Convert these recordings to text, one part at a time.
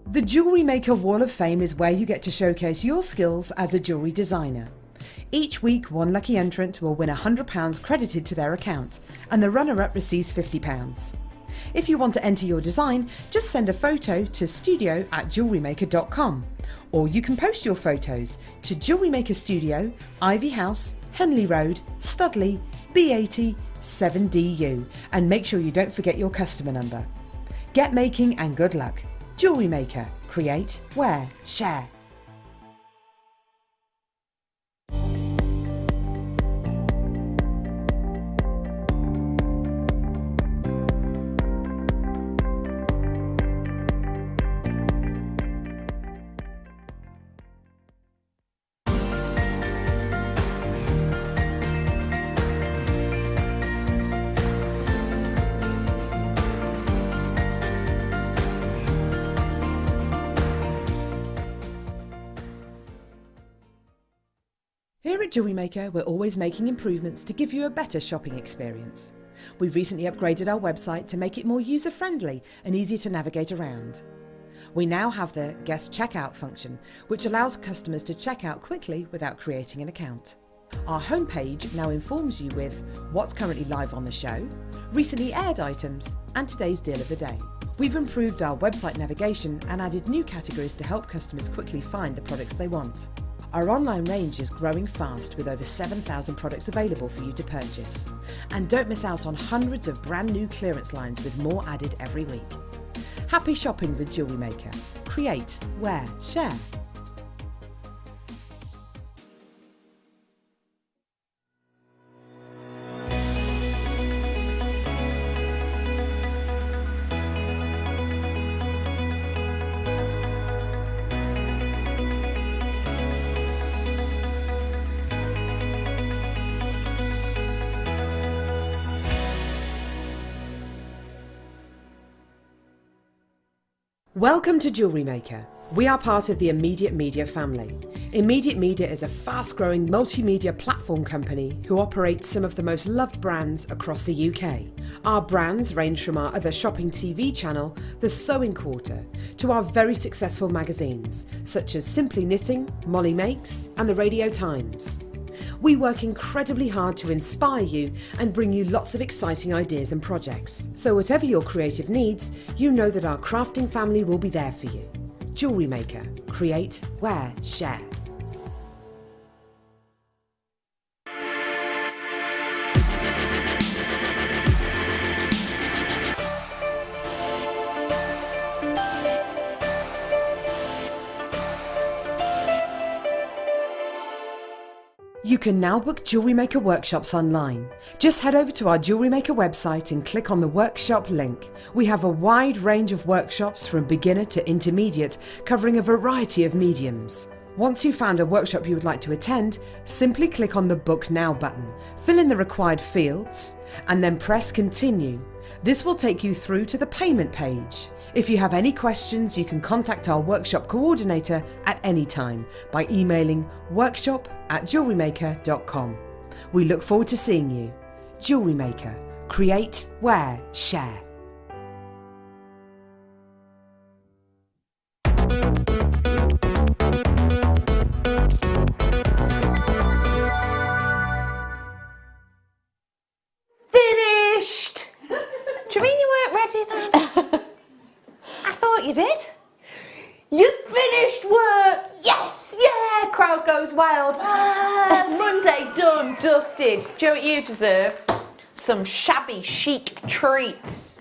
The Jewellery Maker Wall of Fame is where you get to showcase your skills as a jewellery designer. Each week, one lucky entrant will win £100 credited to their account, and the runner-up receives £50. If you want to enter your design, just send a photo to studio@jewellerymaker.com, or you can post your photos to Jewellery Maker Studio, Ivy House, Henley Road, Studley, B80 7DU, and make sure you don't forget your customer number. Get making and good luck. Jewellery Maker. Create, wear, share. Here at Jewellery Maker, we're always making improvements to give you a better shopping experience. We've recently upgraded our website to make it more user-friendly and easier to navigate around. We now have the guest checkout function, which allows customers to check out quickly without creating an account. Our homepage now informs you with what's currently live on the show, recently aired items, and today's deal of the day. We've improved our website navigation and added new categories to help customers quickly find the products they want. Our online range is growing fast with over 7,000 products available for you to purchase. And don't miss out on hundreds of brand new clearance lines with more added every week. Happy shopping with Jewellery Maker. Create, wear, share. Welcome to Jewellery Maker. We are part of the Immediate Media family. Immediate Media is a fast-growing multimedia platform company who operates some of the most loved brands across the UK. Our brands range from our other shopping TV channel, The Sewing Quarter, to our very successful magazines, such as Simply Knitting, Molly Makes, and The Radio Times. We work incredibly hard to inspire you and bring you lots of exciting ideas and projects. So whatever your creative needs, you know that our crafting family will be there for you. Jewellery Maker. Create, wear, share. You can now book Jewellery Maker workshops online. Just head over to our Jewellery Maker website and click on the workshop link. We have a wide range of workshops from beginner to intermediate, covering a variety of mediums. Once you've found a workshop you would like to attend, simply click on the Book Now button, fill in the required fields, and then press Continue. This will take you through to the payment page. If you have any questions, you can contact our workshop coordinator at any time by emailing workshop@jewellerymaker.com. We look forward to seeing you. Jewellery Maker. Create, wear, share. Finished! Do you mean you weren't ready then? I thought you did. You finished work! Yes! Yeah! Crowd goes wild. Monday done, dusted. Do you know what you deserve? Some shabby chic treats.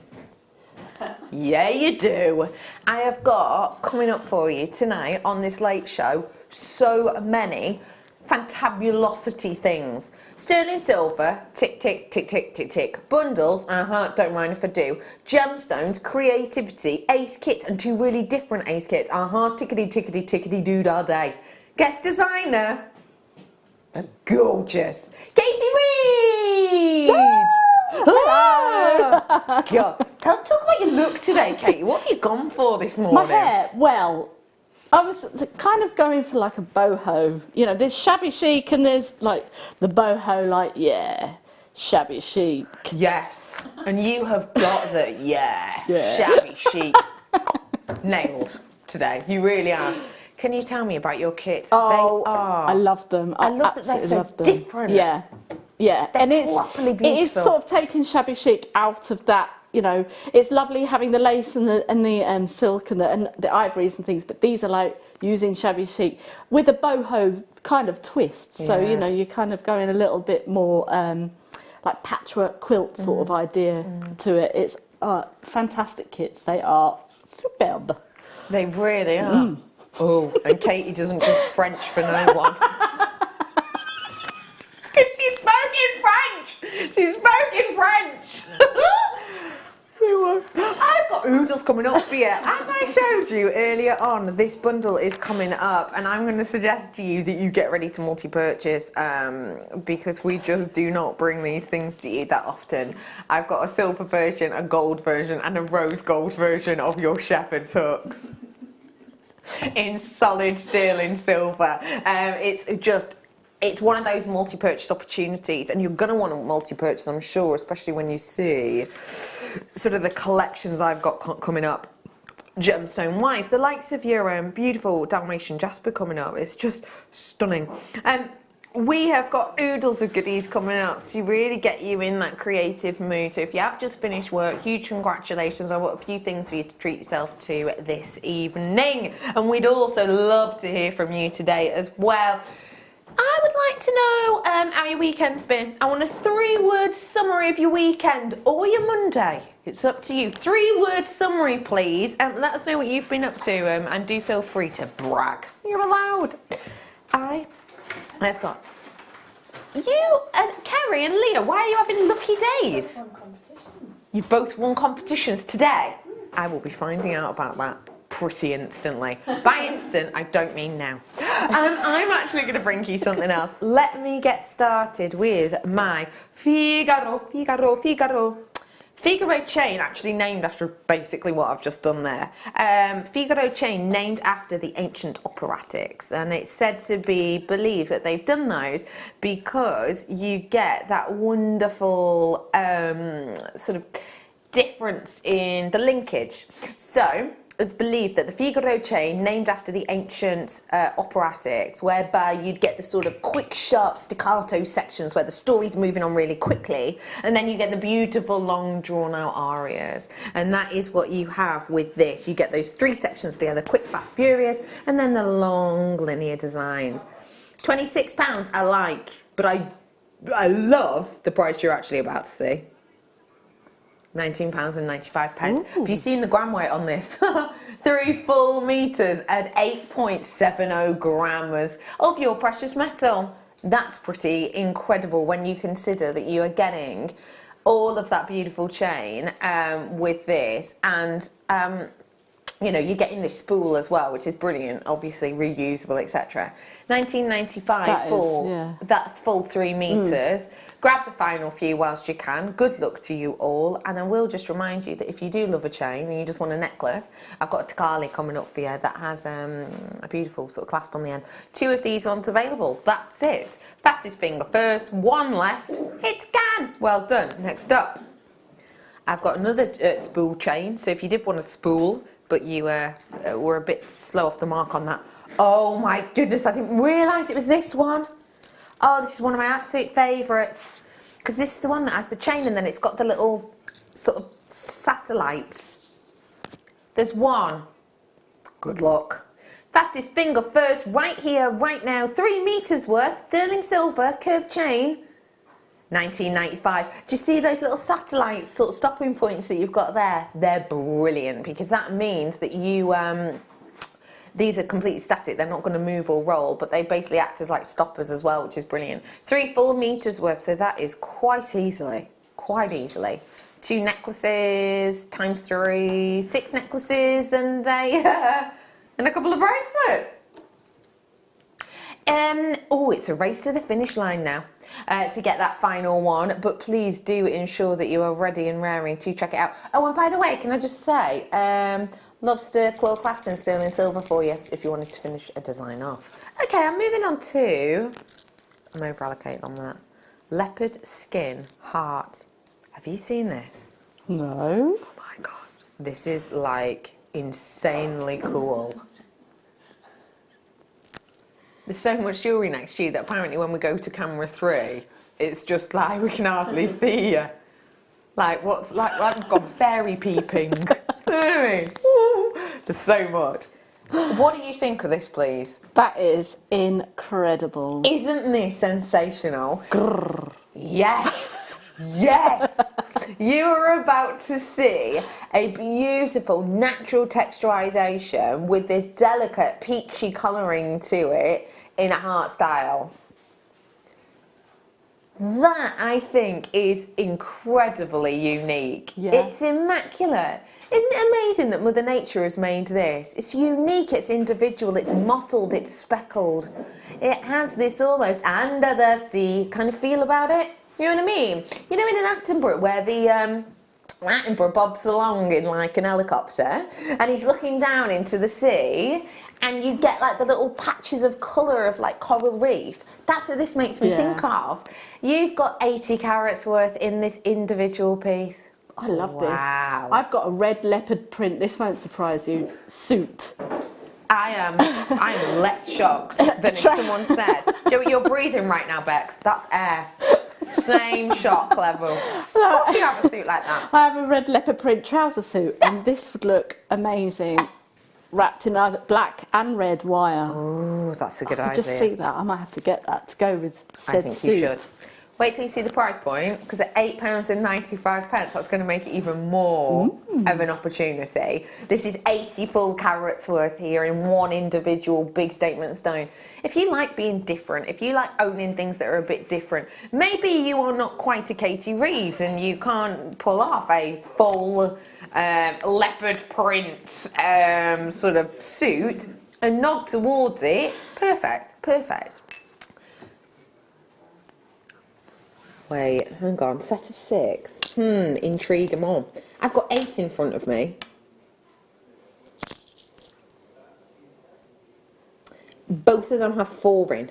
Yeah, you do. I have got, coming up for you tonight on this late show, so many fantabulosity things. Sterling silver, tick, tick, tick, tick, tick, tick. Bundles, don't mind if I do. Gemstones, creativity, ace kits, and two really different ace kits. Tickety, tickety, tickety, doo-dah day. Guest designer, the gorgeous Katie Reid! Hello! God, talk about your look today, Katie. What have you gone for this morning? My hair, well, I was kind of going for like a boho. You know, there's shabby chic and there's like the boho, like, yeah, shabby chic. Yes, and you have got the, yeah. Shabby chic. Nailed today. You really have. Can you tell me about your kits? Oh, They are. I love them. I love that they're so different. Yeah, yeah. They're and properly it is beautiful. sort of taking shabby chic out of that. You know, it's lovely having the lace and the silk and the ivories and things, but these are like using shabby chic with a boho kind of twist. So you know, you're kind of going a little bit more like patchwork quilt sort of idea to it. It's fantastic kits. They are superb. They really are. Oh, and Katie doesn't just French for no one. It's because she's spoken French. She's spoken French. I've got oodles coming up for you. As I showed you earlier on, this bundle is coming up, and I'm going to suggest to you that you get ready to multi-purchase because we just do not bring these things to you that often. I've got a silver version, a gold version, and a rose gold version of your shepherd's hooks in solid sterling silver. It's one of those multi-purchase opportunities, and you're going to want to multi-purchase, I'm sure, especially when you see sort of the collections I've got coming up, gemstone-wise. The likes of your beautiful Dalmatian Jasper coming up. It's just stunning. We have got oodles of goodies coming up to really get you in that creative mood. So if you have just finished work, huge congratulations. I've got a few things for you to treat yourself to this evening. And we'd also love to hear from you today as well. I would like to know how your weekend's been. I want a 3-word summary of your weekend or your Monday. It's up to you. 3-word summary, please. Let us know what you've been up to and do feel free to brag. You're allowed. I've got you and Kerry and Leah. Why are you having lucky days? Won competitions. You both won competitions today. I will be finding out about that pretty instantly. By instant, I don't mean now. I'm actually going to bring you something else. Let me get started with my Figaro chain, actually named after basically what I've just done there. Figaro chain named after the ancient operatics, and it's said to be believed that they've done those because you get that wonderful sort of difference in the linkage. So it's believed that the Figaro chain, named after the ancient operatics, whereby you'd get the sort of quick, sharp staccato sections where the story's moving on really quickly, and then you get the beautiful, long, drawn-out arias. And that is what you have with this. You get those 3 sections together, quick, fast, furious, and then the long, linear designs. £26 I like, but I love the price you're actually about to see. £19.95. Have you seen the gram weight on this? 3 full metres at 8.70 grams of your precious metal. That's pretty incredible when you consider that you are getting all of that beautiful chain with this, and you know, you're getting this spool as well, which is brilliant, obviously reusable, etc. £19.95 for that full 3 metres. Grab the final few whilst you can. Good luck to you all. And I will just remind you that if you do love a chain and you just want a necklace, I've got a Takali coming up for you that has a beautiful sort of clasp on the end. 2 of these ones available. That's it. Fastest finger first. 1 left. It's gone. Well done. Next up, I've got another spool chain. So if you did want a spool, but you were a bit slow off the mark on that. Oh my goodness, I didn't realise it was this one. Oh, this is one of my absolute favourites, because this is the one that has the chain and then it's got the little sort of satellites. There's one. Good luck. Fastest finger first, right here, right now. 3 metres worth, sterling silver, curved chain. £19.95. Do you see those little satellites, sort of stopping points that you've got there? They're brilliant, because that means that you... these are completely static, they're not going to move or roll, but they basically act as like stoppers as well, which is brilliant. 3 full metres worth, so that is quite easily. 2 necklaces, times 3, 6 necklaces, and a couple of bracelets. Oh, it's a race to the finish line now to get that final one, but please do ensure that you are ready and raring to check it out. Oh, and by the way, can I just say, lobster claw clasp in sterling silver for you if you wanted to finish a design off. Okay, I'm moving on to, I'm over allocated on that, leopard skin heart. Have you seen this? No. Oh my god, this is like insanely cool. There's so much jewellery next to you that apparently when we go to camera 3, it's just like we can hardly see you. Like what's like we've gone fairy peeping. You know what I mean? Woo. There's so much. What do you think of this, please? That is incredible. Isn't this sensational? Grrr. Yes. Yes! You are about to see a beautiful natural texturization with this delicate peachy colouring to it in a heart style. That, I think, is incredibly unique. Yeah. It's immaculate. Isn't it amazing that Mother Nature has made this? It's unique, it's individual, it's mottled, it's speckled. It has this almost under the sea kind of feel about it. You know what I mean? You know in an Attenborough where the Attenborough bobs along in like an helicopter and he's looking down into the sea and you get like the little patches of colour of like coral reef. That's what this makes me think of. You've got 80 carats worth in this individual piece. I love this. Wow. I've got a red leopard print, this won't surprise you, suit. I am less shocked than if someone said, you're breathing right now, Bex, that's air. Same shock level. Of course you have a suit like that. I have a red leopard print trouser suit and this would look amazing. Wrapped in either black and red wire. Oh, that's a good idea. Just see that. I might have to get that to go with said I think suit. you should. Wait till you see the price point, because at £8.95, that's going to make it even more of an opportunity. This is 80 full carats worth here in one individual big statement stone. If you like being different, if you like owning things that are a bit different, maybe you are not quite a Katie Reid and you can't pull off a full leopard print sort of suit, a nod towards it, perfect, perfect. Wait, hang on, set of 6. Intrigue them all. I've got 8 in front of me. Both of them have 4 in.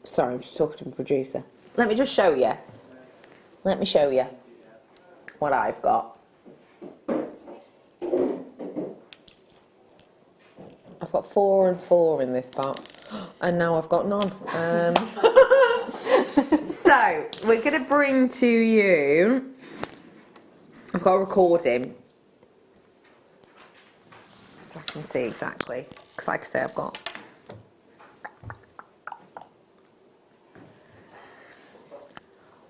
Sorry, I'm just talking to the producer. Let me just show you. Let me show you what I've got. I've got 4 and 4 in this pot. And now I've got none. So, we're going to bring to you, I've got a recording, so I can see exactly, because like I say, I've got,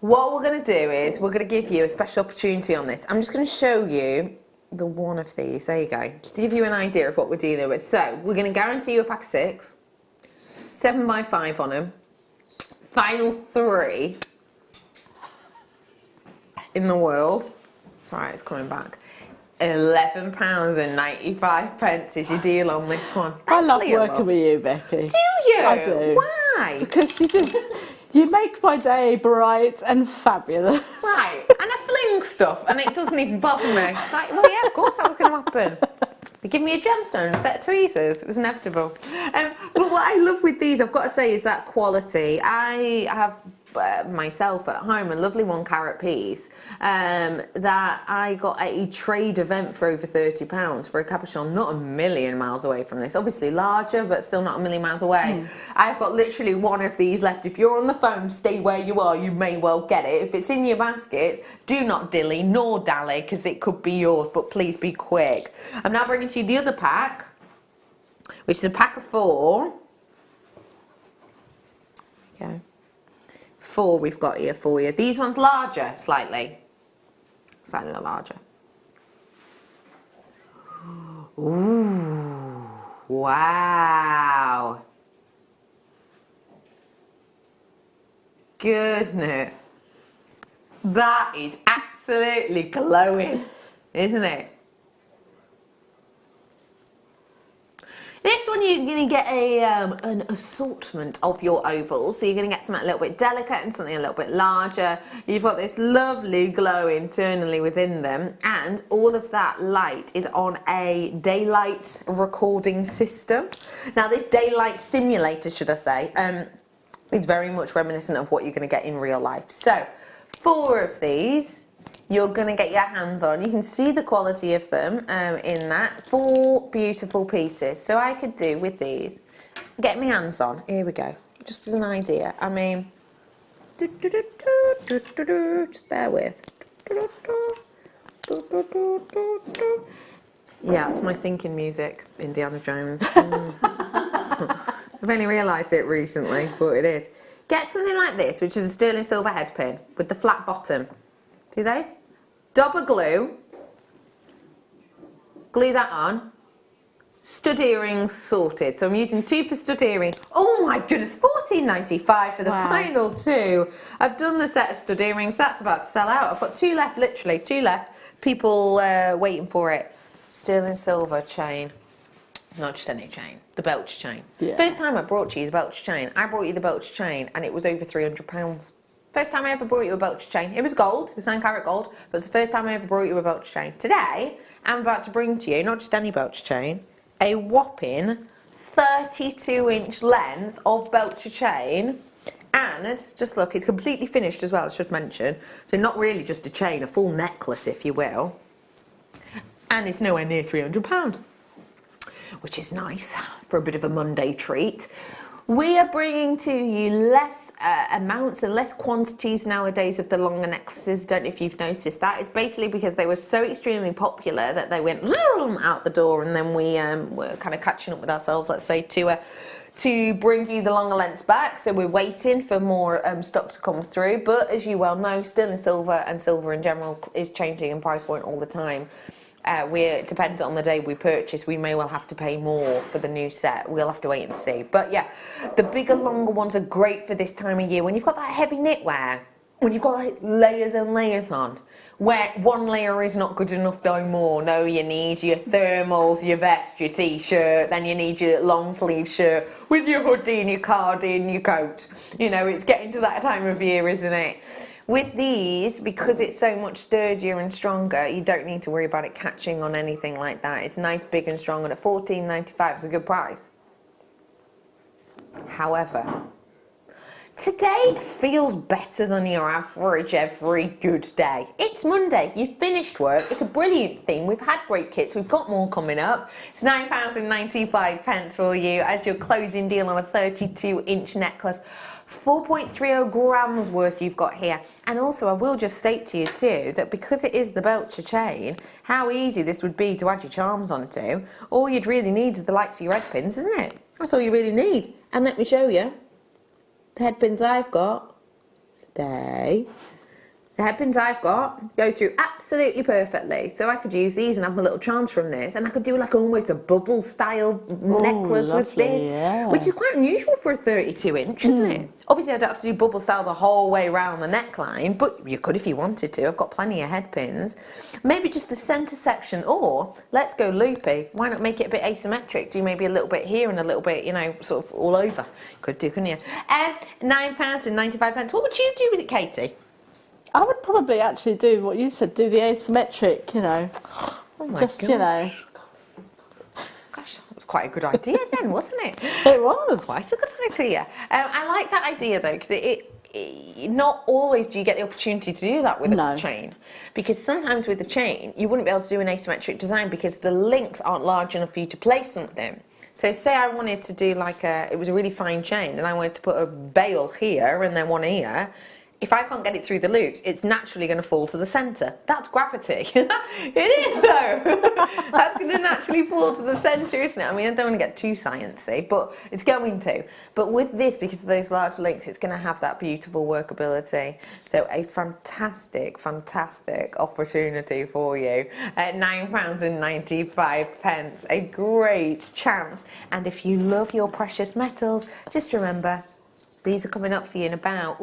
what we're going to do is, we're going to give you a special opportunity on this. I'm just going to show you the one of these, there you go, just to give you an idea of what we're dealing with. So, we're going to guarantee you a pack of 6, 7x5 on them. Final 3 in the world. It's alright, it's coming back. £11.95 is your deal on this one. I love working with you, Becky. Do you? I do. Why? Because you make my day bright and fabulous. Right, and I fling stuff and it doesn't even bother me. It's like, well, yeah, of course that was going to happen. They give me a gemstone, a set of tweezers. It was inevitable. But what I love with these, I've got to say, is that quality. I have myself at home a lovely 1 carat piece that I got at a trade event for over £30 for a cabochon, not a million miles away from this. Obviously larger, but still not a million miles away. I've got literally 1 of these left. If you're on the phone, stay where you are, you may well get it. If it's in your basket, do not dilly nor dally, because it could be yours, but please be quick. I'm now bringing to you the other pack, which is a pack of 4. Okay. 4 we've got here for you. These ones larger, slightly larger. Ooh, wow. Goodness. That is absolutely glowing, isn't it? This one you're going to get an assortment of your ovals, so you're going to get something a little bit delicate and something a little bit larger. You've got this lovely glow internally within them, and all of that light is on a daylight recording system. Now this daylight simulator, should I say, is very much reminiscent of what you're going to get in real life. So 4 of these you're going to get your hands on. You can see the quality of them in that. 4 beautiful pieces. So I could do with these, get my hands on. Here we go. Just as an idea. I mean, just bear with. Yeah, it's my thinking music, Indiana Jones. I've only realised it recently, but it is. Get something like this, which is a sterling silver head pin with the flat bottom. See those? Double glue. Glue that on. Stud earrings sorted. So I'm using 2 for stud earrings. Oh my goodness, $14.95 for the final 2. I've done the set of stud earrings. That's about to sell out. I've got 2 left, literally 2 left. People waiting for it. Sterling silver chain. Not just any chain, the Belch chain. Yeah. First time I brought you the Belch chain, I brought you the Belch chain and it was over £300. First time I ever brought you a Belch chain. It was gold, it was 9 carat gold, but it's the first time I ever brought you a Belch chain. Today, I'm about to bring to you, not just any Belch chain, a whopping 32-inch length of Belcher chain. And, just look, it's completely finished as well, I should mention. So not really just a chain, a full necklace, if you will. And it's nowhere near £300. Which is nice for a bit of a Monday treat. We are bringing to you less amounts and less quantities nowadays of the longer necklaces. Don't know if you've noticed that. It's basically because they were so extremely popular that they went out the door, and then we were kind of catching up with ourselves, let's say, to bring you the longer lengths back. So we're waiting for more stock to come through. But as you well know, sterling silver and silver in general is changing in price point all the time. We're dependent on the day we purchase. We may well have to pay more for the new set. We'll have to wait and see. But yeah, the bigger, longer ones are great for this time of year. When you've got that heavy knitwear, when you've got like layers and layers on, where one layer is not good enough no more. No, you need your thermals, your vest, your t-shirt, then you need your long sleeve shirt with your hoodie and your cardi and your coat. You know, it's getting to that time of year, isn't it? With these, because it's so much sturdier and stronger, you don't need to worry about it catching on anything like that. It's nice, big and strong, and at $14.95 it's a good price. However, today feels better than your average every good day. It's Monday, you've finished work, it's a brilliant theme, we've had great kits, we've got more coming up. It's £9.95 for you as your closing deal on a 32-inch necklace. 4.30 grams worth you've got here. And also I will just state to you too that because it is the Belcher chain, how easy this would be to add your charms onto. All you'd really need is the likes of your head pins, isn't it? That's all you really need. And let me show you the head pins I've got. Stay. The head pins I've got go through absolutely perfectly. So I could use these and have my little charms from this, and I could do like almost a bubble style necklace with this, yeah. Which is quite unusual for a 32-inch, isn't it? Obviously I don't have to do bubble style the whole way around the neckline, but you could if you wanted to. I've got plenty of head pins. Maybe just the centre section, or let's go loopy. Why not make it a bit asymmetric? Do maybe a little bit here and a little bit, you know, sort of all over. Could do, couldn't you? £9.95. What would you do with it, Katie? I would probably actually do what you said, do the asymmetric, you know. Oh my just, gosh. You know. Gosh, that was quite a good idea then, wasn't it? It was. Quite a good idea. I like that idea though, because it not always do you get the opportunity to do that with a chain. Because sometimes with the chain, you wouldn't be able to do an asymmetric design because the links aren't large enough for you to place something. So say I wanted to do like it was a really fine chain and I wanted to put a bail here and then one here. If I can't get it through the loops, it's naturally going to fall to the centre. That's gravity. It is though. That's going to naturally fall to the centre, isn't it? I mean, I don't want to get too sciencey, but it's going to. But with this, because of those large links, it's going to have that beautiful workability. So a fantastic, fantastic opportunity for you at £9.95. A great chance. And if you love your precious metals, just remember, these are coming up for you in about,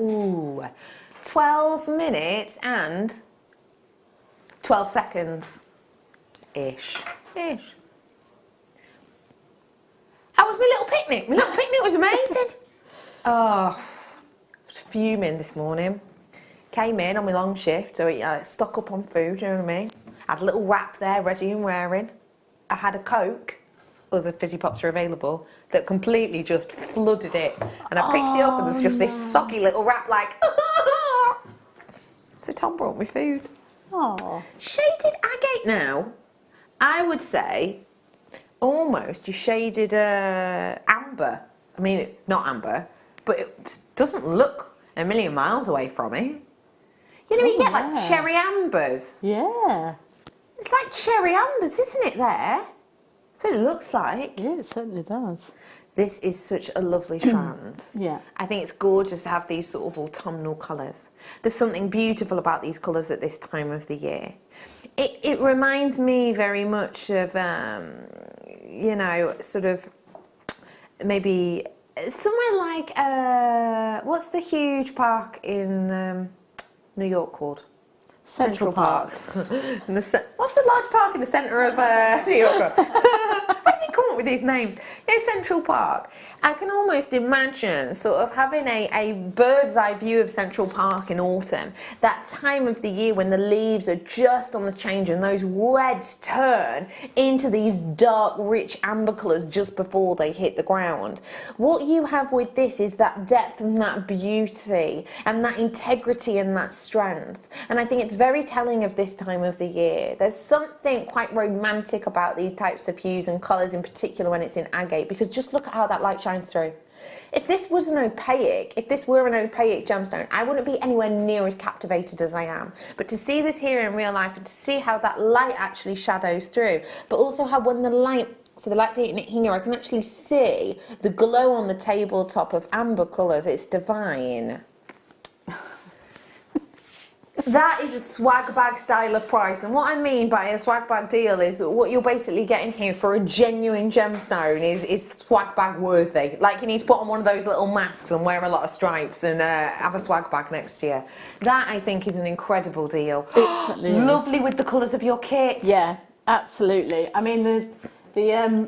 12 minutes and 12 seconds-ish. How was my little picnic? My little picnic was amazing. I was fuming this morning. Came in on my long shift, so I stock up on food, you know what I mean? I had a little wrap there ready and wearing. I had a Coke, other fizzy pops are available, that completely just flooded it. And I picked it up and there's just this soggy little wrap like, so Tom brought me food. Oh. Shaded agate now, I would say almost you shaded amber. I mean, it's not amber, but it doesn't look a million miles away from it. You know, you get like cherry ambers. Yeah. It's like cherry ambers, isn't it, there? So it looks like. Yeah, it certainly does. This is such a lovely strand. Yeah. I think it's gorgeous to have these sort of autumnal colours. There's something beautiful about these colours at this time of the year. It reminds me very much of, you know, sort of maybe somewhere like, what's the huge park in New York called? Central Park. What's the large park in the centre of New York? How do they come up with these names? You know, Central Park. I can almost imagine sort of having a bird's eye view of Central Park in autumn. That time of the year when the leaves are just on the change and those reds turn into these dark, rich amber colours just before they hit the ground. What you have with this is that depth and that beauty and that integrity and that strength. And I think it's very telling of this time of the year. There's something quite romantic about these types of hues and colours, in particular when it's in agate, because just look at how that light shines through. If this was an opaque, if this were an opaque gemstone, I wouldn't be anywhere near as captivated as I am. But to see this here in real life and to see how that light actually shadows through, but also how when the light, so the light's hitting it here, I can actually see the glow on the tabletop of amber colours. It's divine. That is a swag bag style of price, and what I mean by a swag bag deal is that what you're basically getting here for a genuine gemstone is swag bag worthy. Like, you need to put on one of those little masks and wear a lot of stripes and have a swag bag next to you. That, I think, is an incredible deal. It certainly is. Lovely with the colours of your kit. Yeah, absolutely. I mean, the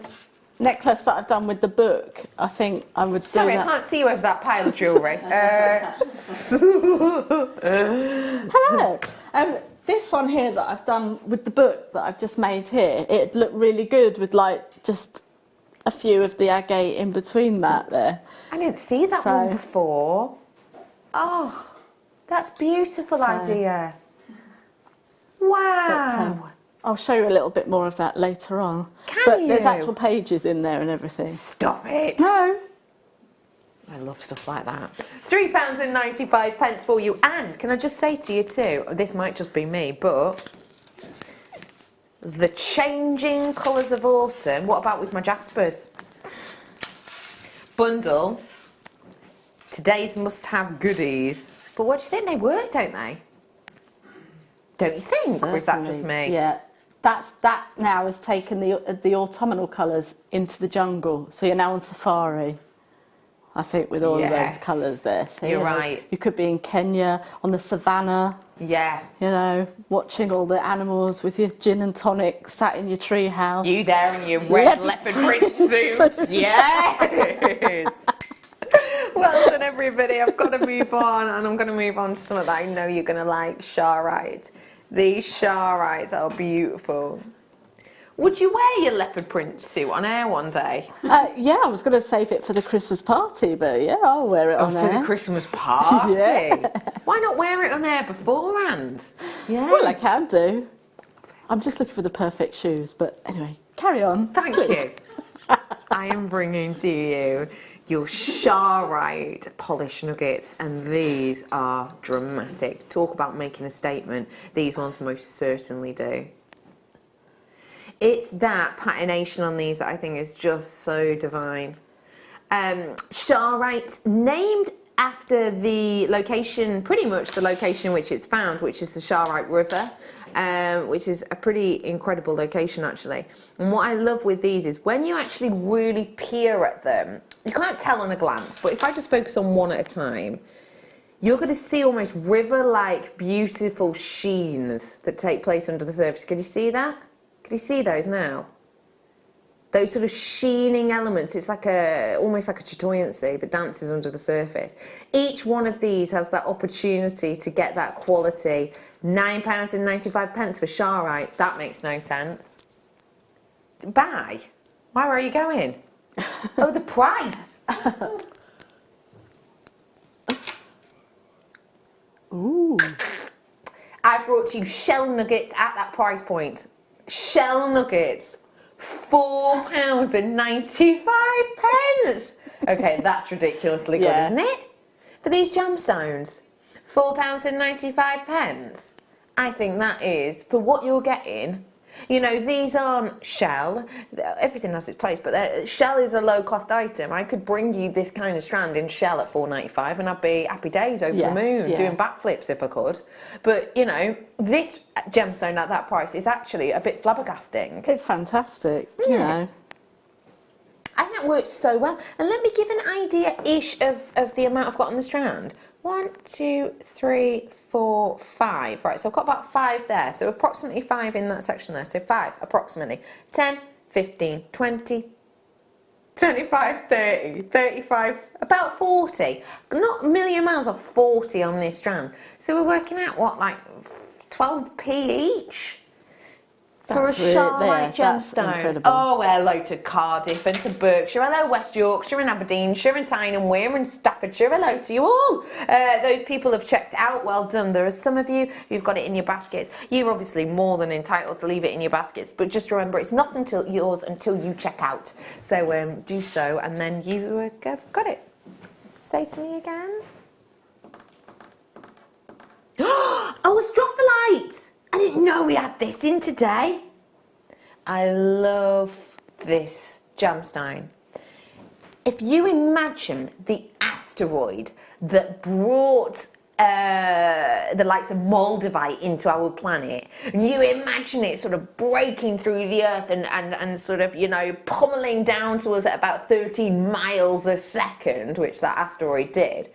necklace that I've done with the book, I think I would do Sorry, that. I can't see you over that pile of jewellery. Hello. This one here that I've done with the book that I've just made here, it'd look really good with like just a few of the agate in between that there. I didn't see that one before. Oh, that's beautiful idea. Wow. But, I'll show you a little bit more of that later on. Can you? There's actual pages in there and everything. Stop it. No. I love stuff like that. £3.95 for you. And can I just say to you too, this might just be me, but the changing colours of autumn, what about with my Jaspers? Bundle, today's must-have goodies. But what do you think? They work, don't they? Don't you think? Certainly. Or is that just me? Yeah. That now has taken the autumnal colours into the jungle. So you're now on safari, I think, with all of those colours there. So, You're right. You could be in Kenya, on the savannah. Yeah. You know, watching all the animals with your gin and tonic, sat in your tree house. You there in your red leopard print suits. Yes. Well done, everybody. I've got to move on, and I'm going to move on to something that I know you're going to like, Sharite. These Sharites are beautiful. Would you wear your leopard print suit on air one day? Yeah, I was going to save it for the Christmas party, but yeah, I'll wear it on for air. the Christmas party? Yeah. Why not wear it on air beforehand? Yeah. Well, I can do. I'm just looking for the perfect shoes, but anyway, carry on. Thank you. I am bringing to you your Sharite polish nuggets, and these are dramatic. Talk about making a statement. These ones most certainly do. It's that patination on these that I think is just so divine. Sharite, named after the location, pretty much the location in which it's found, which is the Sharite River, which is a pretty incredible location actually. And what I love with these is when you actually really peer at them, you can't tell on a glance, but if I just focus on one at a time, you're going to see almost river-like beautiful sheens that take place under the surface. Can you see that? Can you see those now? Those sort of sheening elements, it's like almost like a chatoyancy that dances under the surface. Each one of these has that opportunity to get that quality. £9.95 for Sharite, that makes no sense. Buy? Where are you going? Oh, the price! Ooh. I've brought to you shell nuggets at that price point. Shell nuggets, £4.95. Okay, that's ridiculously good, isn't it? For these gemstones, £4.95. I think that is, for what you're getting, you know, these aren't shell. Everything has its place, but shell is a low-cost item. I could bring you this kind of strand in shell at £4.95 and I'd be happy days over the moon, doing backflips if I could. But, you know, this gemstone at that price is actually a bit flabbergasting. It's fantastic, you know. I think that works so well. And let me give an idea-ish of the amount I've got on the strand. 1, 2, 3, 4, 5. Right, so I've got about 5 there. So approximately 5 in that section there. So 5, approximately. 10, 15, 20, 25, 30, 35, about 40. Not a million miles off 40 on this strand. So we're working out, what, like 12p each? For a Charlotte gemstone. Oh, hello to Cardiff and to Berkshire. Hello West Yorkshire and Aberdeenshire and Tyne and Wear and Staffordshire. Hello to you all. Those people have checked out. Well done. There are some of you who've got it in your baskets. You're obviously more than entitled to leave it in your baskets. But just remember, it's not until yours until you check out. So do so, and then you have got it. Say to me again. Oh, a strophylite. I didn't know we had this in today. I love this gemstone. If you imagine the asteroid that brought the likes of Moldavite into our planet, and you imagine it sort of breaking through the earth and sort of, you know, pummeling down to us at about 13 miles a second, which that asteroid did.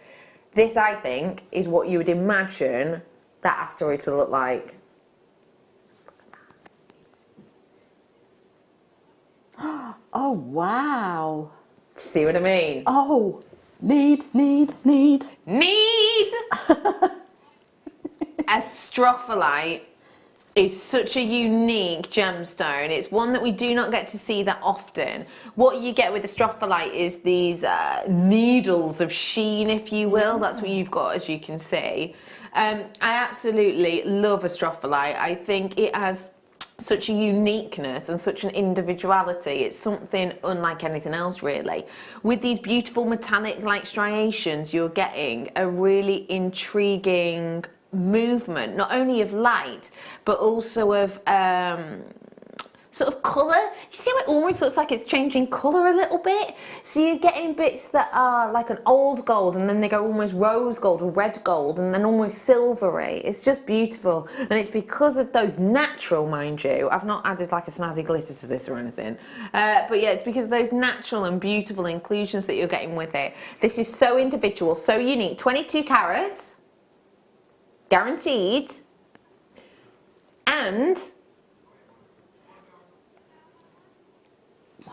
This, I think, is what you would imagine that asteroid to look like. Oh, wow. See what I mean? Oh, need. A strophylite is such a unique gemstone. It's one that we do not get to see that often. What you get with a strophylite is these needles of sheen, if you will. That's what you've got, as you can see. I absolutely love a strophylite. I think it has such a uniqueness and such an individuality. It's something unlike anything else, really. With these beautiful metallic like striations, you're getting a really intriguing movement, not only of light but also of sort of colour. Do you see how it almost looks like it's changing colour a little bit? So you're getting bits that are like an old gold, and then they go almost rose gold or red gold, and then almost silvery. It's just beautiful, and it's because of those natural, mind you, I've not added like a snazzy glitter to this or anything, but yeah, it's because of those natural and beautiful inclusions that you're getting with it. This is so individual, so unique. 22 carats, guaranteed, and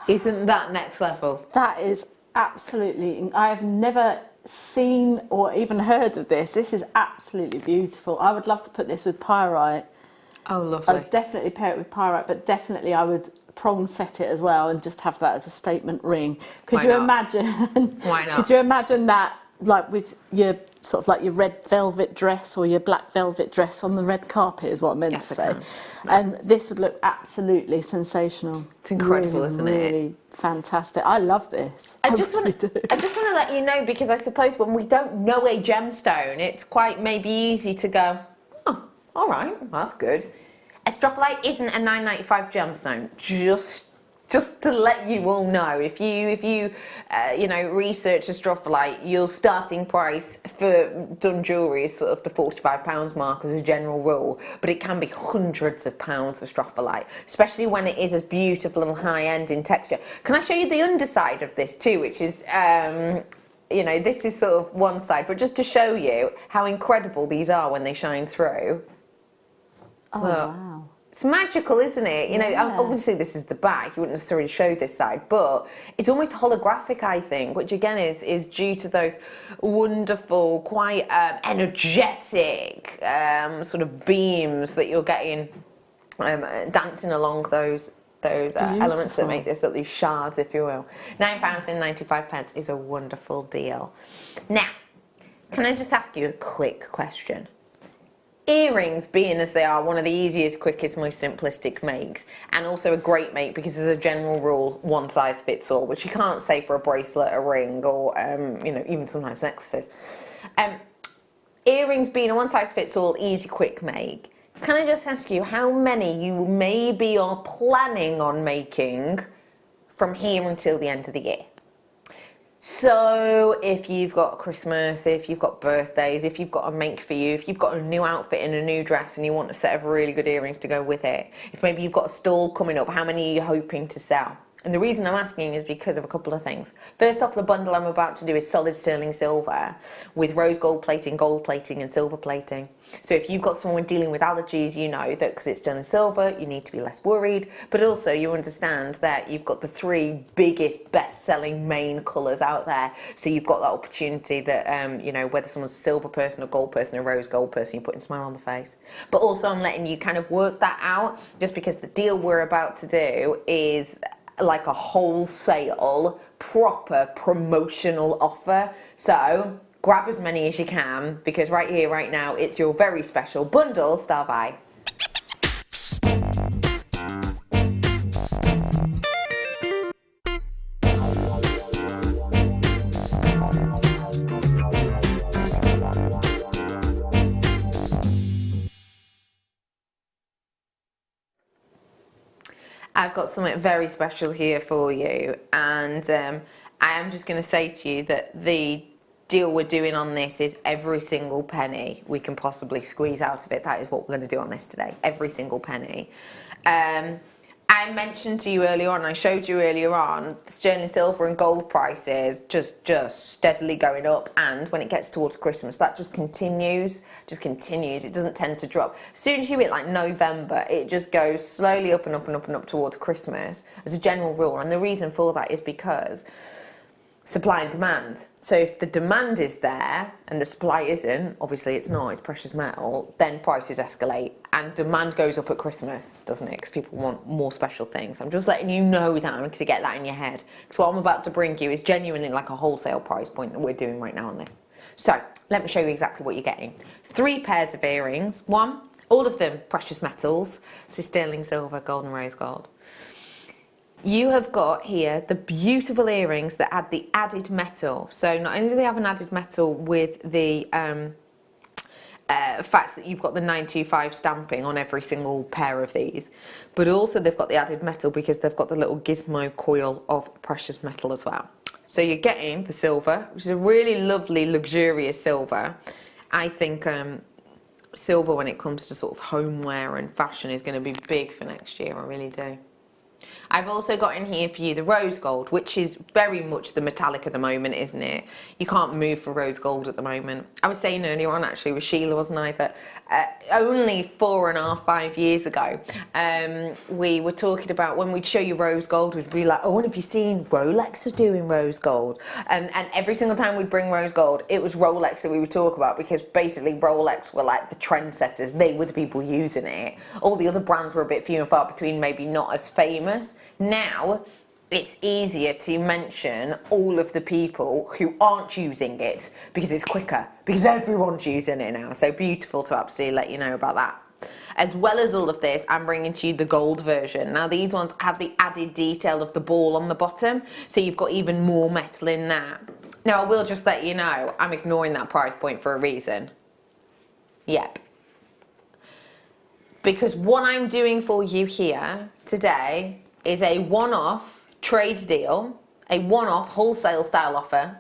isn't that next level? That is absolutely, I have never seen or even heard of this. This is absolutely beautiful. I would love to put this with pyrite. Oh, lovely. I'd definitely pair it with pyrite, but definitely I would prong set it as well and just have that as a statement ring. Could you imagine? Why not? Could you imagine that, like with your sort of like your red velvet dress or your black velvet dress on the red carpet, is what I meant to say. And this would look absolutely sensational. It's incredible, really, isn't it? Really fantastic. I love this. I just want to let you know, because I suppose when we don't know a gemstone, it's quite maybe easy to go, oh, all right, that's good. A strophylite isn't a $9.95 gemstone. Just to let you all know, if you research a strophylite, your starting price for done jewellery is sort of the £45 mark as a general rule, but it can be hundreds of pounds of strophylite, especially when it is as beautiful and high end in texture. Can I show you the underside of this too, which is this is sort of one side, but just to show you how incredible these are when they shine through. Oh, wow. It's magical, isn't it? You know, obviously this is the back. You wouldn't necessarily show this side, but it's almost holographic, I think, which again is due to those wonderful, quite energetic sort of beams that you're getting dancing along those elements that make this up, these shards, if you will. £9.95 is a wonderful deal. Now, can I just ask you a quick question? Earrings, being as they are one of the easiest, quickest, most simplistic makes, and also a great make because as a general rule, one size fits all, which you can't say for a bracelet, a ring, or you know, even sometimes necklaces. Earrings being a one size fits all, easy, quick make. Can I just ask you how many you maybe are planning on making from here until the end of the year? So if you've got Christmas, if you've got birthdays, if you've got a make for you, if you've got a new outfit and a new dress and you want a set of really good earrings to go with it, if maybe you've got a stall coming up, how many are you hoping to sell? And the reason I'm asking is because of a couple of things. First off, the bundle I'm about to do is solid sterling silver with rose gold plating and silver plating. So if you've got someone dealing with allergies, you know that because it's sterling silver, you need to be less worried. But also you understand that you've got the three biggest best-selling main colours out there. So you've got that opportunity that, you know, whether someone's a silver person, a gold person, a rose gold person, you're putting a smile on the face. But also I'm letting you kind of work that out just because the deal we're about to do is like a wholesale, proper promotional offer. So grab as many as you can because right here, right now, it's your very special bundle star by. I've got something very special here for you, and I am just going to say to you that the deal we're doing on this is every single penny we can possibly squeeze out of it. That is what we're going to do on this today, every single penny. I mentioned to you earlier on, I showed you earlier on, sterling silver and gold prices just steadily going up, and when it gets towards Christmas, that just continues, it doesn't tend to drop. As soon as you hit like November, it just goes slowly up and up and up and up towards Christmas as a general rule, and the reason for that is because supply and demand. So if the demand is there and the supply isn't, obviously it's not, it's precious metal, then prices escalate and demand goes up at Christmas, doesn't it? Because people want more special things. I'm just letting you know that, I'm going to get that in your head. Because what I'm about to bring you is genuinely like a wholesale price point that we're doing right now on this. So let me show you exactly what you're getting. 3 pairs of earrings. One, all of them precious metals. So sterling silver, gold and rose gold. You have got here the beautiful earrings that add the added metal. So not only do they have an added metal with the fact that you've got the 925 stamping on every single pair of these, but also they've got the added metal because they've got the little gizmo coil of precious metal as well. So you're getting the silver, which is a really lovely, luxurious silver. I think silver when it comes to sort of homeware and fashion is going to be big for next year, I really do. I've also got in here for you the rose gold, which is very much the metallic at the moment, isn't it? You can't move for rose gold at the moment. I was saying earlier on actually with Sheila, wasn't I, that only 4.5, 5 years ago, we were talking about when we'd show you rose gold, we'd be like, oh, and have you seen Rolex is doing rose gold? And every single time we'd bring rose gold, it was Rolex that we would talk about because basically Rolex were like the trendsetters. They were the people using it. All the other brands were a bit few and far between, maybe not as famous. Now, it's easier to mention all of the people who aren't using it because it's quicker, because everyone's using it now. So beautiful to absolutely let you know about that. As well as all of this, I'm bringing to you the gold version. Now these ones have the added detail of the ball on the bottom, so you've got even more metal in that. Now I will just let you know, I'm ignoring that price point for a reason. Yep. Because what I'm doing for you here today is a one-off trade deal, a one-off wholesale style offer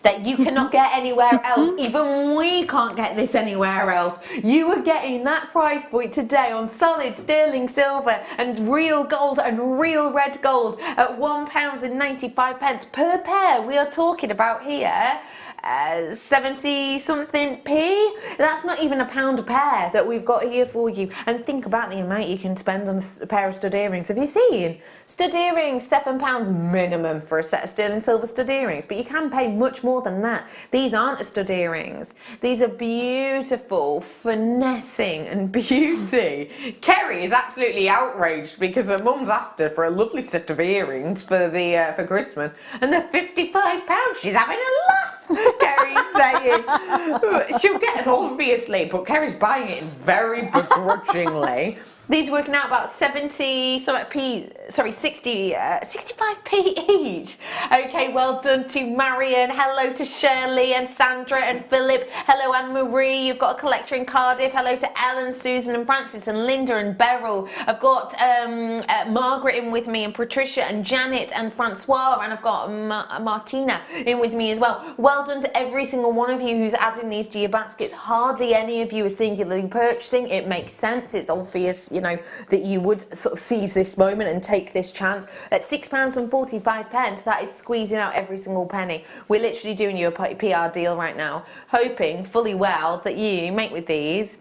that you cannot get anywhere else. Even we can't get this anywhere else. You are getting that price point today on solid sterling silver and real gold and real red gold at £1.95 per pair. We are talking about here 70 something p. That's not even £1 a pair that we've got here for you. And think about the amount you can spend on a pair of stud earrings. Have you seen? Stud earrings, £7 minimum for a set of sterling silver stud earrings, but you can pay much more than that. These aren't stud earrings. These are beautiful, finessing and beauty. Kerry is absolutely outraged because her mum's asked her for a lovely set of earrings for Christmas, and they're £55. She's having a laugh. Kerry's saying. She'll get it, obviously, but Kerry's buying it very begrudgingly. These are working out about 65p each. Okay, well done to Marion. Hello to Shirley and Sandra and Philip. Hello, Anne-Marie. You've got a collector in Cardiff. Hello to Ellen, Susan and Francis and Linda and Beryl. I've got Margaret in with me and Patricia and Janet and Francois, and I've got Martina in with me as well. Well done to every single one of you who's adding these to your baskets. Hardly any of you are singularly purchasing. It makes sense. It's obvious, you know, that you would sort of seize this moment and take this chance. At £6.45, that is squeezing out every single penny. We're literally doing you a PR deal right now, hoping fully well that you make with these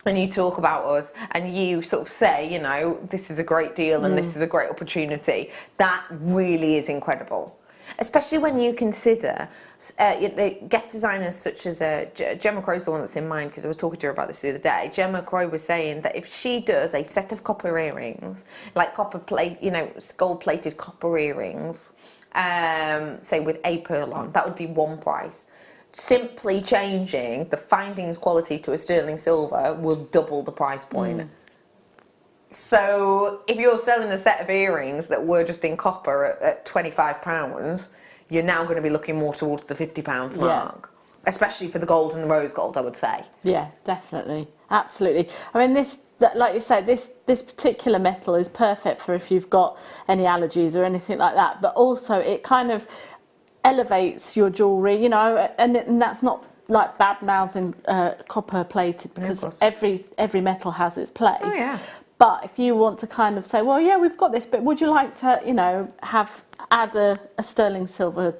and you talk about us and you sort of say, you know, this is a great deal and this is a great opportunity. That really is incredible. Especially when you consider guest designers such as Gemma Crow's the one that's in mind, because I was talking to her about this the other day. Gemma Crow was saying that if she does a set of copper earrings, like copper plate, you know, gold-plated copper earrings, say with a pearl on, that would be one price. Simply changing the findings quality to a sterling silver will double the price point. So if you're selling a set of earrings that were just in copper at £25, you're now going to be looking more towards the £50 mark, especially for the gold and the rose gold, I would say. Yeah, definitely, absolutely. I mean, like you said, this particular metal is perfect for if you've got any allergies or anything like that. But also, it kind of elevates your jewellery, you know, and that's not like bad mouthing copper plated, because every metal has its place. Oh, yeah. But if you want to kind of say, well, yeah, we've got this, but would you like to, you know, add a sterling silver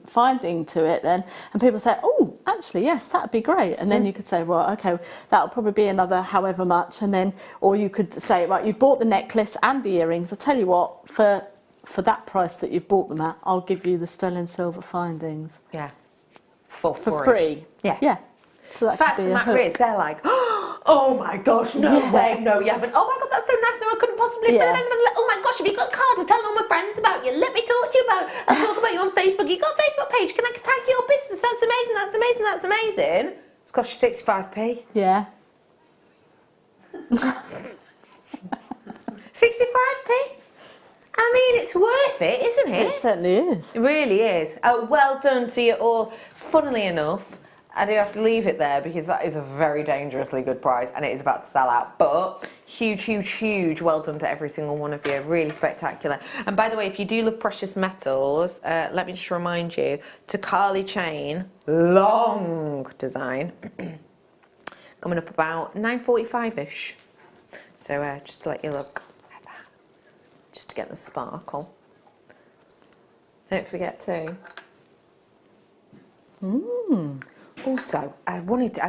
finding to it then? And people say, oh, actually, yes, that'd be great. And then you could say, well, okay, that'll probably be another however much. And then, or you could say, right, you've bought the necklace and the earrings. I'll tell you what, for that price that you've bought them at, I'll give you the sterling silver findings. Yeah. For free. Yeah. Yeah. So that In fact, could be Matt Ritz, they're like, oh my gosh, no way, no, you haven't. Oh my God, that's so nice. No, I couldn't possibly. Yeah. Oh my gosh, have you got a card to tell all my friends about you? Let me talk to you about. I'll talk about you on Facebook. You got a Facebook page? Can I tag your business? That's amazing. That's amazing. That's amazing. It's cost you 65p. Yeah. 65p. I mean, it's worth it, isn't it? It certainly is. It really is. Oh, well done to you all. Funnily enough, I do have to leave it there because that is a very dangerously good price and it is about to sell out. But huge, huge, huge well done to every single one of you. Really spectacular. And by the way, if you do love precious metals, let me just remind you, to Carly Chain, long design, coming up about 9:45ish. So just to let you look at that, just to get the sparkle. Don't forget to. Also, I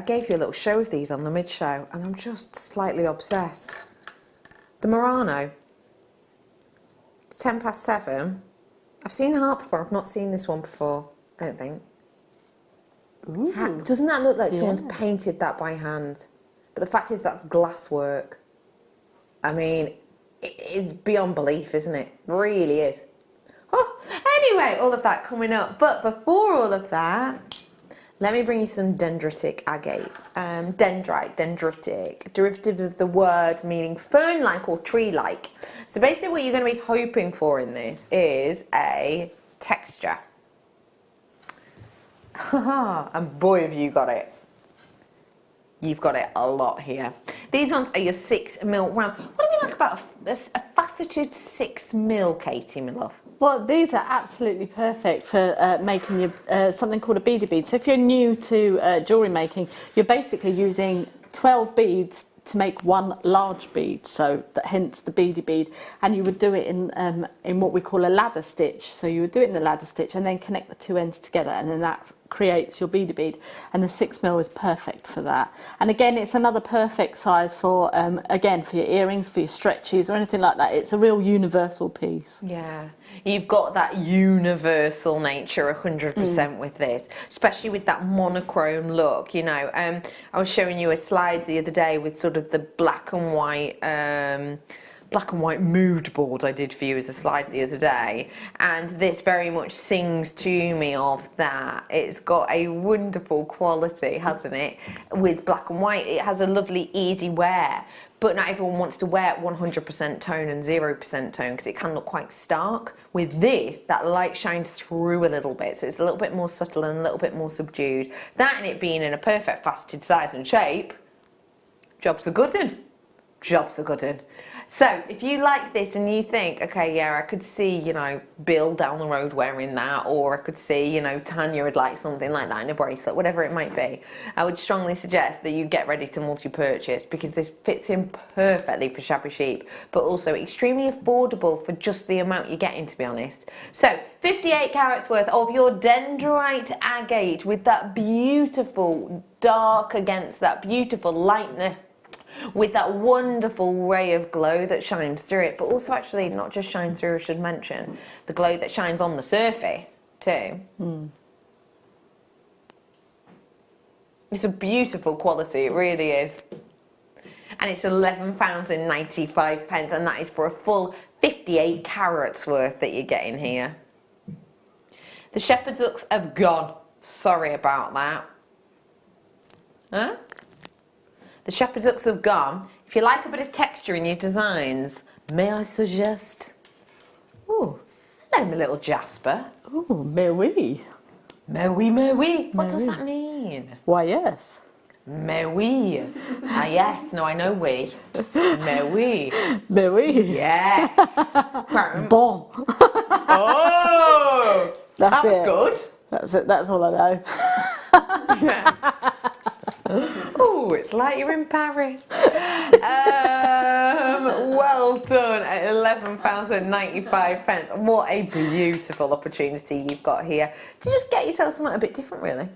gave you a little show of these on the mid-show, and I'm just slightly obsessed. The Murano. It's 7:10. I've seen the heart before. I've not seen this one before. I don't think. Doesn't that look like someone's painted that by hand? But the fact is, that's glass work. I mean, it's beyond belief, isn't it? It really is. Oh, anyway, all of that coming up. But before all of that, let me bring you some dendritic agates. Dendritic, derivative of the word meaning fern-like or tree-like. So basically what you're going to be hoping for in this is a texture. And boy, have you got it. You've got it a lot here. These ones are your 6mm rounds. What do we like about a faceted 6mm, Katie, my love? Well, these are absolutely perfect for making your, something called a beady bead. So if you're new to jewellery making, you're basically using 12 beads to make one large bead, so that hence the beady bead. And you would do it in what we call a ladder stitch. So you would do it in the ladder stitch and then connect the two ends together, and then that creates your beady bead, and the 6mm is perfect for that. And again, it's another perfect size for again, for your earrings, for your stretches or anything like that. It's a real universal piece. Yeah, you've got that universal nature 100% with this, especially with that monochrome look, you know. I was showing you a slide the other day with sort of the black and white black and white mood board I did for you as a slide the other day, and this very much sings to me of that. It's got a wonderful quality, hasn't it? With black and white, it has a lovely easy wear, but not everyone wants to wear 100% tone and 0% tone because it can look quite stark. With this, that light shines through a little bit, so it's a little bit more subtle and a little bit more subdued. That and it being in a perfect faceted size and shape, job's a good one. Job's a good one. So if you like this and you think, okay, yeah, I could see, you know, Bill down the road wearing that, or I could see, you know, Tanya would like something like that in a bracelet, whatever it might be, I would strongly suggest that you get ready to multi-purchase, because this fits in perfectly for shabby chic, but also extremely affordable for just the amount you're getting, to be honest. So 58 carats worth of your dendrite agate with that beautiful dark against that beautiful lightness, with that wonderful ray of glow that shines through it, but also actually not just shines through, I should mention, the glow that shines on the surface too. It's a beautiful quality, it really is. And it's £11.95, and that is for a full 58 carats worth that you're getting here. The shepherd ducks have gone. Sorry about that. Huh? The shepherd ducks have gone. If you like a bit of texture in your designs, may I suggest... Oh, hello, my little Jasper. Oh, mais oui. Mais oui, mais oui. What does that mean? Why, yes. Mais oui. Ah, yes. No, I know we. Mais oui. Mais oui. Yes. Bon. Oh, That's that was it. good. That's it. That's all I know. Oh, it's like you're in Paris. Well done at £11.95. What a beautiful opportunity you've got here to just get yourself something a bit different, really.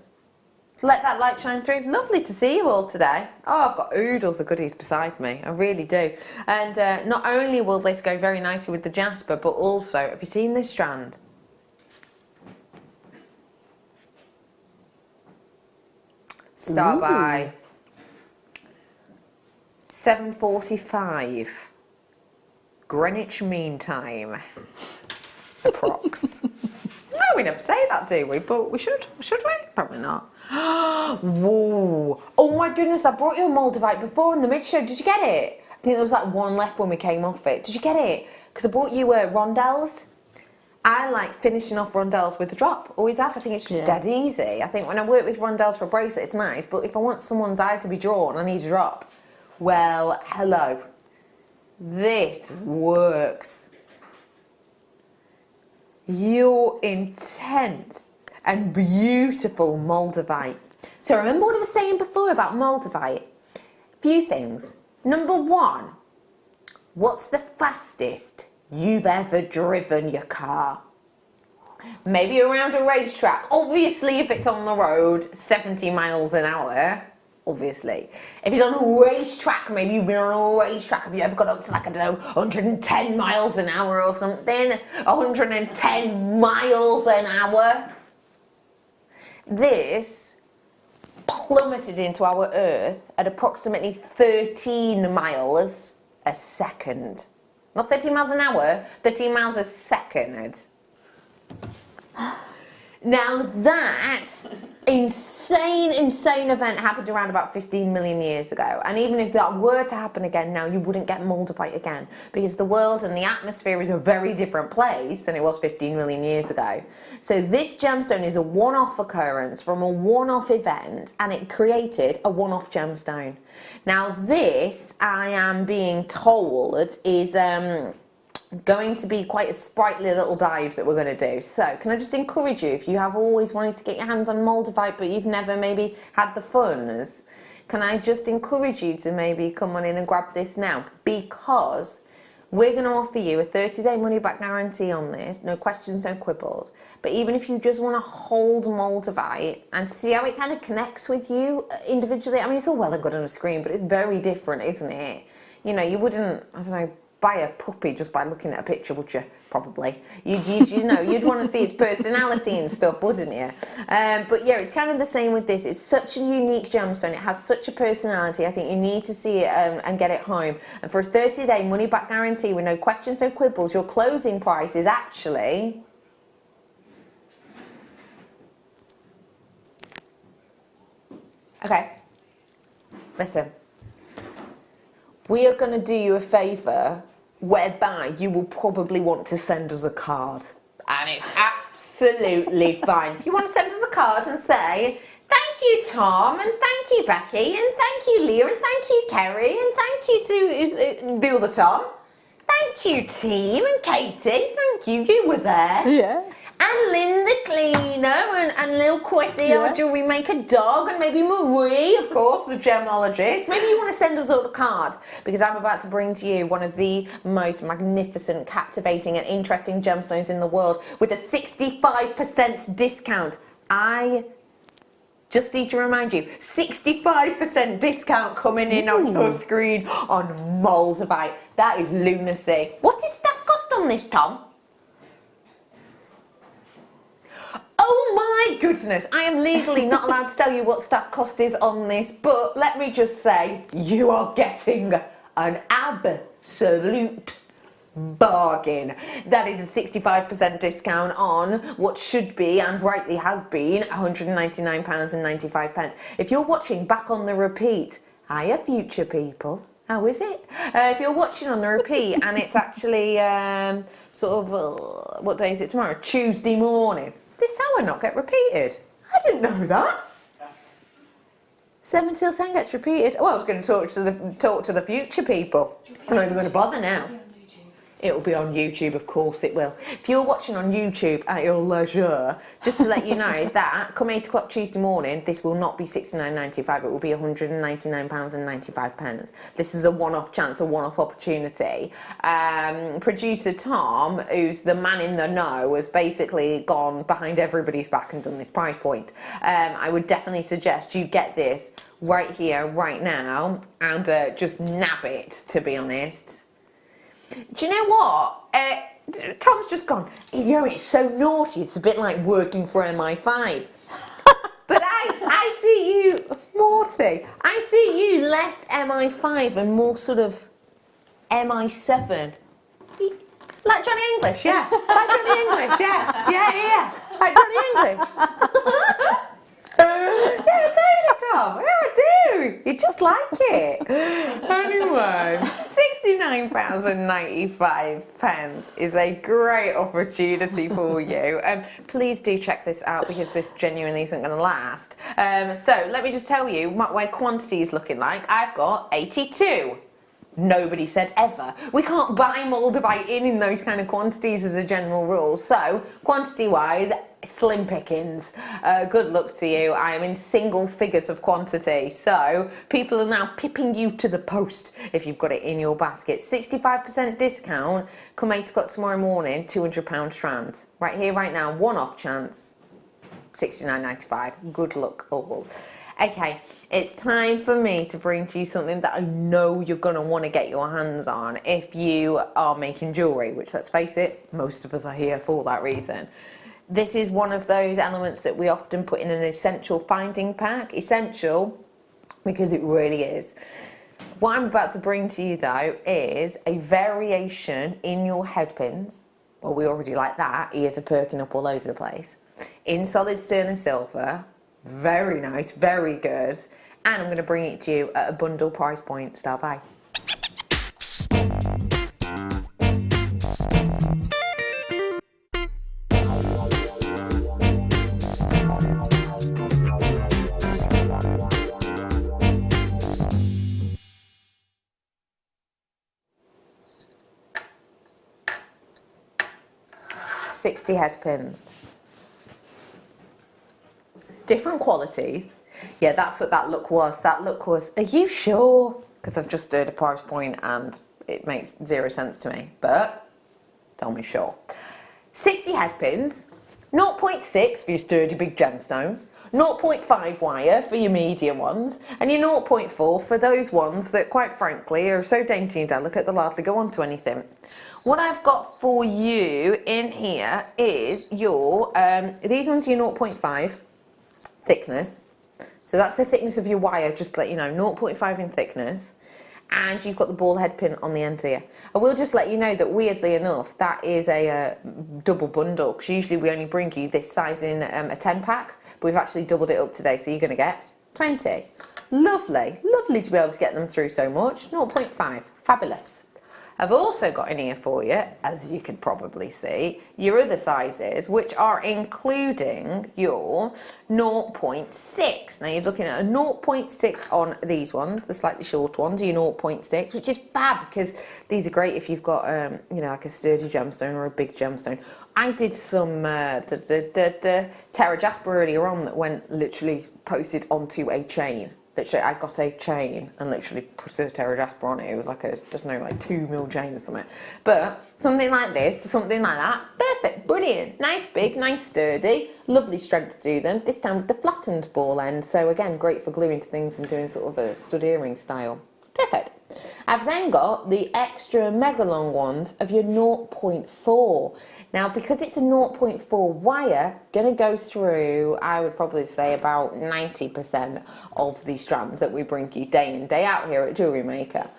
To let that light shine through. Lovely to see you all today. Oh, I've got oodles of goodies beside me. I really do. And not only will this go very nicely with the Jasper, but also, have you seen this strand? Start by 7:45 Greenwich Mean Time. Approx. No, we never say that, do we? But we should. Should we? Probably not. Whoa! Oh my goodness! I brought you a Moldavite before in the mid-show. Did you get it? I think there was like one left when we came off it. Did you get it? Because I brought you rondelles. I like finishing off rondelles with a drop. Always have. I think it's just dead easy. I think when I work with rondelles for a bracelet, it's nice. But if I want someone's eye to be drawn, I need a drop. Well, hello. This works. Your intense and beautiful Moldavite. So remember what I was saying before about Moldavite? A few things. Number one, what's the fastest you've ever driven your car? Maybe around a racetrack. Obviously, if it's on the road, 70 miles an hour. Obviously. If it's on a racetrack, maybe you've been on a racetrack. Have you ever got up to, like, I don't know, 110 miles an hour or something? 110 miles an hour. This plummeted into our Earth at approximately 13 miles a second. Not 13 miles an hour, 13 miles a second. Now that insane event happened around about 15 million years ago. And even if that were to happen again now, you wouldn't get Moldavite again. Because the world and the atmosphere is a very different place than it was 15 million years ago. So this gemstone is a one-off occurrence from a one-off event, and it created a one-off gemstone. Now this, I am being told, is going to be quite a sprightly little dive that we're going to do. So can I just encourage you, if you have always wanted to get your hands on Moldavite but you've never maybe had the funds, can I just encourage you to maybe come on in and grab this now, because we're going to offer you a 30-day money-back guarantee on this, no questions, no quibbles. But even if you just want to hold Moldavite and see how it kind of connects with you individually, I mean, it's all well and good on a screen, but it's very different, isn't it? You know, you wouldn't, I don't know, buy a puppy just by looking at a picture, would you? Probably. You'd want to see its personality and stuff, wouldn't you? But yeah, it's kind of the same with this. It's such a unique gemstone. It has such a personality. I think you need to see it and get it home. And for a 30-day money-back guarantee with no questions, no quibbles, your closing price is actually... Okay, listen. We are going to do you a favour whereby you will probably want to send us a card. And it's absolutely fine. If you want to send us a card and say, thank you, Tom, and thank you, Becky, and thank you, Leah, and thank you, Kerry, and thank you to Bill the Tom. Thank you, team, and Katie, thank you, you were there. Yeah. And Lynn the cleaner, and little Chrissy, our jewellery maker dog, and maybe Marie, of course, the gemologist. Maybe you want to send us all a card, because I'm about to bring to you one of the most magnificent, captivating and interesting gemstones in the world with a 65% discount. I just need to remind you, 65% discount coming in on your screen on Moldavite. That is lunacy. What is staff cost on this, Tom? Oh my goodness, I am legally not allowed to tell you what staff cost is on this, but let me just say, you are getting an absolute bargain. That is a 65% discount on what should be, and rightly has been, £199.95. If you're watching back on the repeat, hiya future people, how is it? If you're watching on the repeat and it's actually what day is it tomorrow? Tuesday morning. This hour not get repeated. I didn't know that. 7 till 10 gets repeated. Well, I was going to talk to the future people. I'm not even going to bother now. It'll be on YouTube, of course it will. If you're watching on YouTube at your leisure, just to let you know that come 8 o'clock Tuesday morning, this will not be £69.95, it will be £199.95. This is a one-off chance, a one-off opportunity. Producer Tom, who's the man in the know, has basically gone behind everybody's back and done this price point. I would definitely suggest you get this right here, right now, and just nab it, to be honest. Do you know what? Tom's just gone, it's so naughty, it's a bit like working for MI5. But I see you, Morty, I see you less MI5 and more sort of MI7. Like Johnny English, yeah. Like Johnny English, yeah. Yeah. Like Johnny English. Yeah, totally, Tom. Yeah, I do. You just like it. Anyway, £69.95 is a great opportunity for you. Please do check this out because this genuinely isn't going to last. So let me just tell you what my quantity is looking like. I've got 82. Nobody said ever. We can't buy Moldavite in those kind of quantities as a general rule. So, quantity-wise, slim pickings. Good luck to you. I am in single figures of quantity. So, people are now pipping you to the post if you've got it in your basket. 65% discount. Come 8 o'clock tomorrow morning, £200 strand. Right here, right now, one-off chance. £69.95. Good luck all. Okay, it's time for me to bring to you something that I know you're going to want to get your hands on if you are making jewellery, which, let's face it, most of us are here for that reason. This is one of those elements that we often put in an essential finding pack. Essential because it really is. What I'm about to bring to you, though, is a variation in your headpins. Well, we already like that. Ears are perking up all over the place. In solid sterner silver. Very nice, very good. And I'm going to bring it to you at a bundle price point. Start by. £60 headpins. Different qualities. Yeah, that's what that look was. That look was, are you sure? Because I've just heard a price point and it makes zero sense to me. But, tell me sure. 60 headpins, 0.6 for your sturdy big gemstones, 0.5 wire for your medium ones, and your 0.4 for those ones that, quite frankly, are so dainty and delicate they'll hardly go onto anything. What I've got for you in here is your, these ones are your 0.5 thickness. So that's the thickness of your wire, just to let you know, 0.5 in thickness. And you've got the ball head pin on the end here. I will just let you know that, weirdly enough, that is a double bundle, because usually we only bring you this size in a 10 pack, but we've actually doubled it up today, so you're going to get 20. Lovely, lovely to be able to get them through so much. 0.5, fabulous. I've also got in here for you, as you can probably see, your other sizes, which are including your 0.6. Now you're looking at a 0.6 on these ones, the slightly short ones, your 0.6, which is fab, because these are great if you've got, you know, like a sturdy gemstone or a big gemstone. I did some Terra Jasper earlier on that went literally posted onto a chain. Literally, I got a chain and literally put a Terra Jasper on it. It was like a, just know, like 2 mil chain or something. But something like this, for something like that, perfect, brilliant. Nice big, nice sturdy, lovely strength through them. This time with the flattened ball end. So again, great for gluing to things and doing sort of a stud earring style. Perfect. I've then got the extra mega long ones of your 0.4. Now, because it's a 0.4 wire, going to go through, I would probably say, about 90% of the strands that we bring you day in, day out here at JewelleryMaker,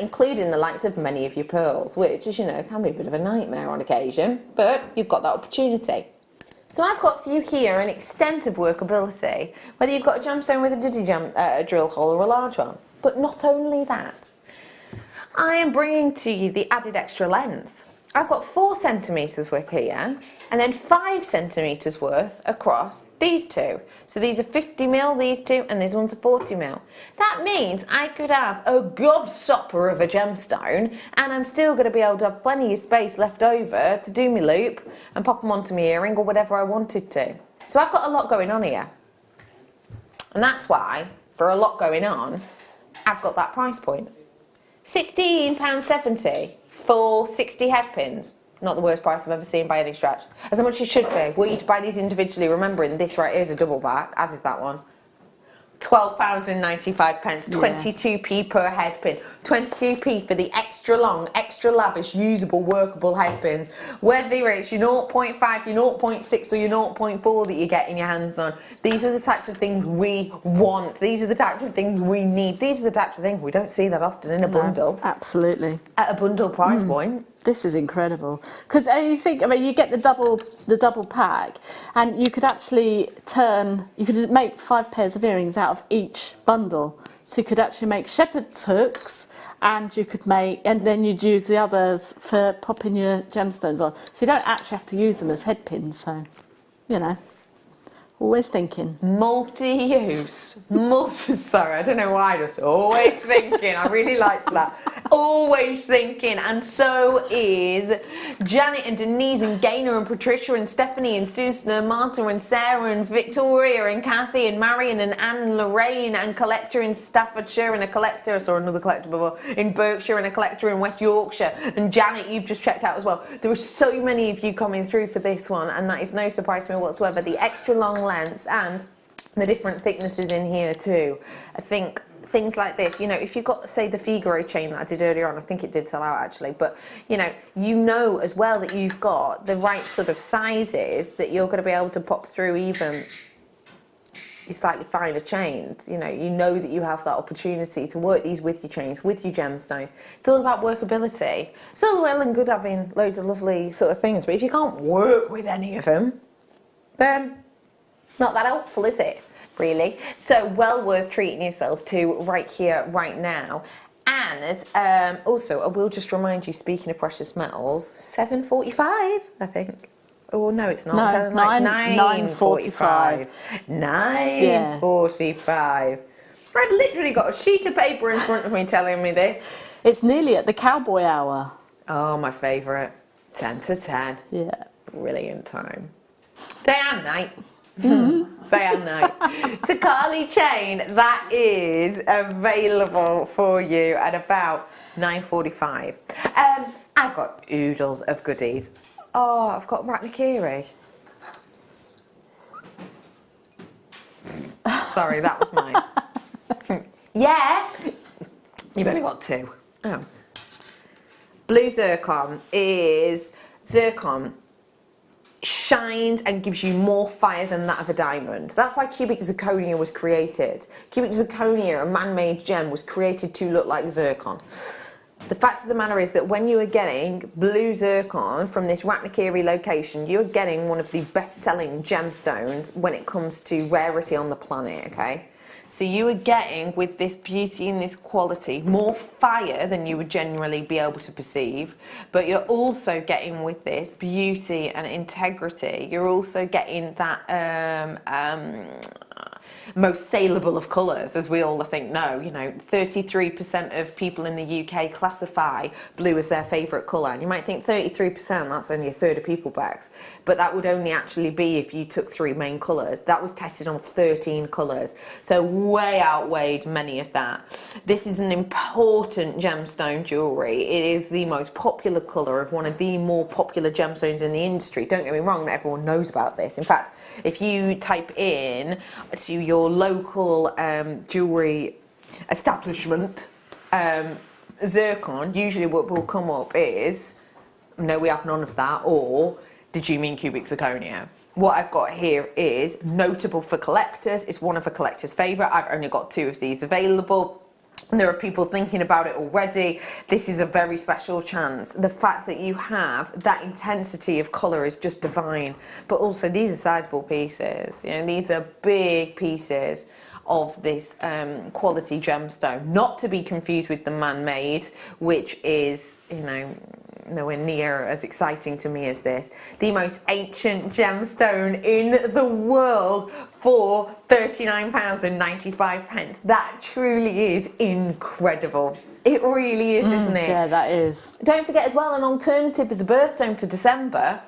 including the likes of many of your pearls, which, as you know, can be a bit of a nightmare on occasion, but you've got that opportunity. So I've got for you here an extent of workability, whether you've got a gemstone with a diddy drill hole or a large one. But not only that, I am bringing to you the added extra lens. I've got 4 centimetres worth here, and then 5 centimetres worth across these two. So these are 50 mil, these two, and these ones are 40 mil. That means I could have a gobstopper of a gemstone, and I'm still going to be able to have plenty of space left over to do my loop and pop them onto my earring or whatever I wanted to. So I've got a lot going on here. And that's why, for a lot going on, I've got that price point. £16.70 for 60 headpins. Not the worst price I've ever seen by any stretch. As much as it should be. Were you to buy these individually, remembering this right here is a double pack, as is that one. £12.95, 22p per headpin, 22p for the extra long, extra lavish, usable, workable headpins. Whether it's your 0.5, your 0.6 or your 0.4 that you get in your hands on, these are the types of things we want. These are the types of things we need. These are the types of things we don't see that often in a bundle. Absolutely. At a bundle price point. This is incredible, because you think, I mean, you get the double pack, and you could actually you could make 5 pairs of earrings out of each bundle. So you could actually make shepherd's hooks, and you could make, and then you'd use the others for popping your gemstones on. So you don't actually have to use them as head pins. So, you know, always thinking. Multi-use. Sorry, I don't know why, just always thinking. I really liked that. Always thinking. And so is Janet and Denise and Gaynor and Patricia and Stephanie and Susan and Martha and Sarah and Victoria and Kathy and Marion and Anne and Lorraine and collector in Staffordshire and a collector, I saw another collector before, in Berkshire and a collector in West Yorkshire. And Janet, you've just checked out as well. There are so many of you coming through for this one, and that is no surprise to me whatsoever. The extra long lengths and the different thicknesses in here too. I think things like this, you know, if you've got, say, the Figaro chain that I did earlier on, I think it did sell out actually, but you know as well that you've got the right sort of sizes that you're going to be able to pop through even your slightly finer chains. You know that you have that opportunity to work these with your chains, with your gemstones. It's all about workability. It's all well and good having loads of lovely sort of things, but if you can't work with any of them, then not that helpful, is it? Really? So well worth treating yourself to right here, right now. And also, I will just remind you, speaking of precious metals, 7.45, I think. Oh no, it's not. No, 9.45. 9.45. I've literally got a sheet of paper in front of me telling me this. It's nearly at the cowboy hour. Oh, my favourite. 10 to 10. Yeah. Brilliant time. Day and night. Day and night. Takali chain, that is available for you at about 9.45. I've got oodles of goodies. Oh, I've got Ratnakiri. Sorry, that was mine. Yeah. You've only got 2. Oh. Blue zircon is zircon shines and gives you more fire than that of a diamond. That's why cubic zirconia was created. Cubic zirconia, a man-made gem, was created to look like zircon. The fact of the matter is that when you are getting blue zircon from this Ratnakiri location, you're getting one of the best-selling gemstones when it comes to rarity on the planet, okay? So you are getting, with this beauty and this quality, more fire than you would generally be able to perceive, but you're also getting, with this beauty and integrity, you're also getting that most saleable of colours, as we all I think know. You know, 33% of people in the UK classify blue as their favourite colour, and you might think 33%, that's only a third of people bags, but that would only actually be if you took 3 main colours. That was tested on 13 colours, so way outweighed many of that. This is an important gemstone jewellery. It is the most popular colour of one of the more popular gemstones in the industry. Don't get me wrong, not everyone knows about this. In fact, if you type in to your local jewellery establishment zircon, usually what will come up is, no, we have none of that, or did you mean cubic zirconia? What I've got here is notable for collectors. It's one of a collector's favourite. I've only got 2 of these available. And there are people thinking about it already. This is a very special chance. The fact that you have that intensity of colour is just divine. But also, these are sizable pieces. You know, these are big pieces of this quality gemstone. Not to be confused with the man-made, which is, you know, nowhere near as exciting to me as this. The most ancient gemstone in the world for £39.95. That truly is incredible. It really is, isn't it? Yeah, that is. Don't forget as well, an alternative is a birthstone for December.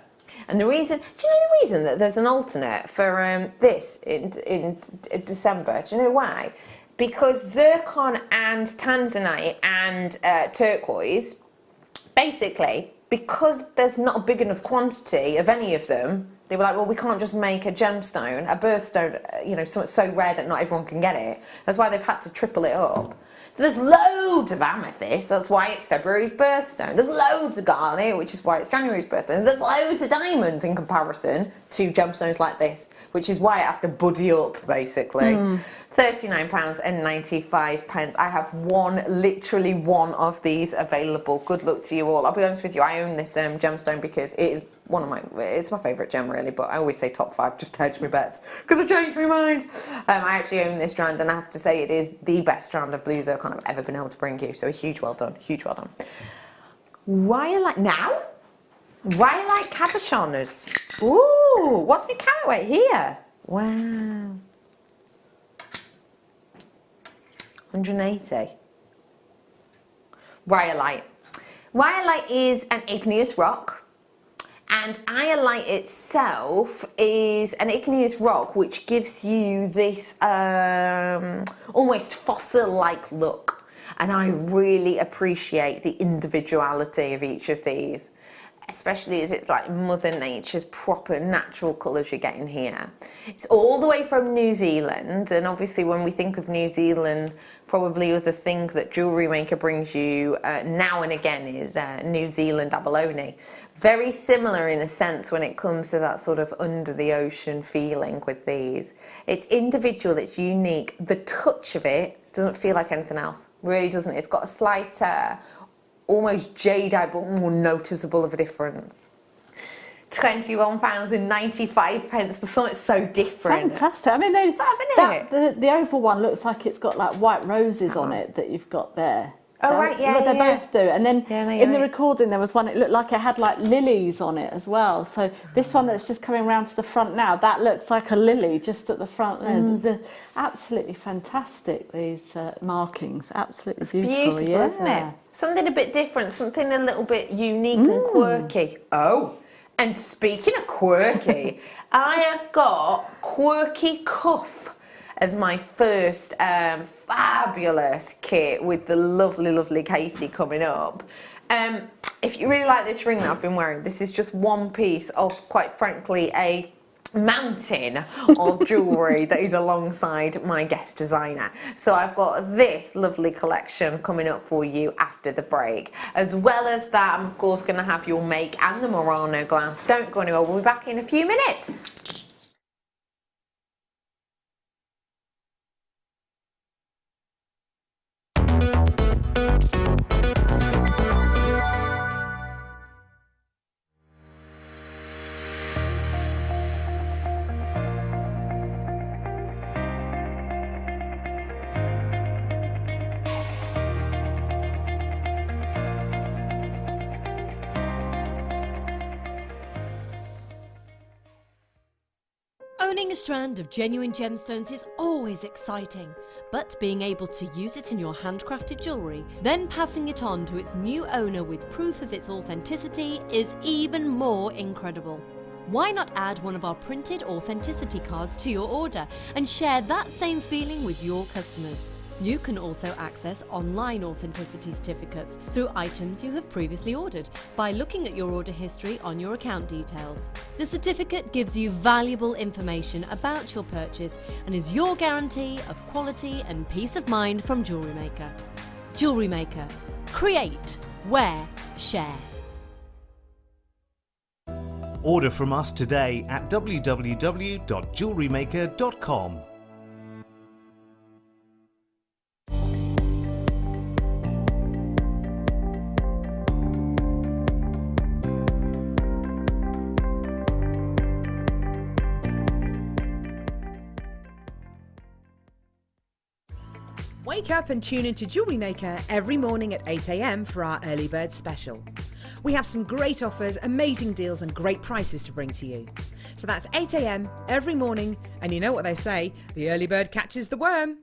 And the reason, do you know the reason that there's an alternate for this in December? Do you know why? Because zircon and tanzanite and turquoise, basically, because there's not a big enough quantity of any of them, they were like, well, we can't just make a gemstone, a birthstone, you know, so rare that not everyone can get it. That's why they've had to triple it up. So there's loads of amethyst, that's why it's February's birthstone. There's loads of garnet, which is why it's January's birthday. And there's loads of diamonds in comparison to gemstones like this, which is why it has to buddy up, basically. £39.95. I have literally one of these available. Good luck to you all. I'll be honest with you, I own this gemstone because it is it's my favourite gem really, but I always say top 5 just to hedge my bets because I changed my mind. I actually own this strand, and I have to say it is the best strand of blue zircon I've ever been able to bring you, so a huge well done, huge well done. Why you like cabochons? Ooh, what's my carat weight here? Wow. 180. Rhyolite. Rhyolite is an igneous rock, and iolite itself is an igneous rock which gives you this almost fossil-like look, and I really appreciate the individuality of each of these, especially as it's like Mother Nature's proper natural colours you're getting here. It's all the way from New Zealand, and obviously when we think of New Zealand, probably other thing that JewelleryMaker brings you now and again is New Zealand abalone. Very similar in a sense when it comes to that sort of under the ocean feeling with these. It's individual, it's unique. The touch of it doesn't feel like anything else, really doesn't. It's got a slight almost jadeite, but more noticeable of a difference. £21.95 for something so different. Fantastic. I mean, the oval one looks like it's got like white roses on it that you've got there. Oh, right, yeah, they yeah. both do. And then in the recording, there was one, it looked like it had like lilies on it as well. So this one that's just coming round to the front now, that looks like a lily just at the front there. Absolutely fantastic, these markings. Absolutely beautiful, yeah. Isn't it? Something a bit different, something a little bit unique and quirky. Oh, and speaking of quirky, I have got Quirky Cuff as my first fabulous kit with the lovely, lovely Katie coming up. If you really like this ring that I've been wearing, this is just one piece of, quite frankly, a mountain of jewellery that is alongside my guest designer. So I've got this lovely collection coming up for you after the break. As well as that, I'm of course going to have your make and the Murano glass. Don't go anywhere, we'll be back in a few minutes. Owning a strand of genuine gemstones is always exciting, but being able to use it in your handcrafted jewellery, then passing it on to its new owner with proof of its authenticity is even more incredible. Why not add one of our printed authenticity cards to your order and share that same feeling with your customers? You can also access online authenticity certificates through items you have previously ordered by looking at your order history on your account details. The certificate gives you valuable information about your purchase and is your guarantee of quality and peace of mind from JewelleryMaker. JewelleryMaker. Create, wear, share. Order from us today at www.jewellerymaker.com. Wake up and tune into JewelleryMaker every morning at 8 a.m. for our early bird special. We have some great offers, amazing deals and great prices to bring to you. So that's 8 a.m. every morning, and you know what they say, the early bird catches the worm.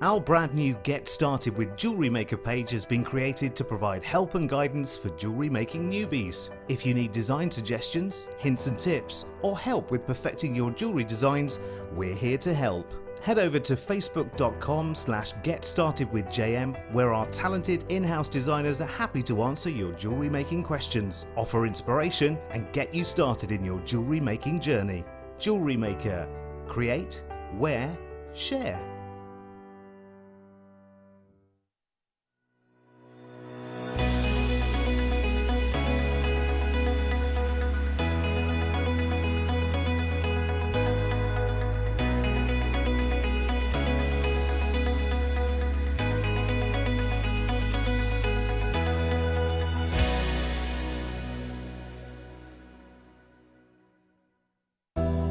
Our brand new Get Started with Jewellery Maker page has been created to provide help and guidance for jewellery making newbies. If you need design suggestions, hints and tips, or help with perfecting your jewellery designs, we're here to help. Head over to facebook.com/getstartedwithjm, where our talented in-house designers are happy to answer your jewellery making questions, offer inspiration, and get you started in your jewellery making journey. Jewellery Maker. Create, wear, share.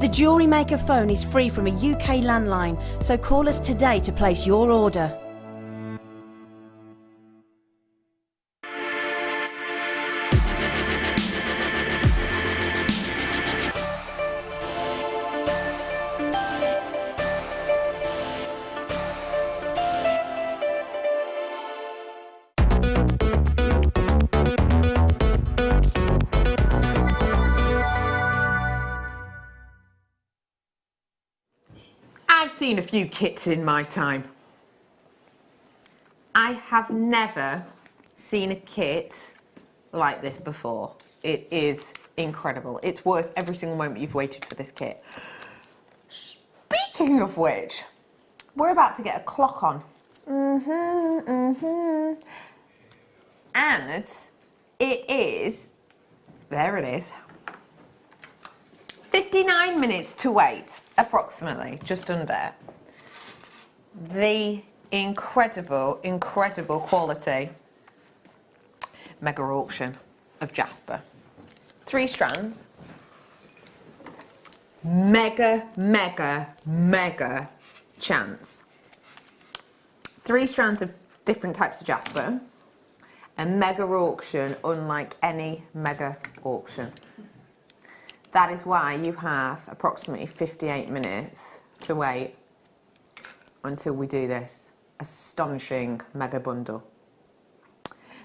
The JewelleryMaker phone is free from a UK landline, so call us today to place your order. I've seen a few kits in my time. I have never seen a kit like this before. It is incredible. It's worth every single moment you've waited for this kit. Speaking of which, we're about to get a clock on. And it is, there it is, 59 minutes to wait, approximately, just under. The incredible, incredible quality mega auction of Jasper. 3 strands. Mega, mega, mega chance. 3 strands of different types of Jasper. A mega auction unlike any mega auction. That is why you have approximately 58 minutes to wait until we do this astonishing mega bundle.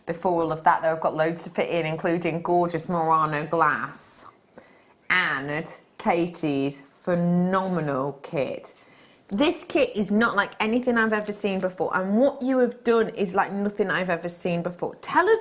Before all of that though, I've got loads to fit in, including gorgeous Murano glass and and Katie's phenomenal kit. This kit is not like anything I've ever seen before, and what you have done is like nothing I've ever seen before. Tell us,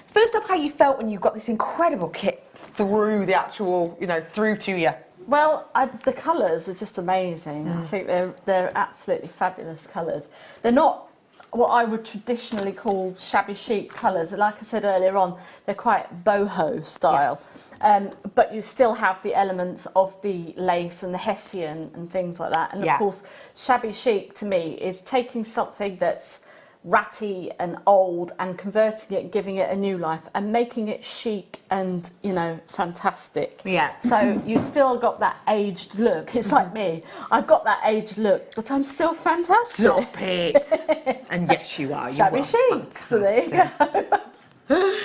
first off, how you felt when you got this incredible kit through the actual, you know, through to you. Well, the colours are just amazing. I think they're absolutely fabulous colours. They're not what I would traditionally call shabby chic colours. Like I said earlier on, they're quite boho style. Yes. But you still have the elements of the lace and the hessian and things like that. And of course, shabby chic to me is taking something that's ratty and old and converting it, giving it a new life and making it chic and, you know, fantastic. Yeah. So you still got that aged look. It's like me. I've got that aged look, but I'm still fantastic. Stop it. And yes, you are. Shabby chic. So there you go.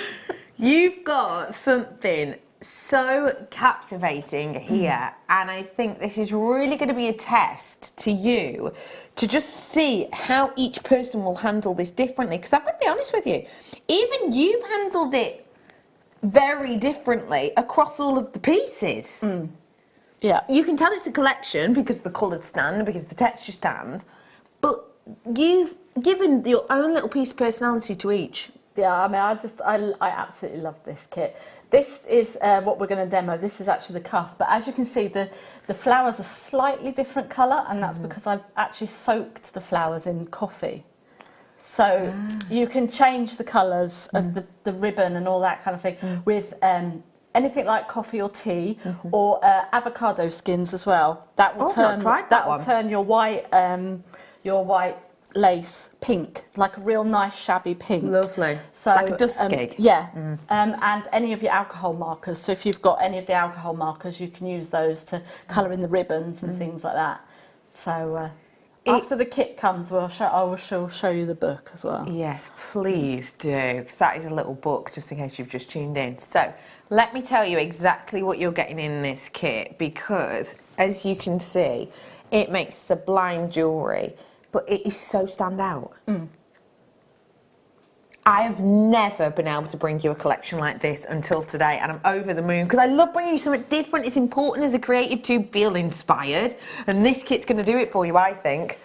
You've got something so captivating here, and I think this is really going to be a test to you to just see how each person will handle this differently, because I'm going to be honest with you, even you've handled it very differently across all of the pieces. Yeah, you can tell it's a collection because the colours stand, because the texture stands, but you've given your own little piece of personality to each. Yeah, I mean, I absolutely love this kit. This is what we're going to demo. This is actually the cuff, but as you can see, the flowers are slightly different colour, and that's because I've actually soaked the flowers in coffee. So you can change the colours of the ribbon and all that kind of thing with anything like coffee or tea, or avocado skins as well. That will turn your white lace pink, like a real nice shabby pink. Lovely. So like a dust gig. Yeah. And any of your alcohol markers. So if you've got any of the alcohol markers, you can use those to colour in the ribbons and things like that. So after the kit comes, I will show you the book as well. Yes, please do, because that is a little book, just in case you've just tuned in. So let me tell you exactly what you're getting in this kit, because as you can see, it makes sublime jewellery, but it is so standout. I have never been able to bring you a collection like this until today, and I'm over the moon, because I love bringing you something different. It's important as a creative to feel inspired, and this kit's going to do it for you, I think.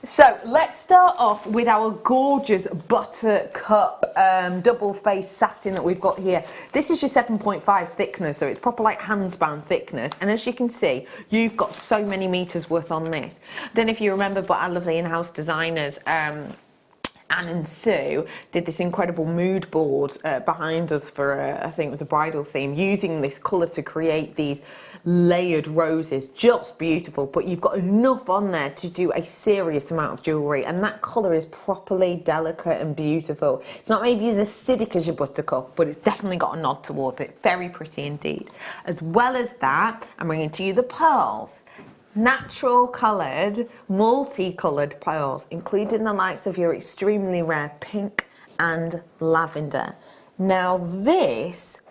So let's start off with our gorgeous buttercup double-faced satin that we've got here. This is your 7.5 thickness, so it's proper like handspan thickness. And as you can see, you've got so many meters worth on this. I don't know if you remember, but our lovely in-house designers, Anne and Sue, did this incredible mood board behind us for, I think it was a bridal theme, using this colour to create these layered roses. Just beautiful, but you've got enough on there to do a serious amount of jewellery, and that colour is properly delicate and beautiful. It's not maybe as acidic as your buttercup, but it's definitely got a nod towards it. Very pretty indeed. As well as that, I'm bringing to you the pearls. Natural coloured, multi-coloured pearls, including the likes of your extremely rare pink and lavender. Now this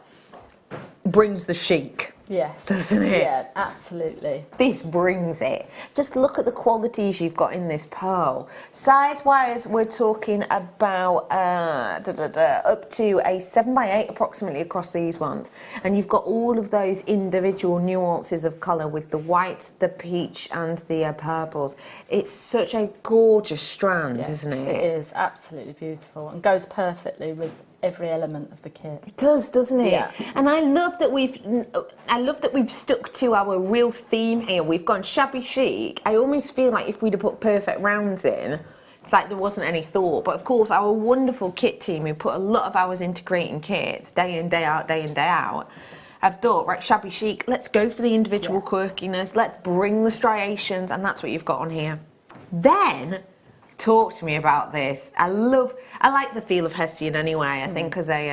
brings the chic. Yes. Doesn't it? Yeah, absolutely. This brings it. Just look at the qualities you've got in this pearl. Size-wise, we're talking about up to a 7x8 approximately across these ones. And you've got all of those individual nuances of colour with the white, the peach and the purples. It's such a gorgeous strand, isn't it? It is absolutely beautiful and goes perfectly with every element of the kit. It does, doesn't it? Yeah. And I love that we've stuck to our real theme here. We've gone shabby chic. I almost feel like if we'd have put perfect rounds in, it's like there wasn't any thought. But of course, our wonderful kit team, who put a lot of hours into creating kits, day in, day out, have thought, right, shabby chic, let's go for the individual quirkiness, let's bring the striations, and that's what you've got on here. Then, talk to me about this. I like the feel of hessian anyway. I think as a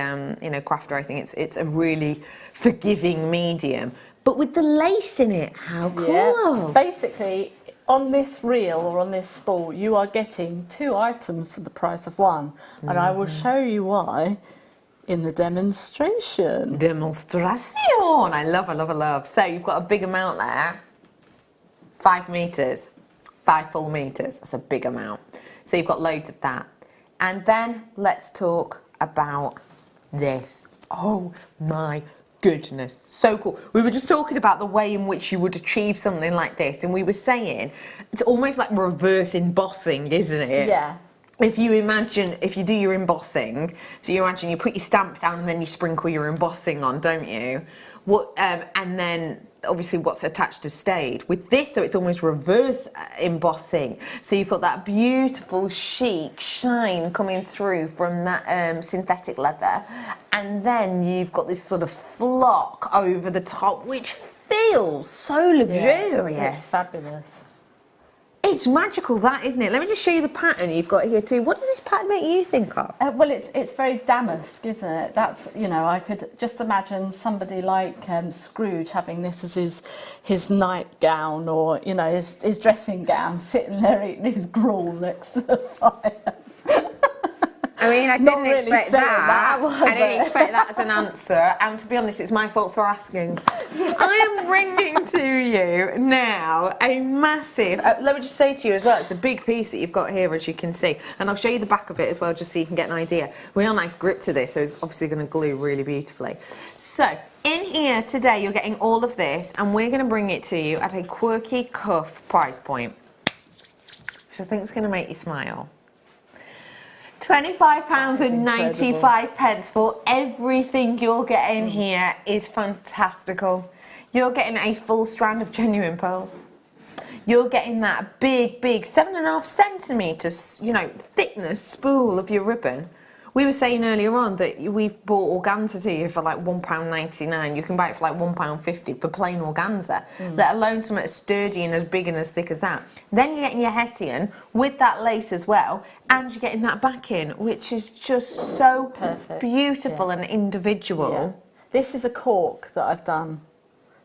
crafter, I think it's a really forgiving medium. But with the lace in it, how cool! Yeah. Basically, on this reel or on this spool, you are getting 2 items for the price of 1, and I will show you why in the demonstration. I love. So you've got a big amount there. 5 meters. 5 full meters, that's a big amount. So you've got loads of that. And then let's talk about this. Oh my goodness, so cool. We were just talking about the way in which you would achieve something like this, and we were saying it's almost like reverse embossing, isn't it? Yeah. If you imagine, if you do your embossing, so you imagine you put your stamp down and then you sprinkle your embossing on, don't you? And then obviously what's attached has stayed. With this, though, it's almost reverse embossing. So you've got that beautiful chic shine coming through from that synthetic leather, and then you've got this sort of flock over the top, which feels so luxurious. Yeah, it's fabulous. It's magical, that, isn't it? Let me just show you the pattern you've got here too. What does this pattern make you think of? Well, it's very damask, isn't it? That's, you know, I could just imagine somebody like Scrooge having this as his nightgown, or, you know, his dressing gown, sitting there eating his gruel next to the fire. I mean, I didn't expect that. I didn't expect that as an answer, and to be honest, it's my fault for asking. I am bringing to you now a massive, let me just say to you as well, it's a big piece that you've got here, as you can see, and I'll show you the back of it as well, just so you can get an idea. Real nice grip to this, so it's obviously going to glue really beautifully. So, in here today, you're getting all of this, and we're going to bring it to you at a quirky cuff price point, which I think is going to make you smile. £25.95 for everything you're getting here is fantastical. You're getting a full strand of genuine pearls. You're getting that big 7.5 centimetres, you know, thickness spool of your ribbon. We were saying earlier on that we've bought organza to you for like £1.99. You can buy it for like £1.50 for plain organza, let alone something as sturdy and as big and as thick as that. Then you're getting your Hessian with that lace as well, and you're getting that backing, which is just so perfect, beautiful and individual. Yeah. This is a cork that I've done.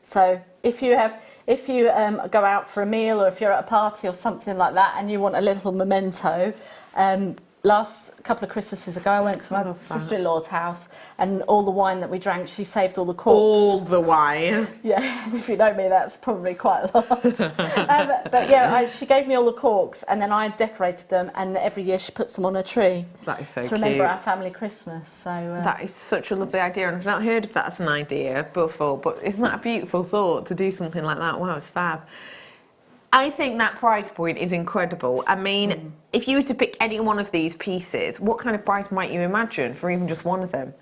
So if you go out for a meal, or if you're at a party or something like that, and you want a little memento, last couple of Christmases ago, I went to my sister-in-law's house, and all the wine that we drank, she saved all the corks. All the wine? Yeah, if you know me, that's probably quite a lot. But yeah, she gave me all the corks, and then I decorated them, and every year she puts them on a tree. That is so cute. To remember our family Christmas. So that is such a lovely idea, and I've not heard of that as an idea before, but isn't that a beautiful thought to do something like that? Wow, it's fab. I think that price point is incredible. I mean, if you were to pick any one of these pieces, what kind of price might you imagine for even just one of them?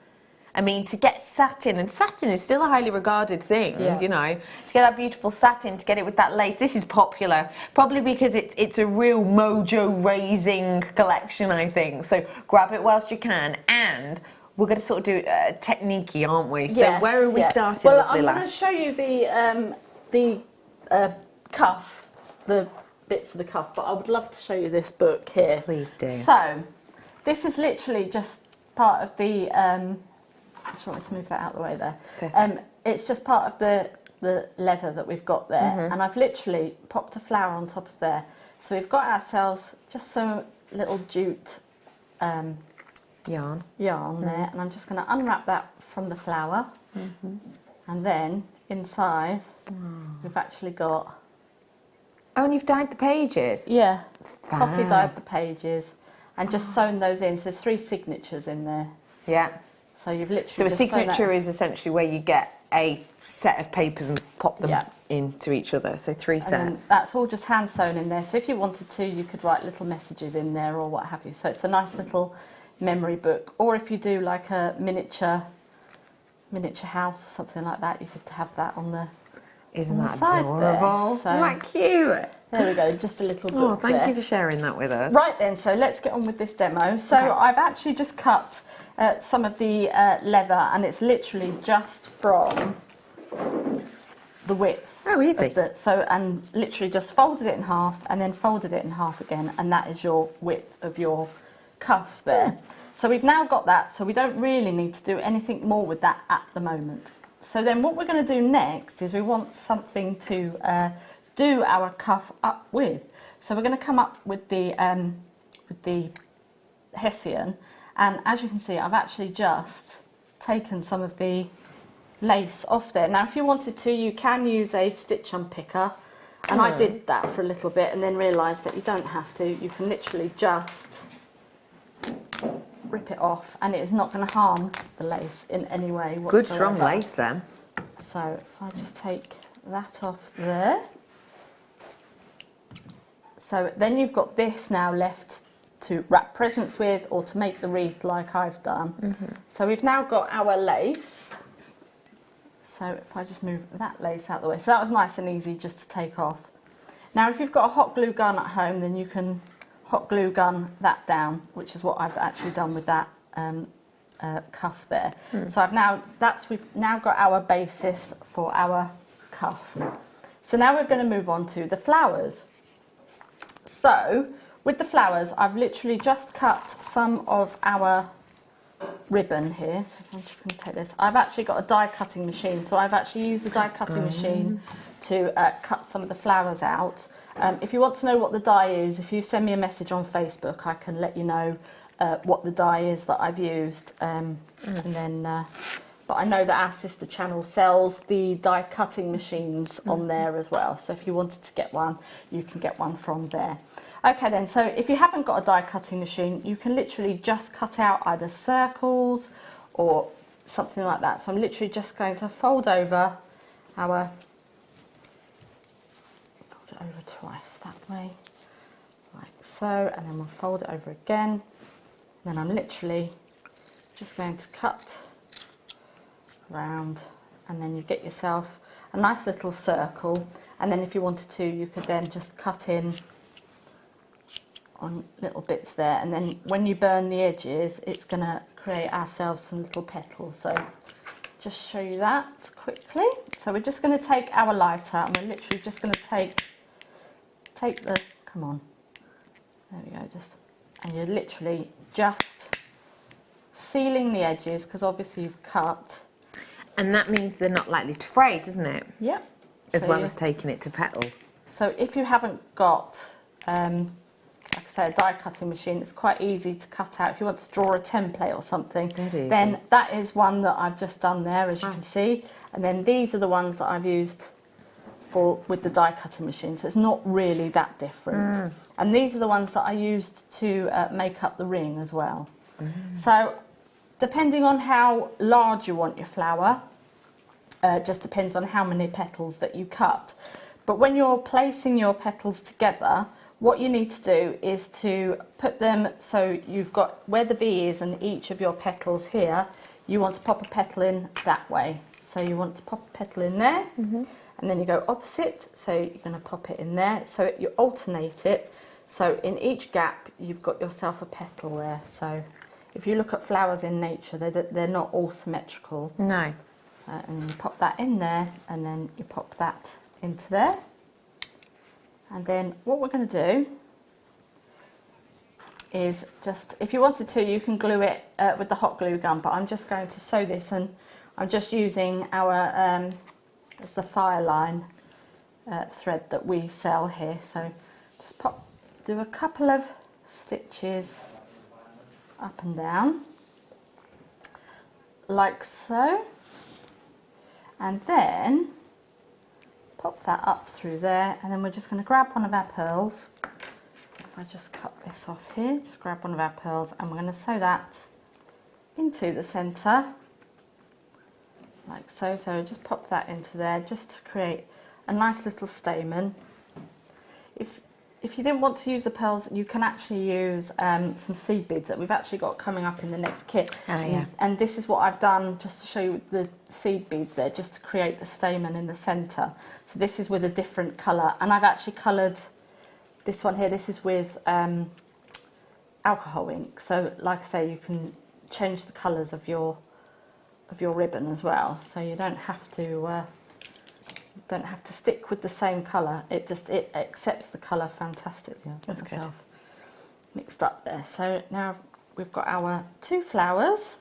I mean, to get satin, and satin is still a highly regarded thing, you know, to get that beautiful satin, to get it with that lace, this is popular, probably because it's a real mojo-raising collection, I think. So grab it whilst you can, and we're going to sort of do technique-y, aren't we? So yes, where are we starting? Well, I'm going to show you the cuff. The bits of the cuff, but I would love to show you this book here. Please do. So, this is literally just part of the. I just want me to move that out of the way there. It's just part of the leather that we've got there, and I've literally popped a flower on top of there. So we've got ourselves just some little jute yarn there, and I'm just going to unwrap that from the flower, and then inside we've actually got. Oh, and you've dyed the pages? Yeah, coffee dyed the pages, and just sewn those in. So there's 3 signatures in there. Yeah. So you've literally. So a signature is essentially where you get a set of papers and pop them into each other. So 3 sets. That's all just hand sewn in there. So if you wanted to, you could write little messages in there or what have you. So it's a nice little memory book. Or if you do like a miniature house or something like that, you could have that on the. Isn't that adorable? So, isn't that cute? There we go, just a little book. Oh, thank you for sharing that with us. Right then, so let's get on with this demo. So I've actually just cut some of the leather, and it's literally just from the width. Oh, easy. And literally just folded it in half, and then folded it in half again, and that is your width of your cuff there. So we've now got that, so we don't really need to do anything more with that at the moment. So then what we're going to do next is we want something to do our cuff up with. So we're going to come up with the Hessian, and as you can see, I've actually just taken some of the lace off there. Now if you wanted to, you can use a stitch unpicker, and I did that for a little bit and then realised that you don't have to. You can literally just rip it off, and it is not going to harm the lace in any way whatsoever. Good strong lace then. So if I just take that off there. So then you've got this now left to wrap presents with or to make the wreath like I've done. So we've now got our lace. So if I just move that lace out the way. So that was nice and easy just to take off. Now if you've got a hot glue gun at home, then you can hot glue gun that down, which is what I've actually done with that cuff there. So we've now got our basis for our cuff. So now we're going to move on to the flowers. So with the flowers, I've literally just cut some of our ribbon here. So I'm just going to take this. I've actually got a die cutting machine, so I've actually used the die cutting machine to cut some of the flowers out. If you want to know what the die is, if you send me a message on Facebook, I can let you know what the die is that I've used. And then, but I know that our sister channel sells the die cutting machines on there as well. So if you wanted to get one, you can get one from there. Okay then, so if you haven't got a die cutting machine, you can literally just cut out either circles or something like that. So I'm literally just going to fold over our, fold it over twice that way, like so, and then we'll fold it over again. Then I'm literally just going to cut around, and then you get yourself a nice little circle. And then if you wanted to, you could then just cut in on little bits there, and then when you burn the edges, it's going to create ourselves some little petals. So just show you that quickly. So we're just going to take our lighter, and we're literally just going to take the, come on, there we go, just, and you're literally just sealing the edges, because obviously you've cut. And that means they're not likely to fray, doesn't it? Yep. As well as taking it to petal. So if you haven't got like I say, a die cutting machine, it's quite easy to cut out. If you want to draw a template or something, then that is one that I've just done there, as you can see. And then these are the ones that I've used with the die cutting machine, so it's not really that different. And these are the ones that I used to make up the ring as well. So depending on how large you want your flower, just depends on how many petals that you cut. But when you're placing your petals together, what you need to do is to put them so you've got where the V is, and each of your petals here, you want to pop a petal in that way. So you want to pop a petal in there, and then you go opposite, so you're going to pop it in there. So you alternate it, so in each gap you've got yourself a petal there. So if you look at flowers in nature, they're not all symmetrical. No. And you pop that in there, and then you pop that into there. And then what we're going to do is just, if you wanted to, you can glue it with the hot glue gun, but I'm just going to sew this, and I'm just using our, it's the Fireline thread that we sell here. So just do a couple of stitches up and down, like so, and then pop that up through there, and then we're just going to grab one of our pearls. If I just cut this off here, just grab one of our pearls, and we're going to sew that into the centre, like so. So just pop that into there, just to create a nice little stamen. If you didn't want to use the pearls, you can actually use some seed beads that we've actually got coming up in the next kit. And this is what I've done, just to show you the seed beads there, just to create the stamen in the centre. So this is with a different colour, and I've actually coloured this one here. This is with alcohol ink. So like I say, you can change the colours of your ribbon as well. So you don't have to stick with the same colour. It accepts the colour fantastically. I've got myself mixed up there. So now we've got our two flowers.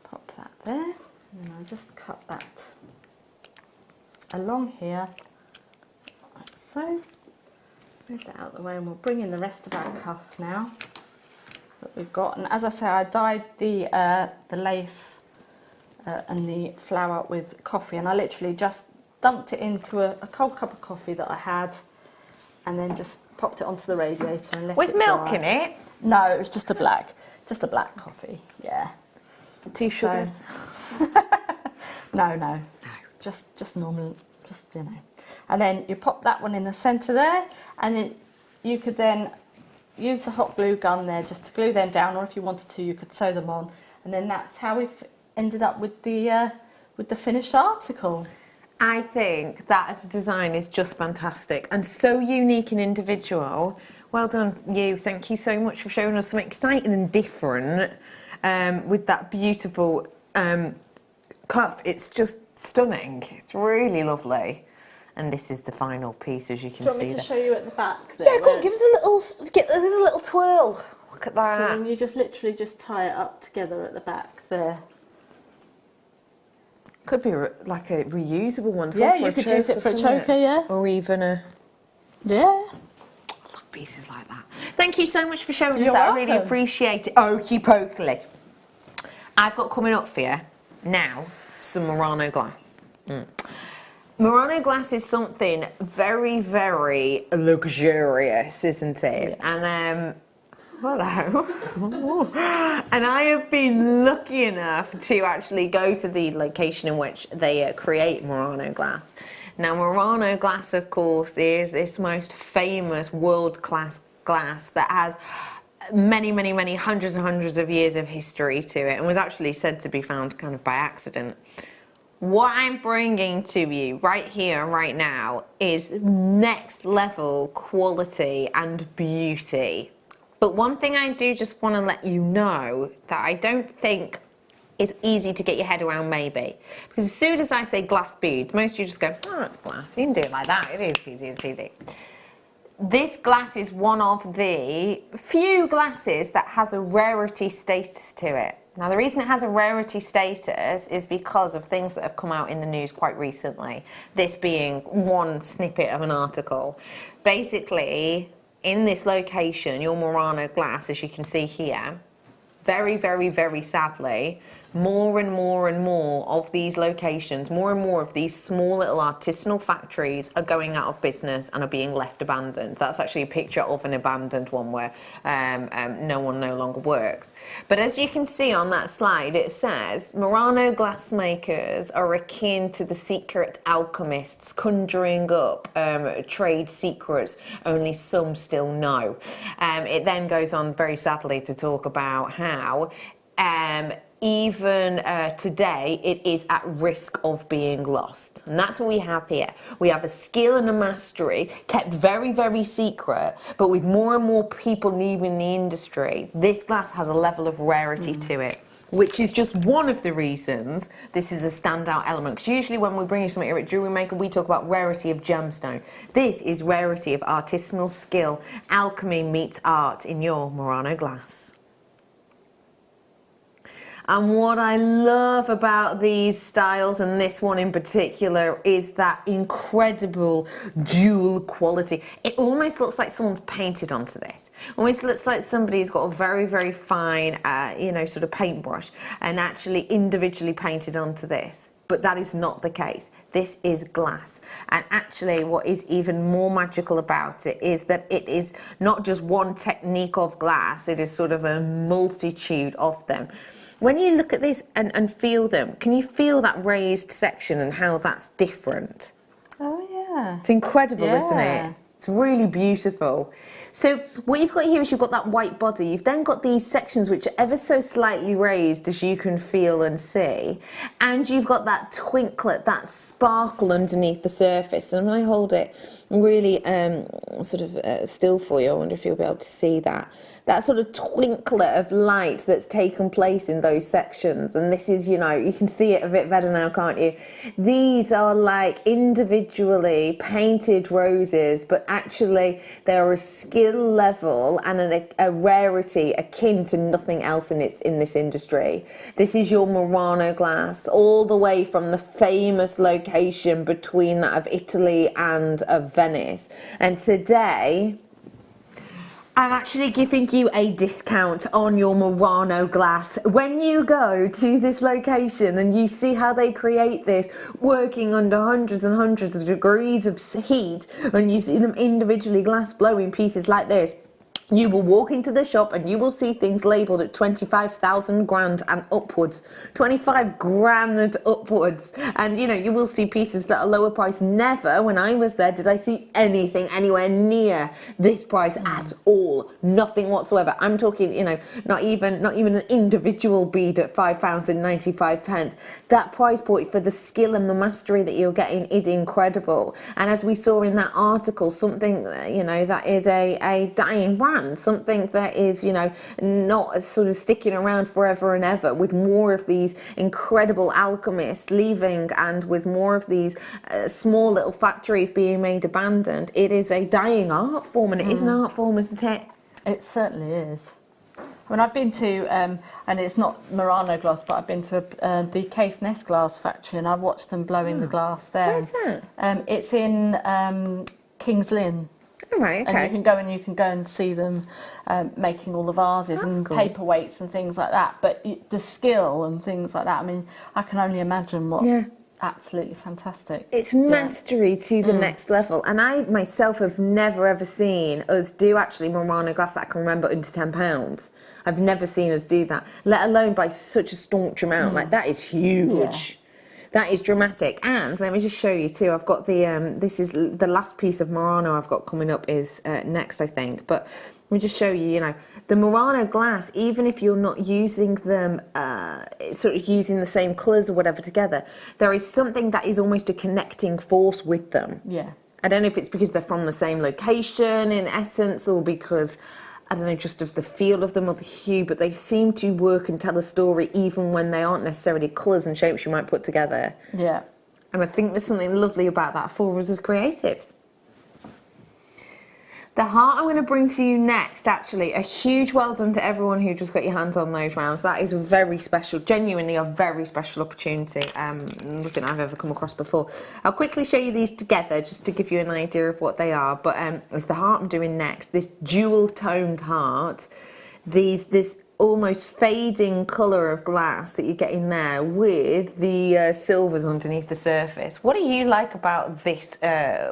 Pop that there, and then I'll just cut that along here, like so. Move that out of the way, and we'll bring in the rest of our cuff now that we've got. And as I say, I dyed the lace and the flower with coffee, and I literally just dumped it into a cold cup of coffee that I had, and then just popped it onto the radiator and left it with milk dry. in it? No, it was just a black coffee. Yeah. 2 sugars. No. Just normal, you know. And then you pop that one in the centre there, and then you could then use the hot glue gun there just to glue them down, or if you wanted to, you could sew them on. And then that's how we've ended up with the finished article. I think that as a design is just fantastic and so unique and individual. Well done, you. Thank you so much for showing us something exciting and different with that beautiful cuff. It's just stunning. It's really lovely. And this is the final piece, as you can see. Do you want me to show you at the back there? Yeah, go on, give us a little twirl. Look at that. So you just literally just tie it up together at the back there. Could be like a reusable one. Yeah, you could use it for a choker, yeah. Or even a... Yeah. I love pieces like that. Thank you so much for showing us You're that. welcome. I really appreciate it. Okie pokely. I've got coming up for you now some Murano glass. Murano glass is something very, very luxurious, isn't it? Yeah. And hello. And I have been lucky enough to actually go to the location in which they create Murano glass. Now, Murano glass, of course, is this most famous world-class glass that has many, many, many hundreds and hundreds of years of history to it, and was actually said to be found kind of by accident. What I'm bringing to you right here, right now, is next level quality and beauty. But one thing I do just want to let you know that I don't think is easy to get your head around, maybe. Because as soon as I say glass bead, most of you just go, oh, it's glass. You can do it like that. It is easy, it's easy. This glass is one of the few glasses that has a rarity status to it. Now, the reason it has a rarity status is because of things that have come out in the news quite recently, this being one snippet of an article. Basically, in this location, your Murano glass, as you can see here, very, very, very sadly, more and more and more of these locations, more and more of these small little artisanal factories are going out of business and are being left abandoned. That's actually a picture of an abandoned one where no one no longer works. But as you can see on that slide, it says, Murano glassmakers are akin to the secret alchemists conjuring up trade secrets only some still know. It then goes on very sadly to talk about how even today, it is at risk of being lost. And that's what we have here. We have a skill and a mastery kept very, very secret, but with more and more people leaving the industry, this glass has a level of rarity to it, which is just one of the reasons this is a standout element. Because usually when we bring you something here at Jewellery Maker, we talk about rarity of gemstone. This is rarity of artisanal skill. Alchemy meets art in your Murano glass. And what I love about these styles, and this one in particular, is that incredible jewel quality. It almost looks like someone's painted onto this. Almost looks like somebody's got a very, very fine, sort of paintbrush and actually individually painted onto this. But that is not the case. This is glass. And actually what is even more magical about it is that it is not just one technique of glass, it is sort of a multitude of them. When you look at this and feel them, can you feel that raised section and how that's different? Oh, yeah. It's incredible, Yeah. isn't it? It's really beautiful. So what you've got here is you've got that white body. You've then got these sections which are ever so slightly raised, as you can feel and see. And you've got that twinklet, that sparkle underneath the surface. And when I hold it really still for you, I wonder if you'll be able to see that. That sort of twinklet of light that's taken place in those sections. And this is, you can see it a bit better now, can't you? These are like individually painted roses, but actually they're a skill level and a rarity akin to nothing else in this industry. This is your Murano glass, all the way from the famous location between that of Italy and of Venice. And today, I'm actually giving you a discount on your Murano glass. When you go to this location and you see how they create this, working under hundreds and hundreds of degrees of heat, and you see them individually glass blowing pieces like this, You will walk into the shop and you will see things labelled at 25,000 grand and upwards. 25 grand upwards. And, you know, you will see pieces that are lower priced. Never, when I was there, did I see anything anywhere near this price at all. Nothing whatsoever. I'm talking, you know, not even an individual bead at £5.95. That price point for the skill and the mastery that you're getting is incredible. And as we saw in that article, something, you know, that is a dying brand. Something that is, you know, not sort of sticking around forever and ever, with more of these incredible alchemists leaving and with more of these small little factories being made abandoned. It is a dying art form, and it is an art form, isn't it? It certainly is. When I've been to, and it's not Murano glass, but I've been to the Caithness glass factory, and I've watched them blowing the glass there. Where's that? It's in King's Lynn. Oh, right, okay. And you can go and see them making all the vases and cool. paperweights and things like that. But the skill and things like that, I mean, I can only imagine what. Absolutely fantastic. It's mastery to the next level. And I myself have never ever seen us do actually Murano glass that I can remember under £10. I've never seen us do that, let alone by such a staunch amount. Like, that is huge. Yeah. That is dramatic. And let me just show you too. I've got the, this is the last piece of Murano I've got coming up is next, I think. But let me just show you, you know, the Murano glass, even if you're not using them, sort of using the same colours or whatever together, there is something that is almost a connecting force with them. Yeah. I don't know if it's because they're from the same location in essence, or because, I don't know, just of the feel of them or the hue, but they seem to work and tell a story even when they aren't necessarily colours and shapes you might put together. Yeah. And I think there's something lovely about that for us as creatives. The heart I'm going to bring to you next, actually, a huge well done to everyone who just got your hands on those rounds. That is a very special, genuinely a very special opportunity. Nothing I've ever come across before. I'll quickly show you these together just to give you an idea of what they are. But it's the heart I'm doing next. This jewel-toned heart. This almost fading colour of glass that you get in there with the silvers underneath the surface. What do you like about this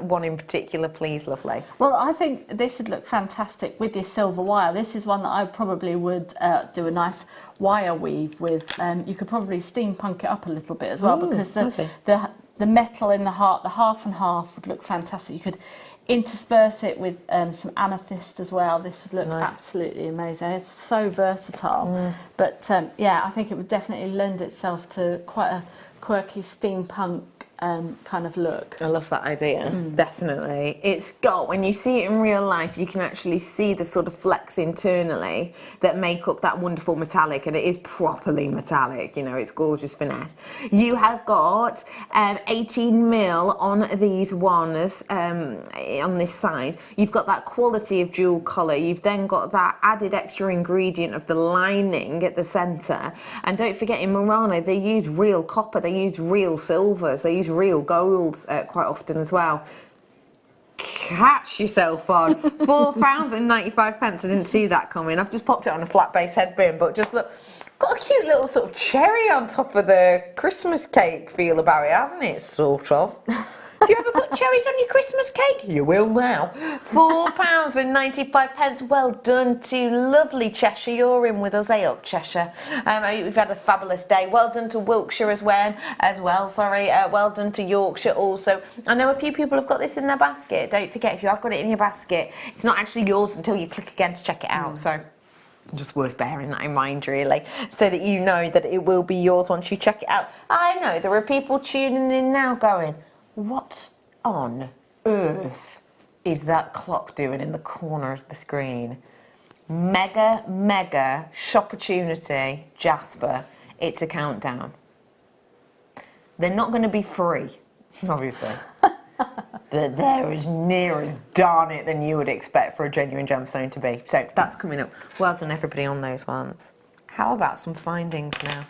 one in particular, please, lovely? Well, I think this would look fantastic with this silver wire. This is one that I probably would do a nice wire weave with. You could probably steampunk it up a little bit as well, because the metal in the heart, the half and half, would look fantastic. You could intersperse it with some amethyst as well. This would look absolutely amazing. It's so versatile. But yeah, I think it would definitely lend itself to quite a quirky steampunk kind of look. I love that idea, definitely. It's got, when you see it in real life, you can actually see the sort of flecks internally that make up that wonderful metallic, and it is properly metallic, you know, it's gorgeous finesse. You have got 18mm on these ones, on this side. You've got that quality of jewel colour. You've then got that added extra ingredient of the lining at the centre. And don't forget, in Murano, they use real copper, they use real silvers, they use real golds quite often as well. Catch yourself on. £4.95. I didn't see that coming. I've just popped it on a flat base headband, but just look, got a cute little sort of cherry on top of the Christmas cake feel about it, hasn't it? Sort of. Do you ever put cherries on your Christmas cake? You will now. £4.95. Well done to lovely Cheshire. You're in with us, up Cheshire. We've had a fabulous day. Well done to Wiltshire as well. Well done to Yorkshire also. I know a few people have got this in their basket. Don't forget, if you have got it in your basket, it's not actually yours until you click again to check it out. So just worth bearing that in mind, really, so that you know that it will be yours once you check it out. I know there are people tuning in now going, what on earth is that clock doing in the corner of the screen? Mega shopportunity, Jasper. It's a countdown. They're not going to be free, obviously. But they're as near as darn it than you would expect for a genuine gemstone to be. So that's coming up. Well done, everybody, on those ones. How about some findings now?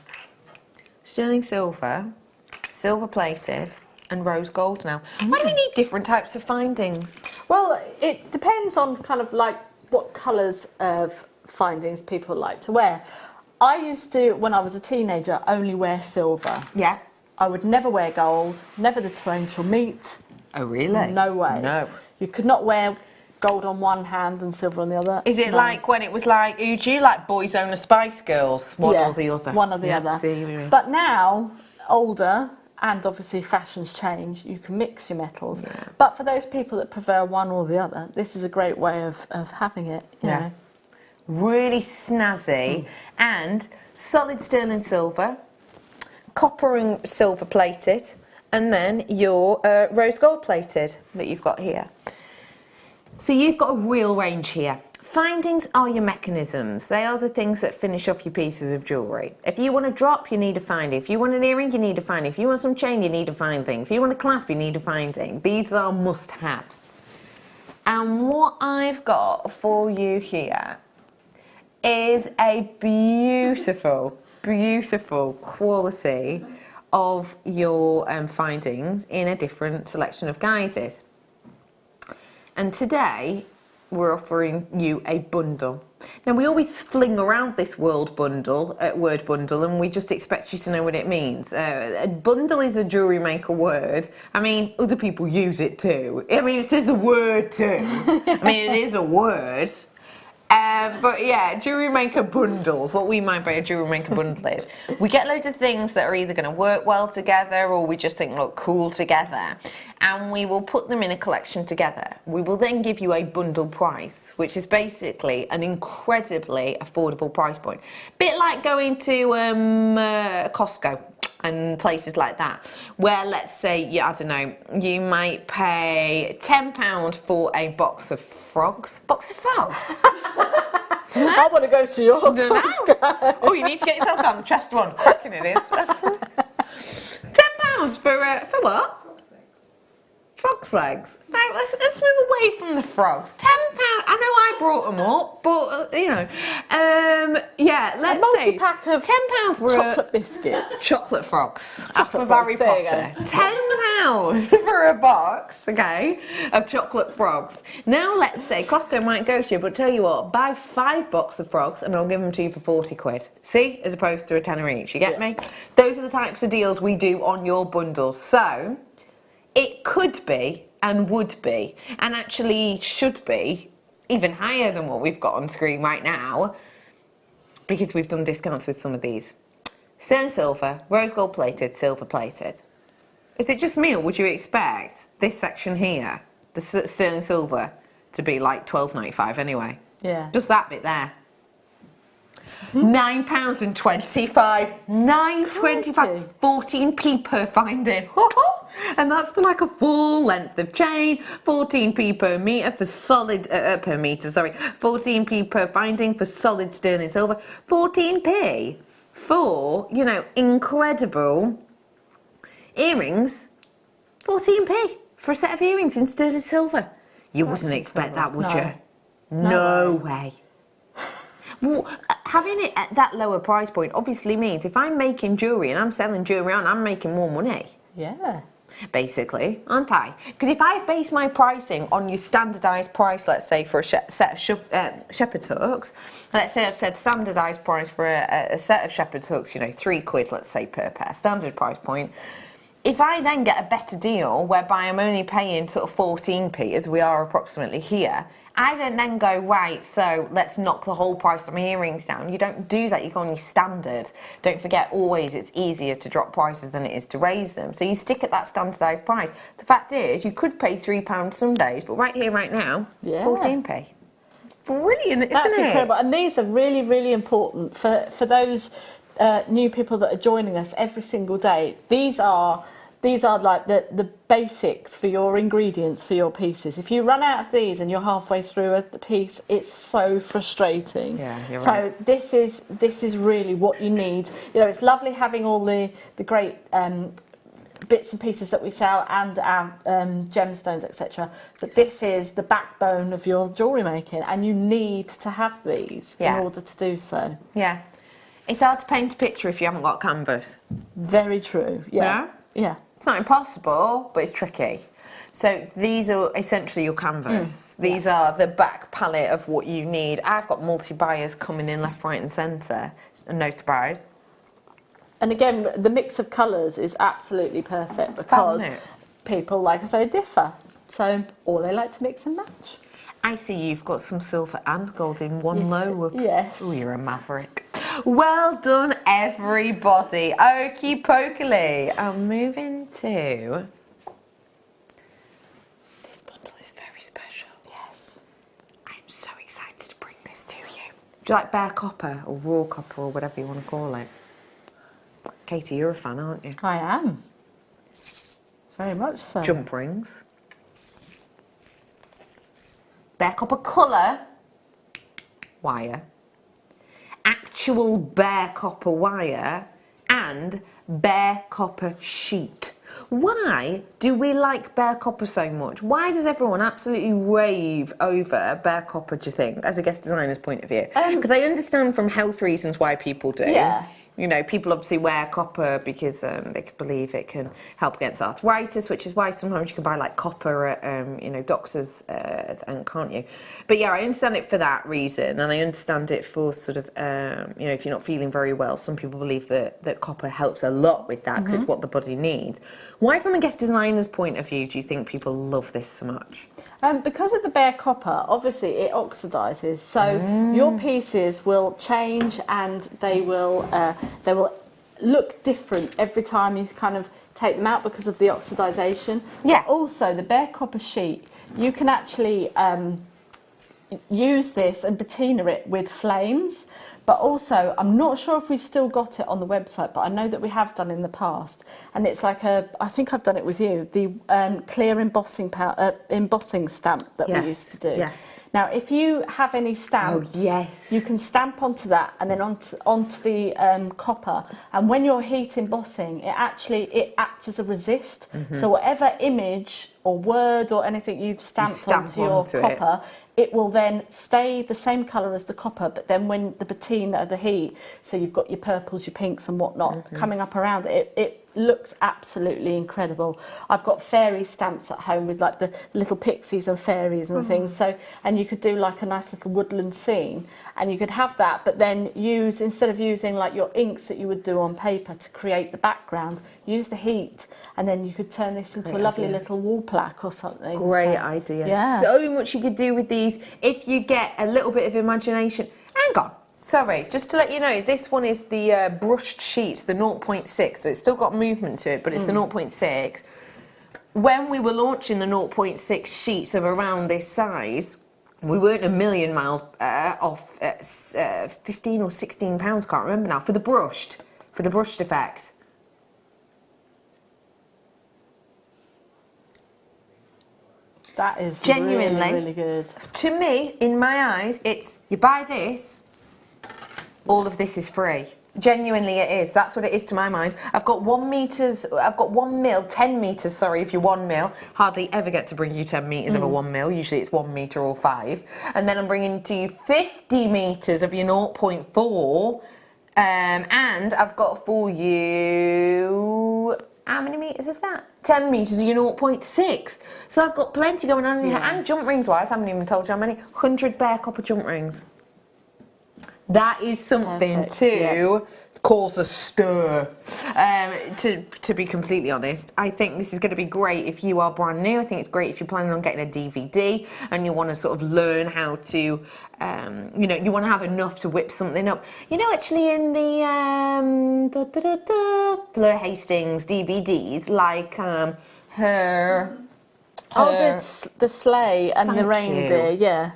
Sterling silver, silver plated, and rose gold now. Why do we need different types of findings? Well, it depends on kind of like what colours of findings people like to wear. I used to, when I was a teenager, only wear silver. Yeah. I would never wear gold, never the twain shall meet. Oh, really? No way. No. You could not wear gold on one hand and silver on the other. Is it like when it was like, who do you like, Boys Own the Spice Girls? One or the other. One or the other. See, but now, older, and obviously fashions change, you can mix your metals. Yeah. But for those people that prefer one or the other, this is a great way of having it. You know. Really snazzy and solid sterling silver, copper and silver plated, and then your rose gold plated that you've got here. So you've got a real range here. Findings are your mechanisms. They are the things that finish off your pieces of jewellery. If you want a drop, you need a finding. If you want an earring, you need a finding. If you want some chain, you need a finding. If you want a clasp, you need a finding. These are must-haves. And what I've got for you here is a beautiful, beautiful quality of your findings in a different selection of guises. And today, we're offering you a bundle. Now, we always fling around this word bundle, and we just expect you to know what it means. A bundle is a jewellery maker word. I mean, other people use it too. I mean, it is a word too. I mean, it is a word. But yeah, jewellery maker bundles. What we mean by a jewellery maker bundle is we get loads of things that are either going to work well together or we just think look cool together, and we will put them in a collection together. We will then give you a bundle price, which is basically an incredibly affordable price point. Bit like going to Costco and places like that, where let's say, yeah, I don't know, you might pay £10 for a box of frogs. Box of frogs? I want to go to your Costco. Oh, you need to get yourself down the chest one. Cracking it is. £10 for what? Frog's legs. Now, let's move away from the frogs. £10. I know I brought them up, but you know, yeah. Let's say multi-pack of £10 for chocolate biscuits, chocolate frogs, chocolate Harry frogs, Potter. £10 for a box, okay, of chocolate frogs. Now let's say Costco might go to you, but tell you what, buy 5 boxes of frogs and I'll give them to you for 40 quid. See, as opposed to a tenner each. You get me? Those are the types of deals we do on your bundles. So it could be and would be, and actually should be, even higher than what we've got on screen right now, because we've done discounts with some of these. Sterling silver, rose gold plated, silver plated. Is it just me, or would you expect this section here, the sterling silver, to be like £12.95 anyway? Yeah. Just that bit there. £9.25. £9.25. 14p per finding. And that's for like a full length of chain. 14p per metre for solid, 14p per finding for solid sterling silver. 14p for, you know, incredible earrings. 14p for a set of earrings in sterling silver. You wouldn't expect that, would you? No way. Well, having it at that lower price point obviously means if I'm making jewellery and I'm selling jewellery on, I'm making more money. Yeah. Basically, aren't I? Because if I base my pricing on your standardised price, let's say for a set of shepherd's hooks, let's say I've said standardised price for a set of shepherd's hooks, you know, £3, let's say, per pair, standard price point. If I then get a better deal whereby I'm only paying sort of 14p, as we are approximately here, I don't then go, right, so let's knock the whole price of my earrings down. You don't do that, you go on your standard. Don't forget, always, it's easier to drop prices than it is to raise them. So you stick at that standardised price. The fact is, you could pay £3 some days, but right here, right now, 14p. Brilliant, isn't it? That's incredible. And these are really, really important for those new people that are joining us every single day. These are like the basics for your ingredients for your pieces. If you run out of these and you're halfway through the piece, it's so frustrating. Yeah, you're right. So this is really what you need. You know, it's lovely having all the great bits and pieces that we sell and our gemstones, etc. But this is the backbone of your jewellery making, and you need to have these in order to do so. Yeah. It's hard to paint a picture if you haven't got canvas. Very true. Yeah. Yeah. It's not impossible, but it's tricky. So these are essentially your canvas. These are the back palette of what you need. I've got multi-buyers coming in left, right and centre. No surprise. And again, the mix of colours is absolutely perfect because people, like I say, differ. So, or they like to mix and match. I see you've got some silver and gold in one low. Yes. Oh, you're a maverick. Well done, everybody. Okie pokely. I'm moving to... This bundle is very special. Yes. I'm so excited to bring this to you. Do you like bare copper or raw copper or whatever you want to call it? Katie, you're a fan, aren't you? I am. Very much so. Jump rings. Bare copper colour wire, actual bare copper wire, and bare copper sheet. Why do we like bare copper so much? Why does everyone absolutely rave over bare copper, do you think, as a guest designer's point of view? Because I understand from health reasons why people do. Yeah. You know, people obviously wear copper because they can believe it can help against arthritis, which is why sometimes you can buy like copper at, you know, doctors, and can't you? But yeah, I understand it for that reason, and I understand it for sort of, you know, if you're not feeling very well, some people believe that copper helps a lot with that because it's what the body needs. Why, from a guest designer's point of view, do you think people love this so much? Because of the bare copper, obviously it oxidises, so your pieces will change and they will look different every time you kind of take them out because of the oxidisation. Yeah. But also, the bare copper sheet, you can actually use this and patina it with flames. But also, I'm not sure if we've still got it on the website, but I know that we have done in the past. And it's like I think I've done it with you, the clear embossing stamp that we used to do. Yes. Now, if you have any stamps, you can stamp onto that and then onto the copper. And when you're heat embossing, it acts as a resist. So whatever image or word or anything you've stamped onto your copper, it will then stay the same colour as the copper, but then when the patina, the heat, so you've got your purples, your pinks and whatnot coming up around it, it looks absolutely incredible. I've got fairy stamps at home with like the little pixies and fairies and things, so, and you could do like a nice little woodland scene, and you could have that, but then use, instead of using like your inks that you would do on paper to create the background, use the heat, and then you could turn this into a lovely little wall plaque or something. Great idea. Yeah. So much you could do with these if you get a little bit of imagination. Hang on. Sorry, just to let you know, this one is the brushed sheet, the 0.6, so it's still got movement to it, but it's the 0.6. When we were launching the 0.6 sheets of around this size, we weren't a million miles off 15 or 16 pounds, can't remember now, for the brushed effect. That is Genuinely, really, really good. To me, in my eyes, it's you buy this, all of this is free. Genuinely it is. That's what it is to my mind. I've got 1 mil, 10 metres, sorry, if you're 1 mil. Hardly ever get to bring you 10 metres of a 1 mil. Usually it's 1 metre or 5. And then I'm bringing to you 50 metres of your 0.4. And I've got for you, how many metres of that? 10 metres of your 0.6. So I've got plenty going on in here. And jump rings wise, I haven't even told you how many. 100 bare copper jump rings. That is something to cause a stir. To be completely honest, I think this is going to be great if you are brand new. I think it's great if you're planning on getting a DVD and you want to sort of learn how to, you know, you want to have enough to whip something up. You know, actually in the Fleur Hastings DVDs, like her... the sleigh and the reindeer, yeah.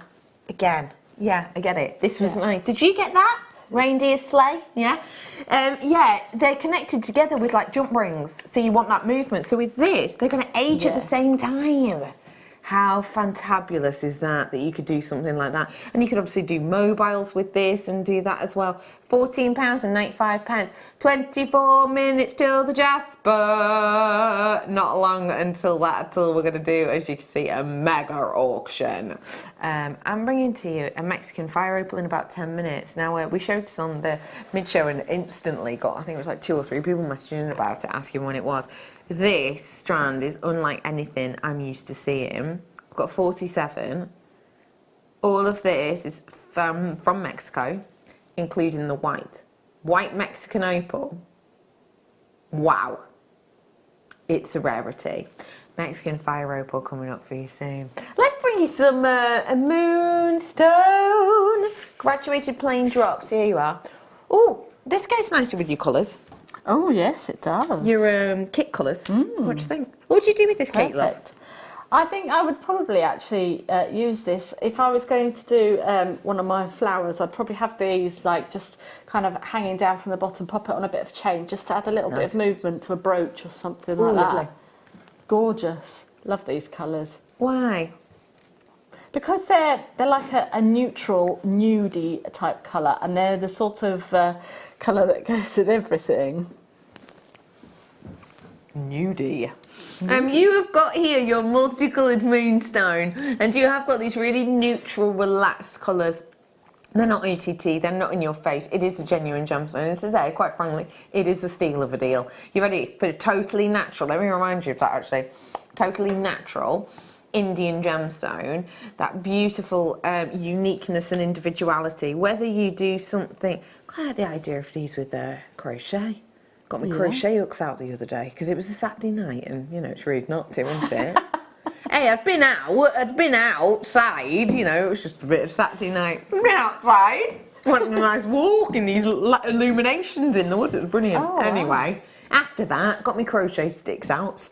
Again. Yeah, I get it. This was nice. Did you get that? Reindeer sleigh? Yeah. Yeah, they're connected together with like jump rings. So you want that movement. So with this, they're going to age at the same time. How fantabulous is that you could do something like that? And you could obviously do mobiles with this and do that as well. £14.95. 24 minutes till the Jasper. Not long until we're going to do, as you can see, a mega auction. I'm bringing to you a Mexican fire opal in about 10 minutes. Now, we showed this on the mid-show and instantly got, I think it was like 2 or 3 people messaging about it, asking when it was. This strand is unlike anything I'm used to seeing. I've got 47. All of this is from Mexico, including the white. White Mexican opal. Wow. It's a rarity. Mexican fire opal coming up for you soon. Let's bring you some a Moonstone graduated plain drops. Here you are. Oh, this goes nicely with your colours. Oh, yes, it does. Your kit colours. What do you think? What would you do with this cake, love? Perfect. I think I would probably actually use this. If I was going to do one of my flowers, I'd probably have these like just kind of hanging down from the bottom, pop it on a bit of chain, just to add a little bit of movement to a brooch or something like lovely. that. Gorgeous. Love these colours. Why? Because they're like a neutral, nudie type colour, and they're the sort of colour that goes with everything. Nudie. You have got here your multicoloured Moonstone, and you have got these really neutral, relaxed colours. They're not OTT, they're not in your face. It is a genuine gemstone. And today, quite frankly, it is the steal of a deal. You ready for totally natural? Let me remind you of that actually. Totally natural Indian gemstone. That beautiful uniqueness and individuality. Whether you do something, I had the idea of these with crochet. Got my crochet hooks out the other day because it was a Saturday night, and you know it's rude not to, isn't it? Hey, I'd been outside, you know, it was just a bit of Saturday night. I'd been outside, went on a nice walk in these illuminations in the woods. It was brilliant. Oh, anyway, after that, got my crochet sticks out,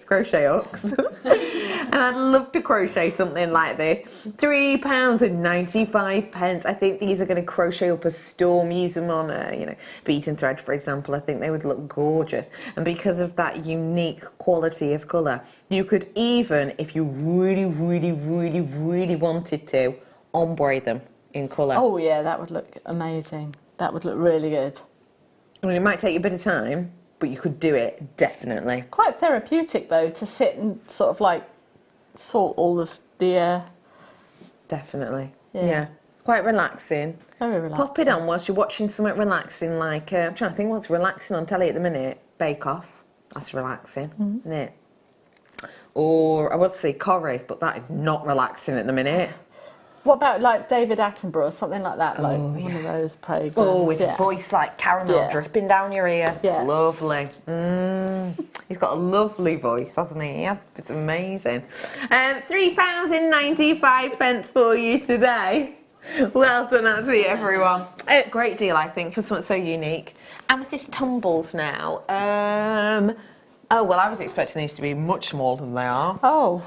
crochet hooks, and I'd love to crochet something like this. £3.95. I think these are going to crochet up a storm. Use them on a, beaten thread, for example. I think they would look gorgeous, and because of that unique quality of colour, you could even, if you really, really, really, really wanted to, ombre them in colour. Oh yeah, that would look amazing. That would look really good. I mean, it might take you a bit of time, but you could do it, definitely. Quite therapeutic though, to sit and sort of like sort all the Definitely. Yeah. Yeah. Quite relaxing. Very relaxing. Pop it on whilst you're watching something relaxing, like, I'm trying to think what's relaxing on telly at the minute. Bake Off. That's relaxing, isn't it? Or, I would say Corrie, but that is not relaxing at the minute. What about like David Attenborough or something like that? Like one of those programmes. Oh, with a voice like caramel dripping down your ear. Yeah. It's lovely. He's got a lovely voice, hasn't he? It's amazing. £3.95 for you today. Well done, that's it, everyone. Great deal, I think, for something so unique. Amethyst tumbles now. Oh, well, I was expecting these to be much smaller than they are. Oh.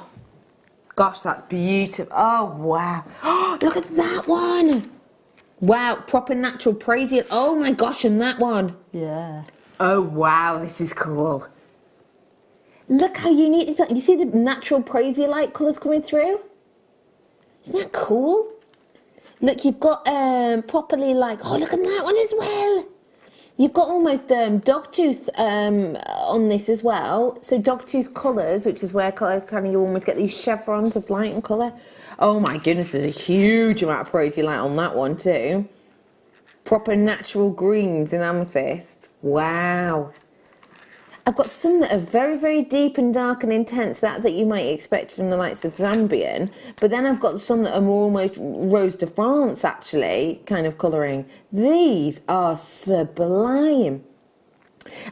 Gosh, that's beautiful. Oh, wow. Look at that one. Wow, proper natural praisiel. Oh, my gosh, and that one. Yeah. Oh, wow, this is cool. Look how unique this is. You see the natural praisiel-like colours coming through? Isn't that cool? Look, you've got properly like... Oh, look at that one as well. You've got almost dogtooth on this as well. So dogtooth colours, which is where kind of you almost get these chevrons of light and colour. Oh my goodness, there's a huge amount of prosy light on that one too. Proper natural greens in amethyst. Wow. I've got some that are very, very deep and dark and intense, that you might expect from the likes of Zambian. But then I've got some that are more almost Rose de France, actually, kind of colouring. These are sublime.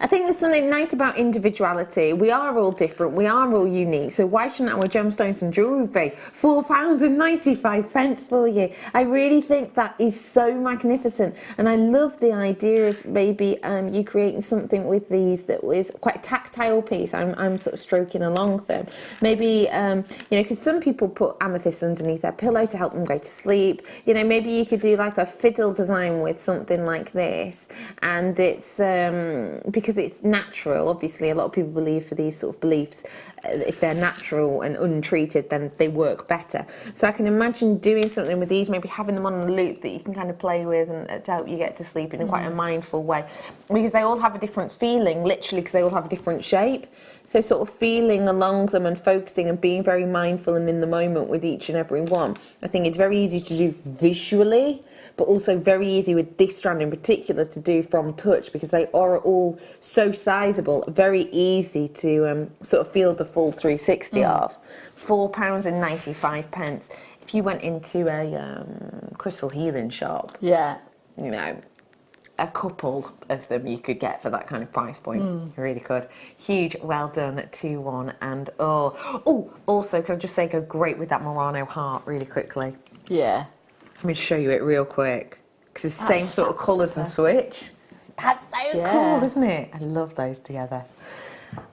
I think there's something nice about individuality. We are all different, we are all unique, so why shouldn't our gemstones and jewellery be £4.95 for you? I really think that is so magnificent, and I love the idea of maybe you creating something with these that was quite a tactile piece. I'm sort of stroking along them. Maybe, because some people put amethyst underneath their pillow to help them go to sleep. Maybe you could do like a fiddle design with something like this, and it's... because it's natural, obviously a lot of people believe for these sort of beliefs, if they're natural and untreated, then they work better. So I can imagine doing something with these, maybe having them on a loop that you can kind of play with and to help you get to sleep in quite a mindful way. Because they all have a different feeling, literally, because they all have a different shape. So sort of feeling along them and focusing and being very mindful and in the moment with each and every one. I think it's very easy to do visually, but also very easy with this strand in particular to do from touch, because they are all so sizable, very easy to sort of feel the full 360 of. £4.95. If you went into a crystal healing shop, a couple of them you could get for that kind of price point. You really could. Huge well done to one and all. Oh, also, can I just say, go great with that Murano heart really quickly. Yeah. Let me just show you it real quick. Because it's the same sort of colours and switch. That's so cool, isn't it? I love those together.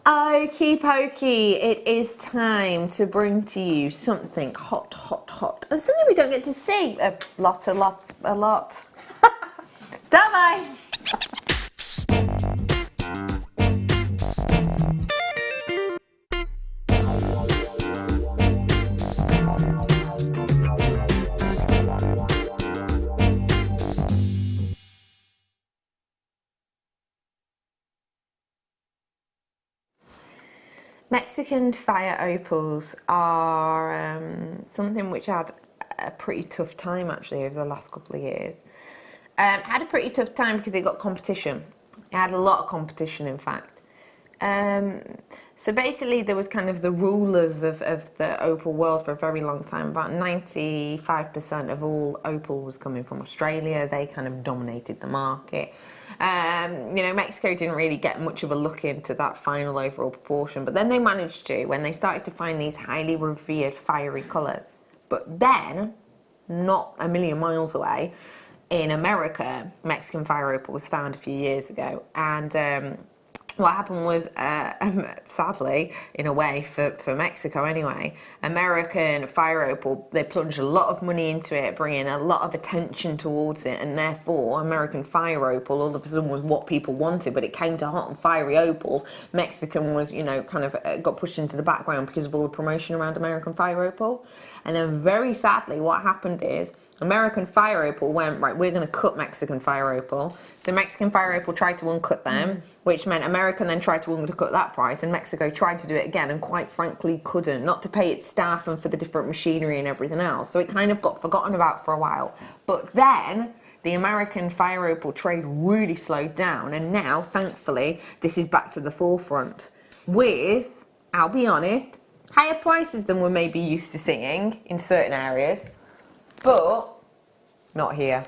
Okie pokey, it is time to bring to you something hot, hot, hot. And something we don't get to see a lot. Stand by. Mexican fire opals are something which I had a pretty tough time actually over the last couple of years. Had a pretty tough time because it got competition. It had a lot of competition, in fact. So basically there was kind of the rulers of the opal world for a very long time. About 95% of all opal was coming from Australia. They kind of dominated the market. You know, Mexico didn't really get much of a look into that final overall proportion, but then they managed to when they started to find these highly revered fiery colours. But then, not a million miles away, in America, Mexican fire opal was found a few years ago, and what happened was, sadly, in a way, for Mexico anyway, American fire opal, they plunged a lot of money into it, bringing a lot of attention towards it, and therefore American fire opal all of a sudden was what people wanted. But it came to hot and fiery opals, Mexican was, you know, kind of got pushed into the background because of all the promotion around American fire opal. And then very sadly what happened is American fire opal went, right, we're going to cut Mexican fire opal. So Mexican fire opal tried to uncut them, which meant American then tried to undercut that price, and Mexico tried to do it again and quite frankly couldn't, not to pay its staff and for the different machinery and everything else. So it kind of got forgotten about for a while. But then the American fire opal trade really slowed down, and now, thankfully, this is back to the forefront with, I'll be honest, higher prices than we're maybe used to seeing in certain areas, but not here.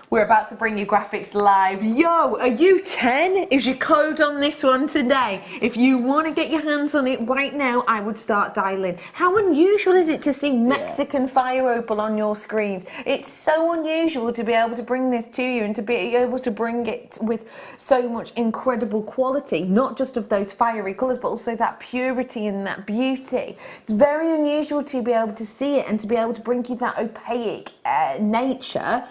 We're about to bring you graphics live. Yo, are you 10? Is your code on this one today? If you want to get your hands on it right now, I would start dialing. How unusual is it to see Mexican fire opal on your screens? It's so unusual to be able to bring this to you and to be able to bring it with so much incredible quality, not just of those fiery colours, but also that purity and that beauty. It's very unusual to be able to see it and to be able to bring you that opaque nature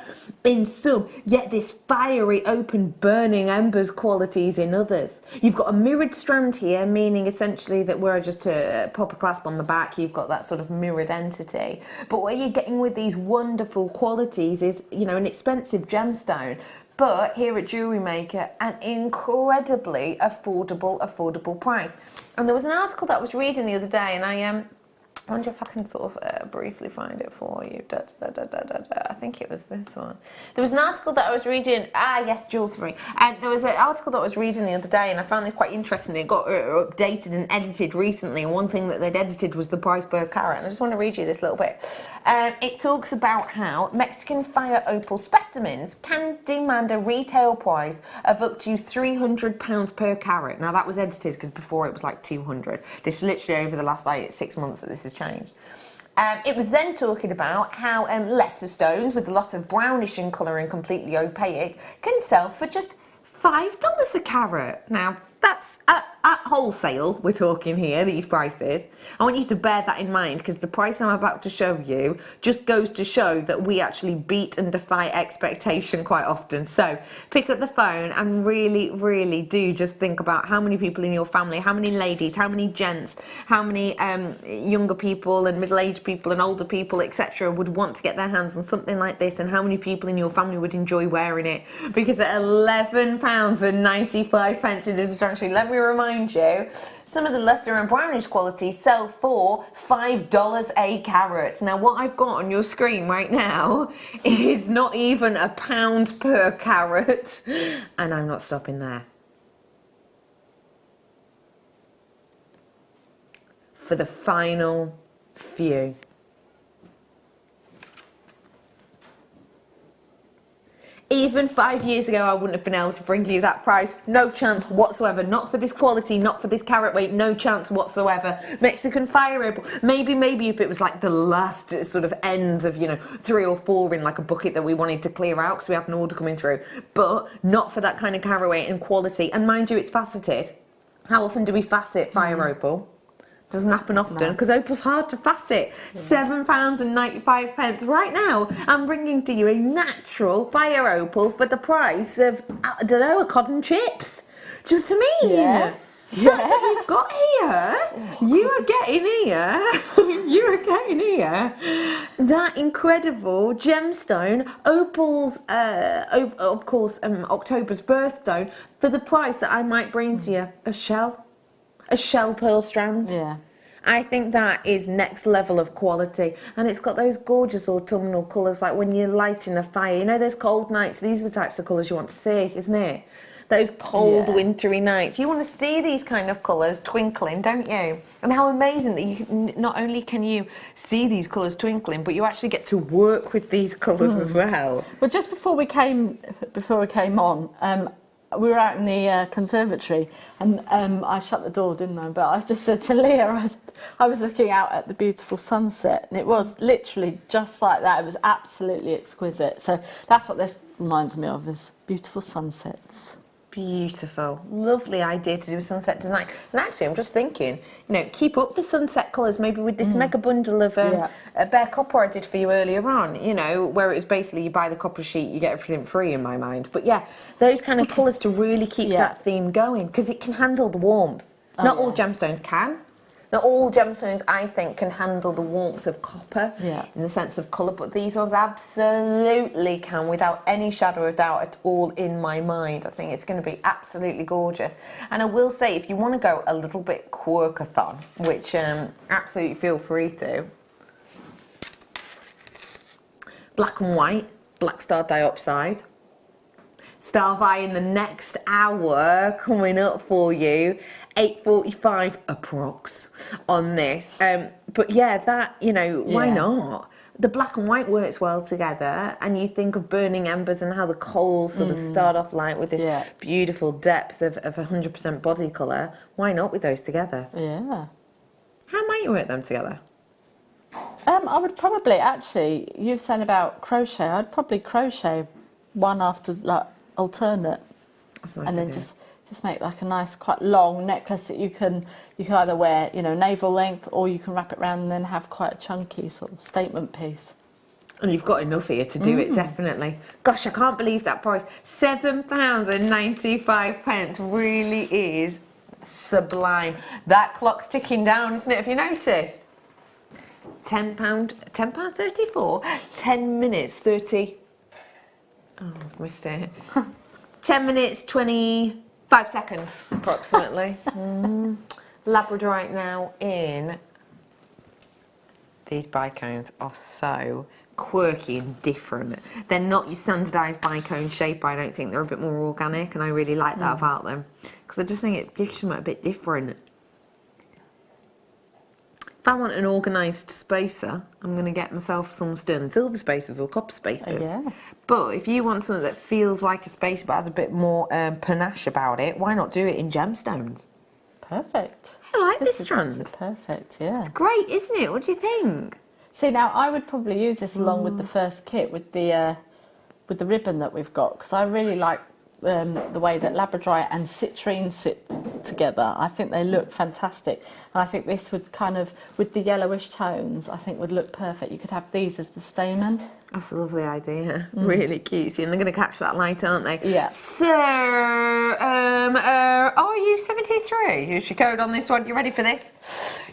in some, yet this fiery, open, burning embers qualities in others. You've got a mirrored strand here, meaning essentially that where I just pop a clasp on the back, you've got that sort of mirrored entity. But what you're getting with these wonderful qualities is, you know, an expensive gemstone, but here at JewelleryMaker, an incredibly affordable price. And there was an article that I was reading the other day, and I wonder if I can sort of briefly find it for you. I think it was this one. There was an article that I was reading. Yes, Jules for me. And there was an article that I was reading the other day, and I found this quite interesting. It got updated and edited recently, and one thing that they'd edited was the price per carat. And I just want to read you this little bit. It talks about how Mexican fire opal specimens can demand a retail price of up to £300 per carat. Now that was edited because before it was like 200. This is literally over the last like 6 months that this has changed. It was then talking about how lesser stones with a lot of brownish in colour and completely opaque can sell for just $5 a carat. Now that's at wholesale, we're talking here, these prices. I want you to bear that in mind because the price I'm about to show you just goes to show that we actually beat and defy expectation quite often. So pick up the phone and really do just think about how many people in your family, how many ladies, how many gents, how many younger people and middle-aged people and older people, etc. would want to get their hands on something like this, and how many people in your family would enjoy wearing it, because at £11.95 it is actually, let me remind you, some of the lesser and brownish qualities sell for $5 a carat. Now what I've got on your screen right now is not even £1 per carat, and I'm not stopping there. For the final few. Even Even 5 years ago, I wouldn't have been able to bring you that price. No chance whatsoever. Not for this quality, not for this carat weight, no chance whatsoever. Mexican fire opal. Maybe if it was like the last sort of ends of, 3 or 4 in like a bucket that we wanted to clear out because we had an order coming through. But not for that kind of carat weight and quality. And mind you, it's faceted. How often do we facet fire opal? Doesn't happen often because opal's hard to facet. £7.95 right now. I'm bringing to you a natural fire opal for the price of, I don't know, a cotton chips. Do you know what I mean? Yeah. That's what you've got here. You are getting here. That incredible gemstone, opal's, of course, October's birthstone, for the price that I might bring to you. A shell pearl strand. Yeah. I think that is next level of quality. And it's got those gorgeous autumnal colours, like when you're lighting a fire. You know those cold nights? These are the types of colours you want to see, isn't it? Those cold, wintry nights. You want to see these kind of colours twinkling, don't you? And how amazing that you not only can you see these colours twinkling, but you actually get to work with these colours as well. Well, just before we came on, we were out in the conservatory, and I shut the door, didn't I? But I just said to Leah, I was looking out at the beautiful sunset, and it was literally just like that. It was absolutely exquisite. So that's what this reminds me of, is beautiful sunsets. Beautiful. Lovely idea to do a sunset design. And actually, I'm just thinking, keep up the sunset colours, maybe with this mega bundle of bare copper I did for you earlier on, where it was basically you buy the copper sheet, you get everything free in my mind. But yeah, those kind of colours to really keep that theme going, because it can handle the warmth. Not all gemstones can. Not all gemstones, I think, can handle the warmth of copper in the sense of colour, but these ones absolutely can, without any shadow of doubt at all in my mind. I think it's going to be absolutely gorgeous. And I will say, if you want to go a little bit quirkathon, which absolutely feel free to, black and white, black star diopside. Starvi in the next hour coming up for you. 8:45 approx on this. But yeah, that, why not? The black and white works well together, and you think of burning embers and how the coals sort of start off light with this beautiful depth of 100% body colour. Why not with those together? Yeah. How might you work them together? I would probably, actually, you've said about crochet, I'd probably crochet one after, like, alternate. That's a nice and then idea. just make like a nice, quite long necklace that you can either wear, navel length, or you can wrap it around and then have quite a chunky sort of statement piece. And you've got enough here to do it, definitely. Gosh, I can't believe that price. £7.95 really is sublime. That clock's ticking down, isn't it? Have you noticed? £10.34. 10 minutes 30. Oh, I've missed it. 10 minutes 25 seconds, approximately. Labradorite now in. These bicones are so quirky and different. They're not your standardised bicone shape, I don't think. They're a bit more organic, and I really like that about them. Because I just think it gives something a bit different. If I want an organised spacer, I'm going to get myself some sterling silver spacers or copper spacers. Yeah. But if you want something that feels like a spacer but has a bit more panache about it, why not do it in gemstones? Perfect. I like this strand. Perfect, yeah. It's great, isn't it? What do you think? See, now I would probably use this along with the first kit with the ribbon that we've got, because I really like the way that labradorite and citrine sit together. I think they look fantastic, and I think this would kind of, with the yellowish tones, I think would look perfect. You could have these as the stamen. That's a lovely idea. Really cutesy, and they're going to catch that light, aren't they? Yeah. So, are you 73? Here's your code on this one. You ready for this?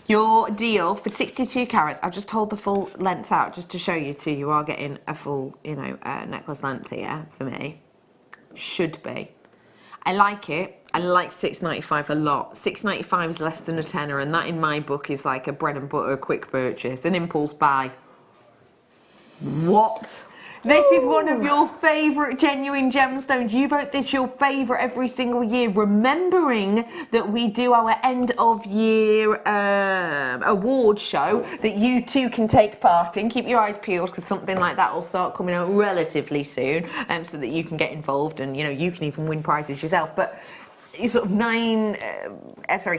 Your deal for 62 carats. I'll just hold the full length out just to show you too. You are getting a full, necklace length here for me. Should be. I like it. I like £6.95 a lot. £6.95 is less than a tenner, and that in my book is like a bread and butter quick purchase, an impulse buy. What? This is one of your favourite genuine gemstones. You vote this your favourite every single year, remembering that we do our end of year award show that you too can take part in. Keep your eyes peeled because something like that will start coming out relatively soon, so that you can get involved and you can even win prizes yourself. But sort of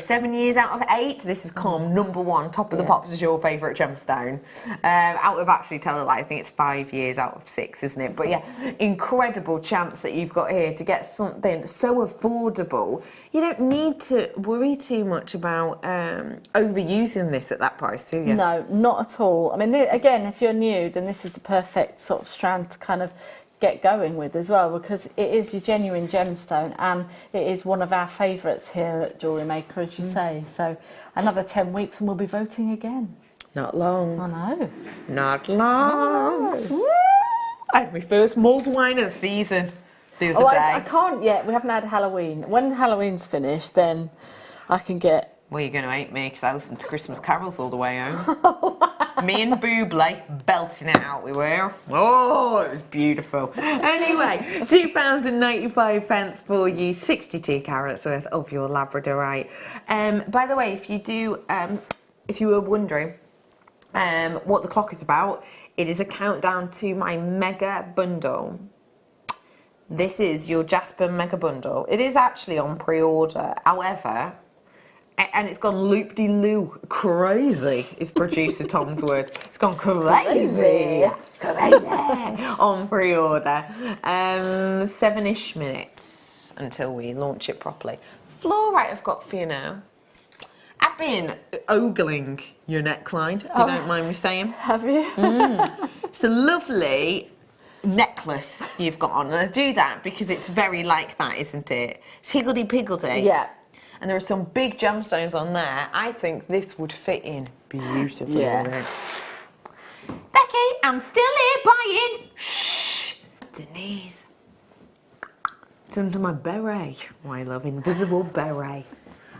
7 years out of 8, this has come number 1, top of the pops as your favourite gemstone. Out of actually telling a lie, I think it's 5 years out of 6, isn't it? But yeah, incredible chance that you've got here to get something so affordable. You don't need to worry too much about overusing this at that price, do you? No, not at all. I mean, again, if you're new, then this is the perfect sort of strand to kind of get going with as well, because it is your genuine gemstone and it is one of our favourites here at JewelleryMaker, as you say. So another 10 weeks and we'll be voting again. Not long. I know. Not long. I had my first mulled wine of the season the other day. I can't yet. We haven't had Halloween. When Halloween's finished, then I can get... Well, you're going to hate me because I listened to Christmas carols all the way home. Me and Buble belting it out, we were. Oh, it was beautiful. Anyway, £2.95 for you, 62 carats worth of your Labradorite. By the way, if you were wondering what the clock is about, it is a countdown to my mega bundle. This is your Jasper mega bundle. It is actually on pre-order, however... And it's gone loop-de-loo. Crazy is producer Tom's word. It's gone crazy. Crazy. On pre-order. 7-ish minutes until we launch it properly. Fluorite I've got for you now. I've been ogling your neckline, if you don't mind me saying. Have you? It's a lovely necklace you've got on. And I do that because it's very like that, isn't it? It's higgledy-piggledy. Yeah. And there are some big gemstones on there. I think this would fit in beautifully with it. Becky, I'm still here buying. Shh. Denise. It's under my beret. My love, invisible beret.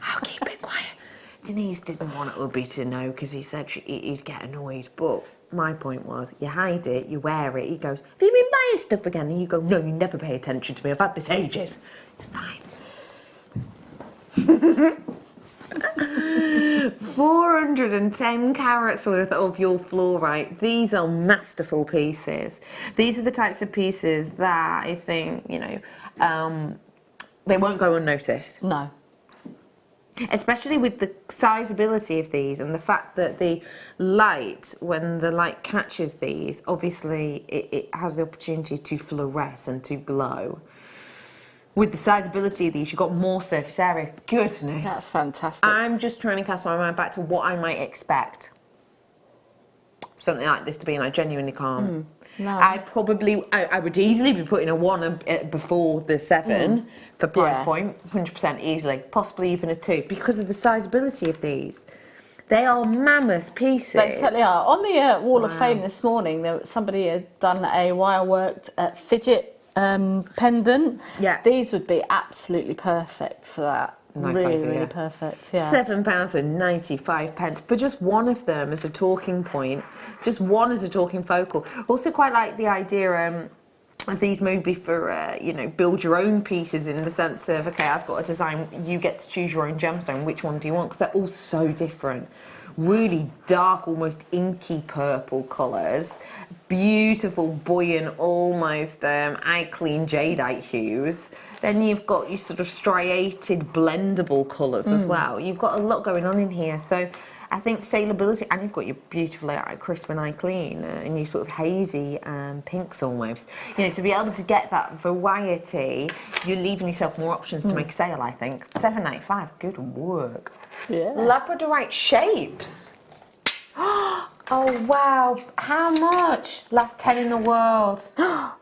I'll keep it quiet. Denise didn't want Ubby to know because he said he'd get annoyed. But my point was, you hide it, you wear it. He goes, have you been buying stuff again? And you go, no, you never pay attention to me. I've had this ages. It's fine. 410 carats worth of your fluorite. These are masterful pieces. These are the types of pieces that I think, they won't go unnoticed. No. Especially with the sizeability of these and the fact that the light, when the light catches these, obviously it has the opportunity to fluoresce and to glow. With the sizeability of these, you've got more surface area. Goodness. That's fantastic. I'm just trying to cast my mind back to what I might expect something like this to be, and I genuinely can't. No. I would easily be putting a 1 before the 7 for price point, 100% easily. Possibly even a 2 because of the sizeability of these. They are mammoth pieces. They certainly are. On the Wall of Fame this morning, somebody had done a wire-worked fidget pendant. Yeah. These would be absolutely perfect for that. Nice really, idea. really perfect. Yeah. £7.95 for just one of them as a talking point. Just one as a talking focal. Also quite like the idea of these maybe for, build your own pieces in the sense of, okay, I've got a design, you get to choose your own gemstone, which one do you want? Because they're all so different. Really dark, almost inky purple colours. Beautiful, buoyant, almost eye clean jadeite hues. Then you've got your sort of striated, blendable colours as well. You've got a lot going on in here. So I think saleability, and you've got your beautiful crisp and eye clean and your sort of hazy pinks almost. To be able to get that variety, you're leaving yourself more options to make a sale, I think. £7.95, good work. Yeah. Labradorite shapes. Oh wow, how much? Last 10 in the world. Oh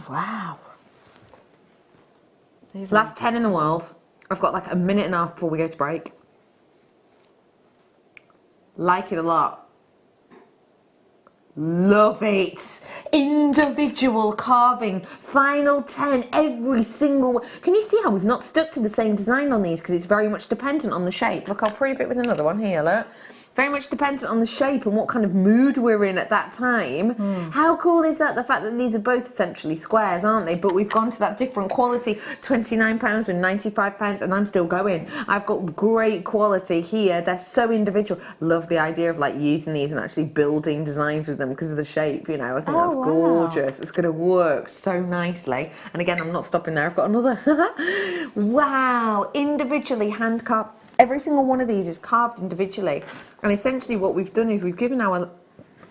wow. Last 10 in the world. I've got like a minute and a half before we go to break. Like it a lot. Love it. Individual carving. Final 10. Every single one. Can you see how we've not stuck to the same design on these? Because it's very much dependent on the shape. Look, I'll prove it with another one here, look. Very much dependent on the shape and what kind of mood we're in at that time. How cool is that? The fact that these are both essentially squares, aren't they? But we've gone to that different quality, £29 and £95, and I'm still going. I've got great quality here. They're so individual. Love the idea of like using these and actually building designs with them because of the shape, you know. I think that's gorgeous. It's going to work so nicely. And again, I'm not stopping there. I've got another. Wow, individually hand carved. Every single one of these is carved individually. And essentially what we've done is we've given our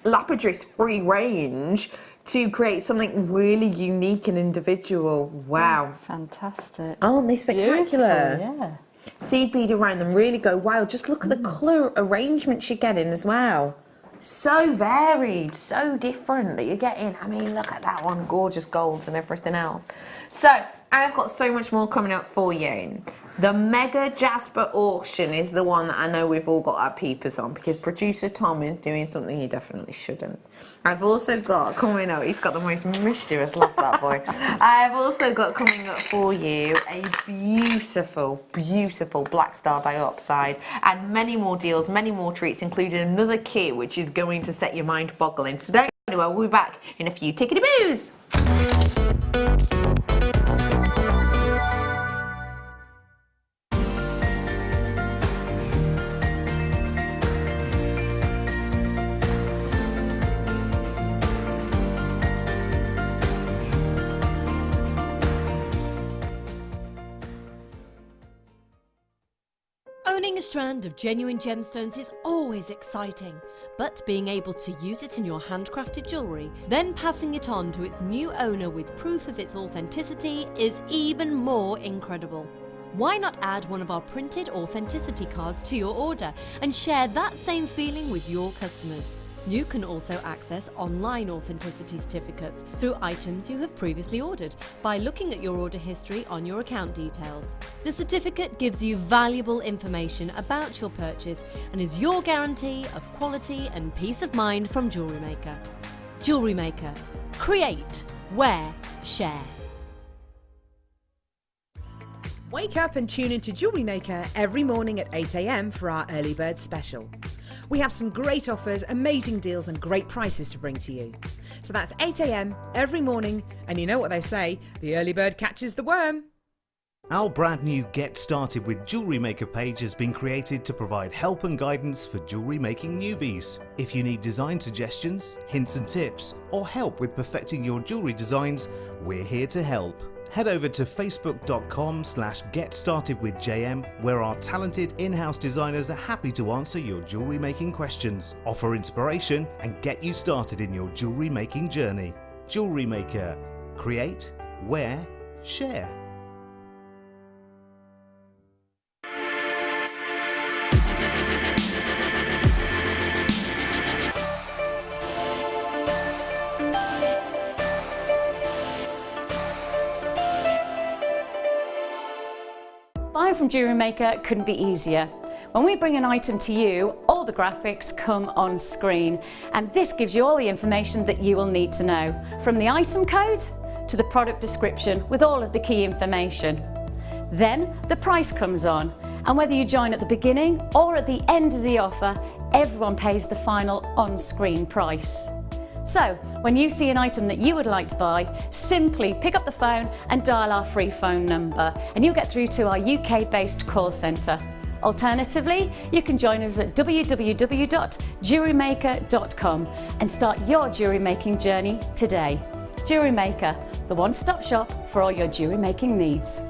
lapidrist free range to create something really unique and individual. Wow. Fantastic. Aren't they spectacular? Beautiful, yeah. Seed bead around them really go wild. Just look at the colour arrangements you're getting as well. So varied, so different that you're getting. I mean, look at that one. Gorgeous golds and everything else. So I've got so much more coming up for you. The Mega Jasper auction is the one that I know we've all got our peepers on because producer Tom is doing something he definitely shouldn't. I've also got coming up, he's got the most mischievous laugh, that boy. I've also got coming up for you a beautiful, beautiful Black Star dioxide and many more deals, many more treats, including another kit which is going to set your mind boggling. So don't go anywhere, we'll be back in a few tickety-boos. Owning a strand of genuine gemstones is always exciting, but being able to use it in your handcrafted jewellery, then passing it on to its new owner with proof of its authenticity is even more incredible. Why not add one of our printed authenticity cards to your order and share that same feeling with your customers? You can also access online authenticity certificates through items you have previously ordered by looking at your order history on your account details. The certificate gives you valuable information about your purchase and is your guarantee of quality and peace of mind from JewelleryMaker. JewelleryMaker. Create, wear, share. Wake up and tune into JewelleryMaker every morning at 8 a.m. for our early bird special. We have some great offers, amazing deals and great prices to bring to you. So that's 8 a.m. every morning, and you know what they say, the early bird catches the worm. Our brand new Get Started with Jewellery Maker page has been created to provide help and guidance for jewellery making newbies. If you need design suggestions, hints and tips, or help with perfecting your jewellery designs, we're here to help. Head over to facebook.com/getstartedwithjm where our talented in-house designers are happy to answer your jewellery making questions, offer inspiration and get you started in your jewellery making journey. Jewellery Maker. Create, wear, share. Buying from JewelleryMaker couldn't be easier. When we bring an item to you, all the graphics come on screen, and this gives you all the information that you will need to know, from the item code to the product description with all of the key information. Then the price comes on, and whether you join at the beginning or at the end of the offer, everyone pays the final on-screen price. So, when you see an item that you would like to buy, simply pick up the phone and dial our free phone number, and you'll get through to our UK-based call centre. Alternatively, you can join us at www.jewellerymaker.com and start your jewellery making journey today. JewelleryMaker, the one-stop shop for all your jewellery making needs.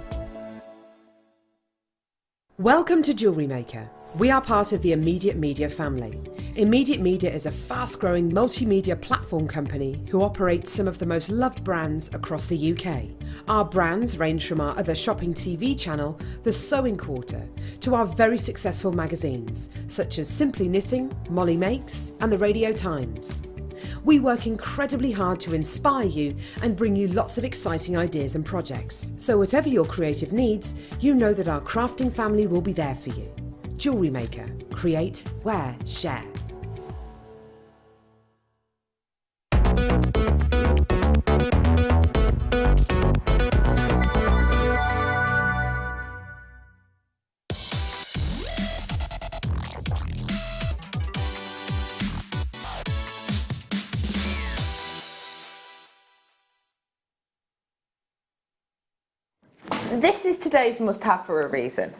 Welcome to JewelleryMaker. We are part of the Immediate Media family. Immediate Media is a fast-growing multimedia platform company who operates some of the most loved brands across the UK. Our brands range from our other shopping TV channel, The Sewing Quarter, to our very successful magazines, such as Simply Knitting, Molly Makes, and The Radio Times. We work incredibly hard to inspire you and bring you lots of exciting ideas and projects. So whatever your creative needs, you know that our crafting family will be there for you. JewelleryMaker. Create, wear, share. This is today's must-have for a reason.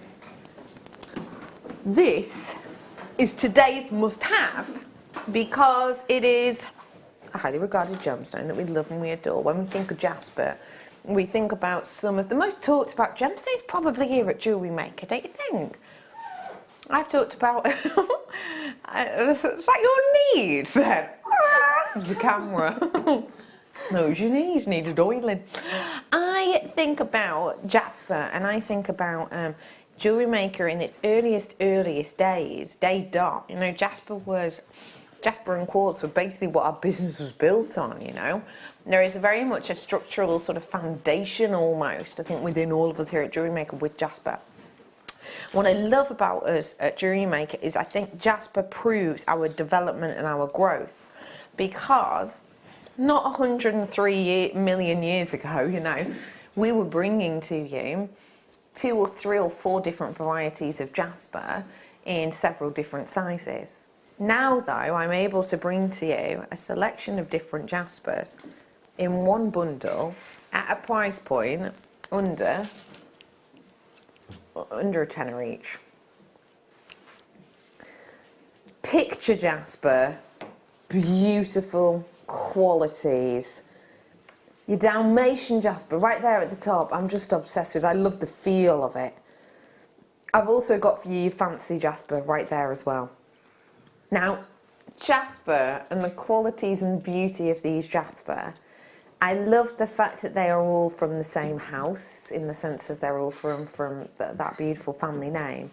This is today's must-have because it is a highly regarded gemstone that we love and we adore. When we think of jasper, we think about some of the most talked about gemstones probably here at JewelleryMaker, don't you think? I've talked about it's like your knees then. The camera. Those your knees needed oiling. I think about jasper and I think about JewelleryMaker in its earliest days, day dot. You know, jasper and quartz were basically what our business was built on, you know. There is very much a structural sort of foundation almost, I think, within all of us here at JewelleryMaker with jasper. What I love about us at JewelleryMaker is I think jasper proves our development and our growth, because not 103 million years ago, you know, we were bringing to you 2 or 3 or 4 different varieties of jasper in several different sizes. Now though, I'm able to bring to you a selection of different jaspers in one bundle at a price point under a tenner each. Picture jasper, beautiful qualities. Your Dalmatian jasper right there at the top, I'm just obsessed with. I love the feel of it. I've also got for you fancy jasper right there as well. Now, jasper and the qualities and beauty of these jasper, I love the fact that they are all from the same house, in the sense that they're all from that beautiful family name.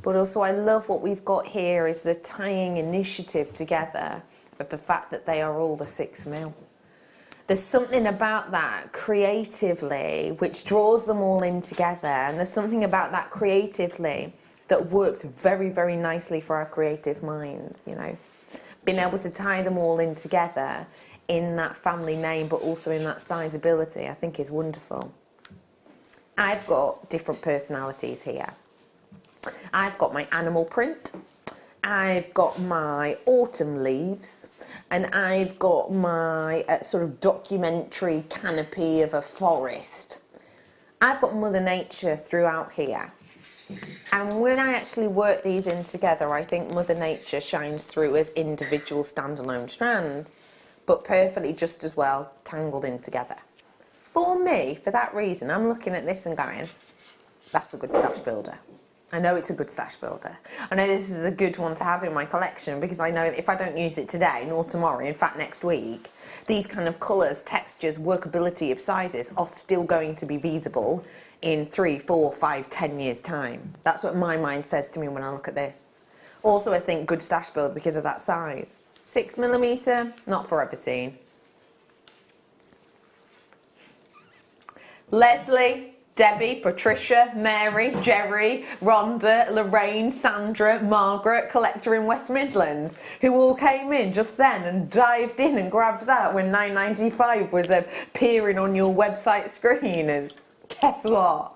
But also I love what we've got here is the tying initiative together of the fact that they are all the 6mm. There's something about that creatively which draws them all in together, and there's something about that creatively that works very, very nicely for our creative minds, you know. Being able to tie them all in together in that family name, but also in that sizeability, I think is wonderful. I've got different personalities here. I've got my animal print, I've got my autumn leaves, and I've got my sort of documentary canopy of a forest. I've got Mother Nature throughout here. And when I actually work these in together, I think Mother Nature shines through as individual standalone strands, but perfectly just as well tangled in together. For me, for that reason, I'm looking at this and going, that's a good stash builder. I know it's a good stash builder. I know this is a good one to have in my collection, because I know if I don't use it today, nor tomorrow, in fact next week, these kind of colours, textures, workability of sizes are still going to be feasible in 3, 4, 5, 10 years time. That's what my mind says to me when I look at this. Also, I think good stash build because of that size. 6mm, not forever seen. Leslie, Debbie, Patricia, Mary, Jerry, Rhonda, Lorraine, Sandra, Margaret, collector in West Midlands, who all came in just then and dived in and grabbed that when £9.95 was appearing on your website screen. As guess what?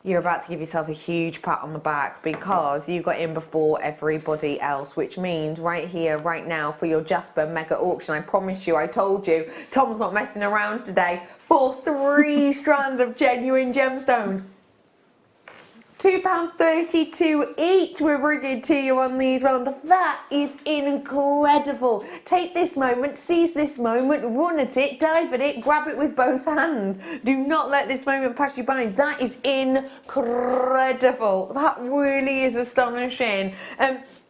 You're about to give yourself a huge pat on the back because you got in before everybody else, which means right here, right now, for your Jasper mega auction, I promise you, I told you, Tom's not messing around today, for 3 strands of genuine gemstones. £2.32 each we're bringing to you on these rounds. That is incredible. Take this moment, seize this moment, run at it, dive at it, grab it with both hands. Do not let this moment pass you by. That is incredible. That really is astonishing.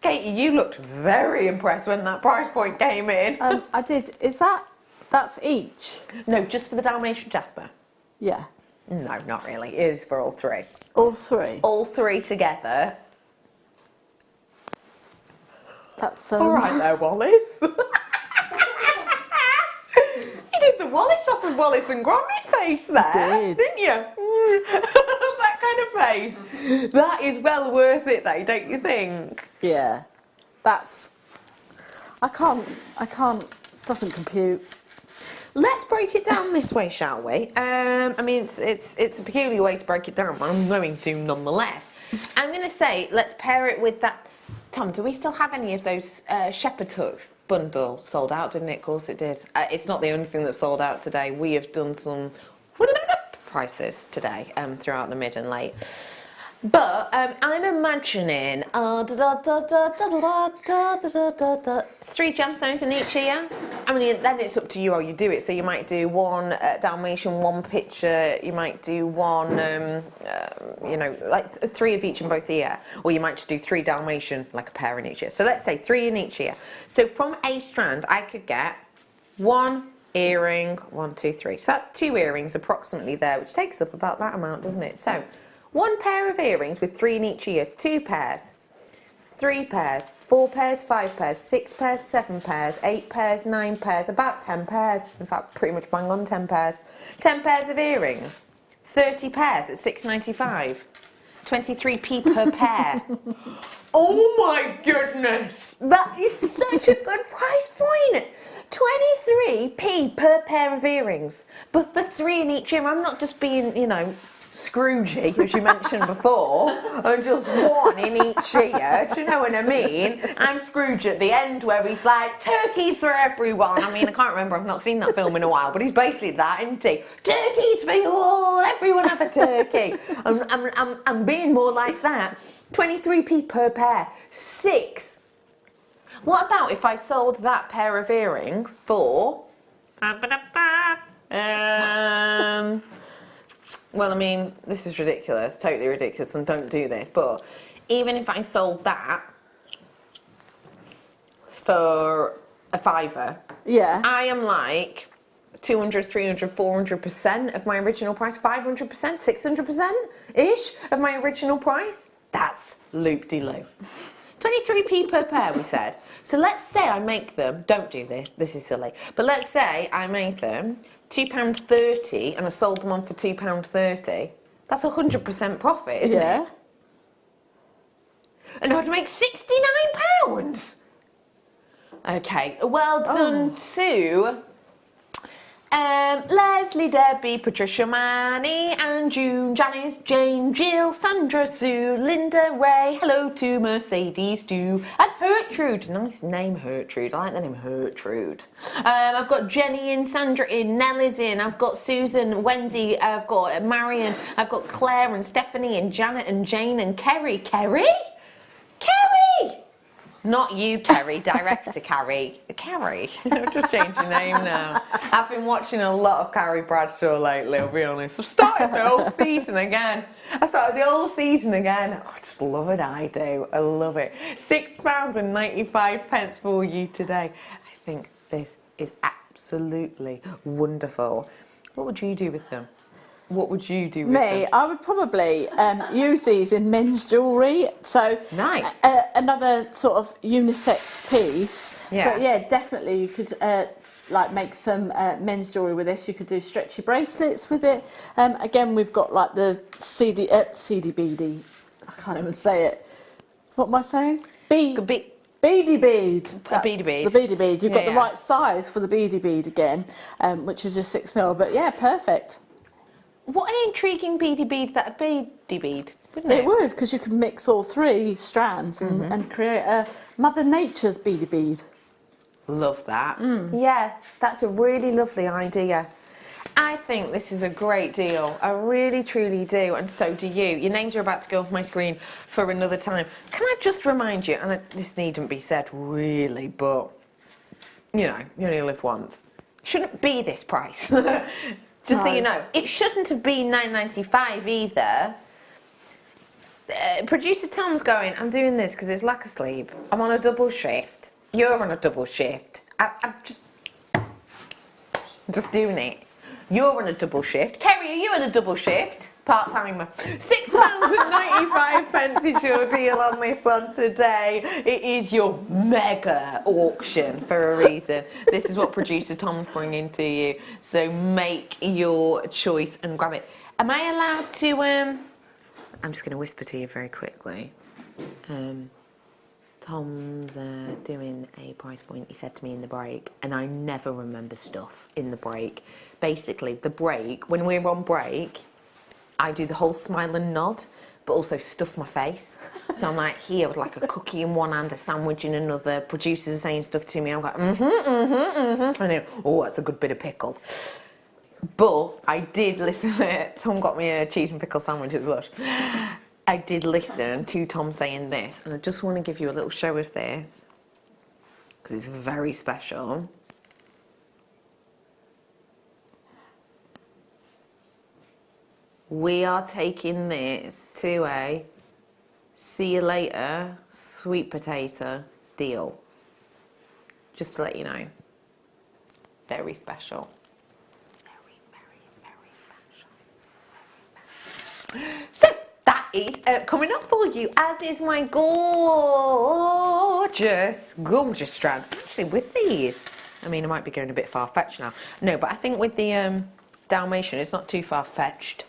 Katie, you looked very impressed when that price point came in. I did. That's each? No, just for the Dalmatian Jasper. Yeah. No, not really. It is for all 3. All 3? All 3 together. That's all right there, Wallace. You did the Wallace off with Wallace and Gromit face there, didn't you? That kind of face. That is well worth it though, don't you think? Yeah. That's... I can't... Doesn't compute. Let's break it down this way, shall we? I mean, it's a peculiar way to break it down, but I'm going to nonetheless. I'm going to say, let's pair it with that. Tom, do we still have any of those Shepherd's Hooks bundle? Sold out, didn't it? Of course it did. It's not the only thing that sold out today. We have done some prices today throughout the mid and late. But I'm imagining 3 gemstones in each ear. I mean, then it's up to you how you do it. So you might do one Dalmatian, one picture. You might do one, you know, like 3 of each in both ear. Or you might just do 3 Dalmatian, like a pair in each ear. So let's say 3 in each ear. So from a strand, I could get 1 earring, 1, 2, 3. So that's 2 earrings approximately there, which takes up about that amount, doesn't it? So 1 pair of earrings with 3 in each ear, 2 pairs, 3 pairs, 4 pairs, 5 pairs, 6 pairs, 7 pairs, 8 pairs, 9 pairs, about 10 pairs. In fact, pretty much bang on 10 pairs. 10 pairs of earrings, 30 pairs at £6.95, 23p per pair. Oh my goodness, that is such a good price point. 23p per pair of earrings, but for 3 in each ear. I'm not just being, you know, Scroogey, as you mentioned before, and just 1 in each ear. Do you know what I mean? I'm Scrooge at the end where he's like, turkeys for everyone. I mean, I can't remember, I've not seen that film in a while, but he's basically that, isn't he? Turkeys for you all, everyone have a turkey. I'm being more like that. 23p per pair, 6. What about if I sold that pair of earrings for... Well, I mean, this is ridiculous, totally ridiculous, and don't do this, but even if I sold that for a £5, Yeah. I am like 200, 300, 400% of my original price, 500%, 600%-ish of my original price. That's loop-de-loo. 23p per pair, we said. So let's say I make them, don't do this, this is silly, but let's say I make them £2.30 and I sold them on for £2.30. That's 100% profit, isn't it? And I'd make £69. Okay, well done to Leslie, Debbie, Patricia, Manny, and June, Janice, Jane, Jill, Sandra, Sue, Linda, Ray, hello to Mercedes, Stu, and Gertrude. Nice name, Gertrude. I like the name Gertrude. I've got Jenny in, Sandra in, Nellie's in, I've got Susan, Wendy, I've got Marion, I've got Claire and Stephanie and Janet and Jane and Kerry. Kerry? Kerry! Not you, Kerry, director Carrie. Carrie. I've just changed your name now. I've been watching a lot of Carrie Bradshaw lately, I'll be honest. I've started the whole season again. I just love it, I do. I love it. £6.95 for you today. I think this is absolutely wonderful. What would you do with them? What would you do with them? I would probably use these in men's jewellery. So nice. Another sort of unisex piece. Yeah. But yeah, definitely you could like make some men's jewellery with this. You could do stretchy bracelets with it. Again, we've got like the CDBD. I can't even say it. What am I saying? Beady bead. A beady bead. The beady bead. You've got the right size for the beady bead again, which is just 6mm. But yeah, perfect. What an intriguing beady bead that'd be, wouldn't it? It would, because you could mix all 3 strands and create a Mother Nature's beady bead. Love that. Yeah, that's a really lovely idea. I think this is a great deal. I really, truly do, and so do you. Your names are about to go off my screen for another time. Can I just remind you, and this needn't be said really, but, you know, you only live once. It shouldn't be this price. Just so you know, it shouldn't have been $9.95 either. Producer Tom's going, I'm doing this because it's lack of sleep. I'm on a double shift. You're on a double shift. I'm just doing it. You're on a double shift. Kerry, are you on a double shift? Part-timer. £6.95 is your deal on this one today. It is your mega auction for a reason. This is what producer Tom's bringing to you. So make your choice and grab it. Am I allowed to, I'm just going to whisper to you very quickly. Tom's doing a price point, he said to me in the break, and I never remember stuff in the break. Basically, the break, when we're on break, I do the whole smile and nod, but also stuff my face. So I'm like here with like a cookie in one hand, a sandwich in another. Producers are saying stuff to me. I'm like, I know, oh, that's a good bit of pickle. But I did listen. Tom got me a cheese and pickle sandwich as well. I did listen to Tom saying this, and I just want to give you a little show of this because it's very special. We are taking this to a see you later sweet potato deal. Just to let you know. Very special. Very, very, very special. So that is coming up for you, as is my gorgeous strand. Actually, with these, I mean, I might be going a bit far-fetched now. No, but I think with the Dalmatian, it's not too far-fetched.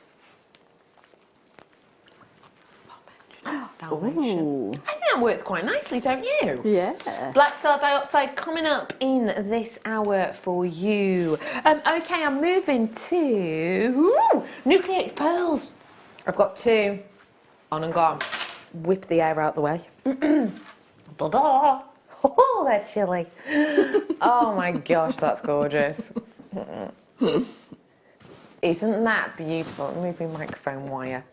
Ooh. I think that works quite nicely, don't you? Yeah. Black Star Dioxide coming up in this hour for you. Okay, I'm moving to nucleated pearls. I've got 2 on and gone. Whip the air out the way. Da-da. Oh, they're chilly. Oh my gosh, that's gorgeous. Isn't that beautiful? Let me move my microphone wire.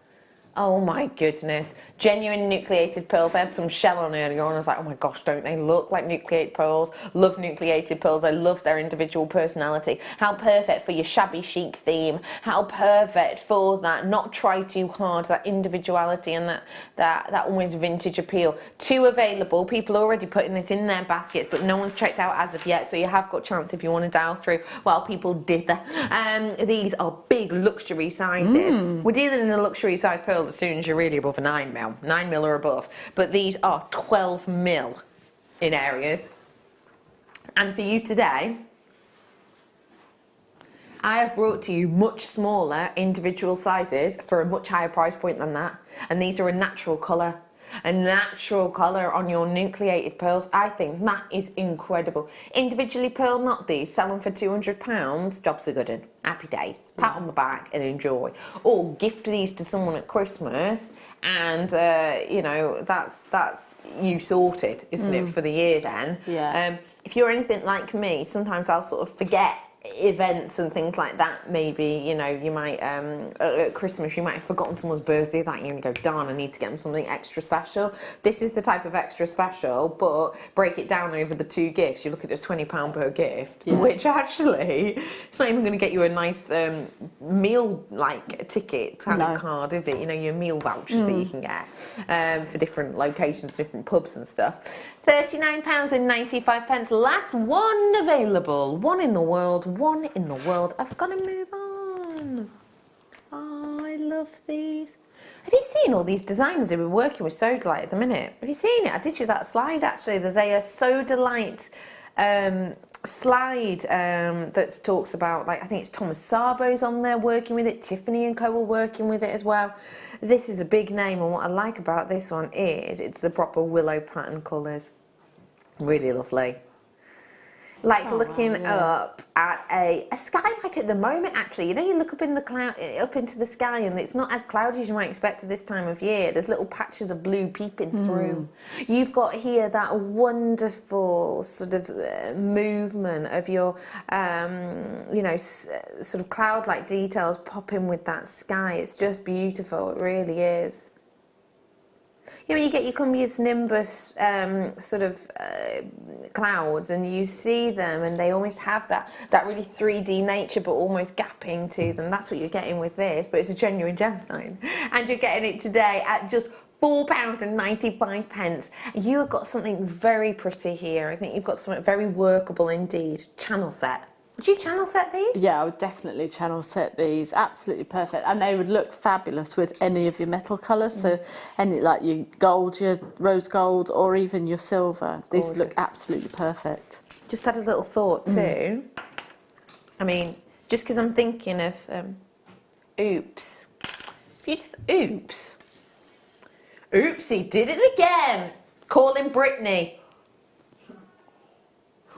Oh my goodness. Genuine nucleated pearls. I had some shell on earlier and I was like, oh my gosh, don't they look like nucleated pearls? Love nucleated pearls. I love their individual personality. How perfect for your shabby chic theme. How perfect for that not try too hard, that individuality and that almost vintage appeal. 2 available. People are already putting this in their baskets, but no one's checked out as of yet, so you have got chance if you want to dial through while people dither. These are big luxury sizes. We're dealing in a luxury size pearl as soon as you're really above a 9mm. 9mm or above, but these are 12mm in areas. And for you today, I have brought to you much smaller individual sizes for a much higher price point than that, and these are a natural colour. A natural colour on your nucleated pearls. I think that is incredible. Individually pearl knot these, sell them for £200, jobs are good in. Happy days. Pat on the back and enjoy. Or gift these to someone at Christmas and, you know, that's you sorted, isn't it, for the year then? Yeah. If you're anything like me, sometimes I'll sort of forget events and things like that. Maybe, you know, you might at Christmas you might have forgotten someone's birthday that year and you go, darn, I need to get them something extra special. This is the type of extra special, but break it down over the 2 gifts. You look at the £20 per gift, which actually it's not even going to get you a nice meal like ticket kind of card, is it? You know, your meal vouchers that you can get for different locations, different pubs and stuff. £39.95. Last one available. One in the world. I've got to move on. Oh, I love these. Have you seen all these designers who've been working with Sodalite at the minute? Have you seen it? I did you that slide actually. There's a Sodalite slide that talks about, like, I think it's Thomas Sabo's on there working with it. Tiffany and Co are working with it as well. This is a big name, and what I like about this one is it's the proper willow pattern colours. Really lovely. Like looking up at a sky, like at the moment actually, you know, you look up in the cloud, up into the sky, and it's not as cloudy as you might expect at this time of year. There's little patches of blue peeping through. You've got here that wonderful sort of movement of your, you know, sort of cloud-like details popping with that sky. It's just beautiful, it really is. You know, you get your cumulus nimbus sort of clouds, and you see them, and they almost have that really 3D nature, but almost gapping to them. That's what you're getting with this, but it's a genuine gemstone, and you're getting it today at just £4.95. You have got something very pretty here. I think you've got something very workable indeed. Channel set. Would you channel set these? Yeah, I would definitely channel set these. Absolutely perfect. And they would look fabulous with any of your metal colours. So any, like your gold, your rose gold, or even your silver. These look absolutely perfect. Just had a little thought too. I mean, just because I'm thinking of oops. If you just oops. Oopsie, did it again. Calling Brittany.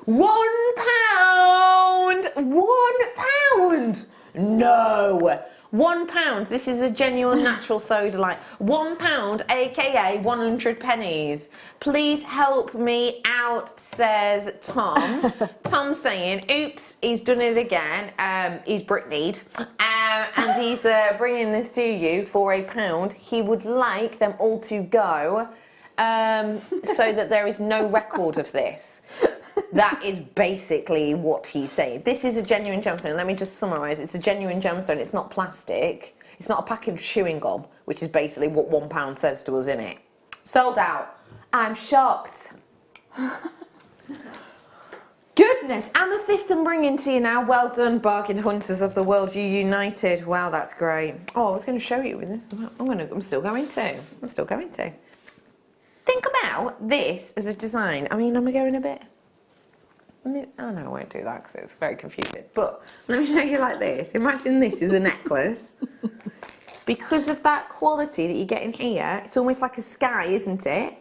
£1! £1! No! £1. This is a genuine natural sodalite. £1, aka 100 pennies. Please help me out, says Tom. Tom's saying, oops, he's done it again. He's Brittany'd. And he's bringing this to you for £1. He would like them all to go so that there is no record of this. That is basically what he's saying. This is a genuine gemstone. Let me just summarise. It's a genuine gemstone. It's not plastic. It's not a packet of chewing gum, which is basically what £1 says to us in it. Sold out. I'm shocked. Goodness, amethyst I'm bringing to you now. Well done, bargain hunters of the world. You united. Wow, that's great. Oh, I was going to show you with this. I'm still going to. Think about this as a design. I mean, am I going a bit? Oh no, I won't do that because it's very confusing. But let me show you like this. Imagine this is a necklace. Because of that quality that you get in here, it's almost like a sky, isn't it?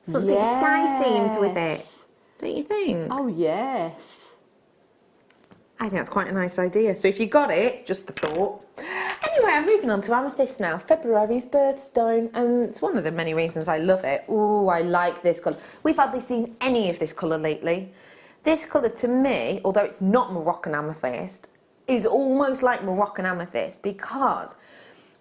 Something sky themed with it. Don't you think? Oh yes. I think that's quite a nice idea. So if you got it, just the thought. Anyway, I'm moving on to amethyst now. February's birthstone, and it's one of the many reasons I love it. Ooh, I like this colour. We've hardly seen any of this colour lately. This colour to me, although it's not Moroccan amethyst, is almost like Moroccan amethyst because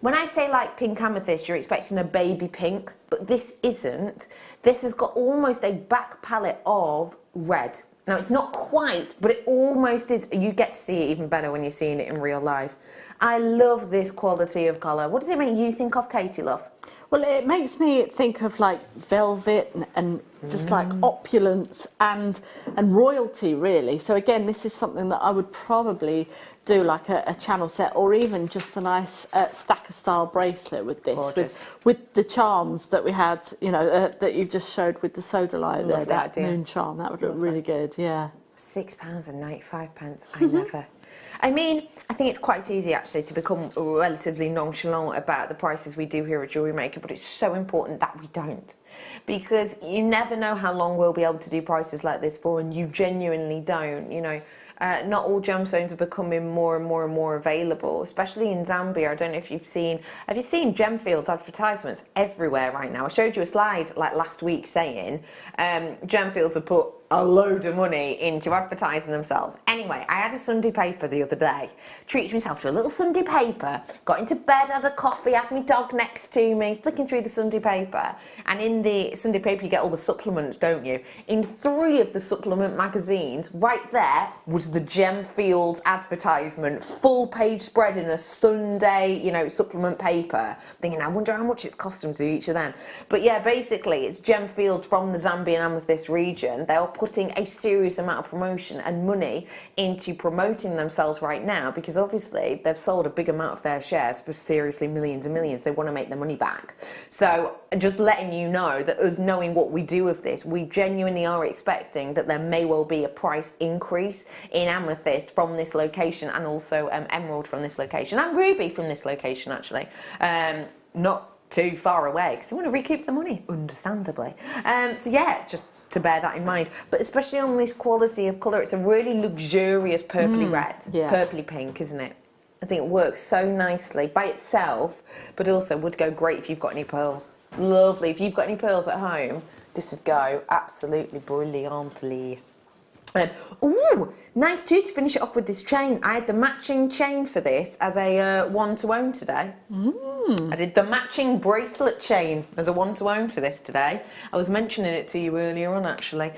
when I say like pink amethyst, you're expecting a baby pink, but this isn't. This has got almost a back palette of red. Now, it's not quite, but it almost is. You get to see it even better when you're seeing it in real life. I love this quality of colour. What does it make you think of, Katie, love? Well, it makes me think of like velvet and just like opulence and royalty, really. So again, this is something that I would probably do like a channel set, or even just a nice stacker style bracelet with this, with the charms that we had, you know, that you just showed with the sodalite there, that moon charm. That would look really good, yeah. £6.95. I never. I mean, I think it's quite easy actually to become relatively nonchalant about the prices we do here at JewelleryMaker, but it's so important that we don't. Because you never know how long we'll be able to do prices like this for, and you genuinely don't, you know. Not all gemstones are becoming more and more and more available, especially in Zambia. I don't know if you've seen, have you seen Gemfields advertisements everywhere right now? I showed you a slide like last week saying Gemfields have put a load of money into advertising themselves. Anyway, I had a Sunday paper the other day, treated myself to a little Sunday paper, got into bed, had a coffee, had my dog next to me, flicking through the Sunday paper, and in the Sunday paper you get all the supplements, don't you? In 3 of the supplement magazines, right there was the Gemfields advertisement, full page spread in a Sunday, you know, supplement paper. Thinking, I wonder how much it's cost them to do each of them. But yeah, basically it's Gemfields from the Zambian Amethyst region. They're putting a serious amount of promotion and money into promoting themselves right now because obviously they've sold a big amount of their shares for seriously millions and millions. They want to make their money back. So just letting you know that us knowing what we do with this, we genuinely are expecting that there may well be a price increase in amethyst from this location, and also emerald from this location, and ruby from this location actually. Not too far away because they want to recoup the money, understandably. So yeah, just to bear that in mind, but especially on this quality of colour, it's a really luxurious purpley red, purpley pink, isn't it? I think it works so nicely by itself, but also would go great if you've got any pearls. Lovely. If you've got any pearls at home, this would go absolutely brilliantly. Ooh, nice too to finish it off with this chain. I had the matching chain for this as a one-to-own today. I did the matching bracelet chain as a one-to-own for this today. I was mentioning it to you earlier on actually.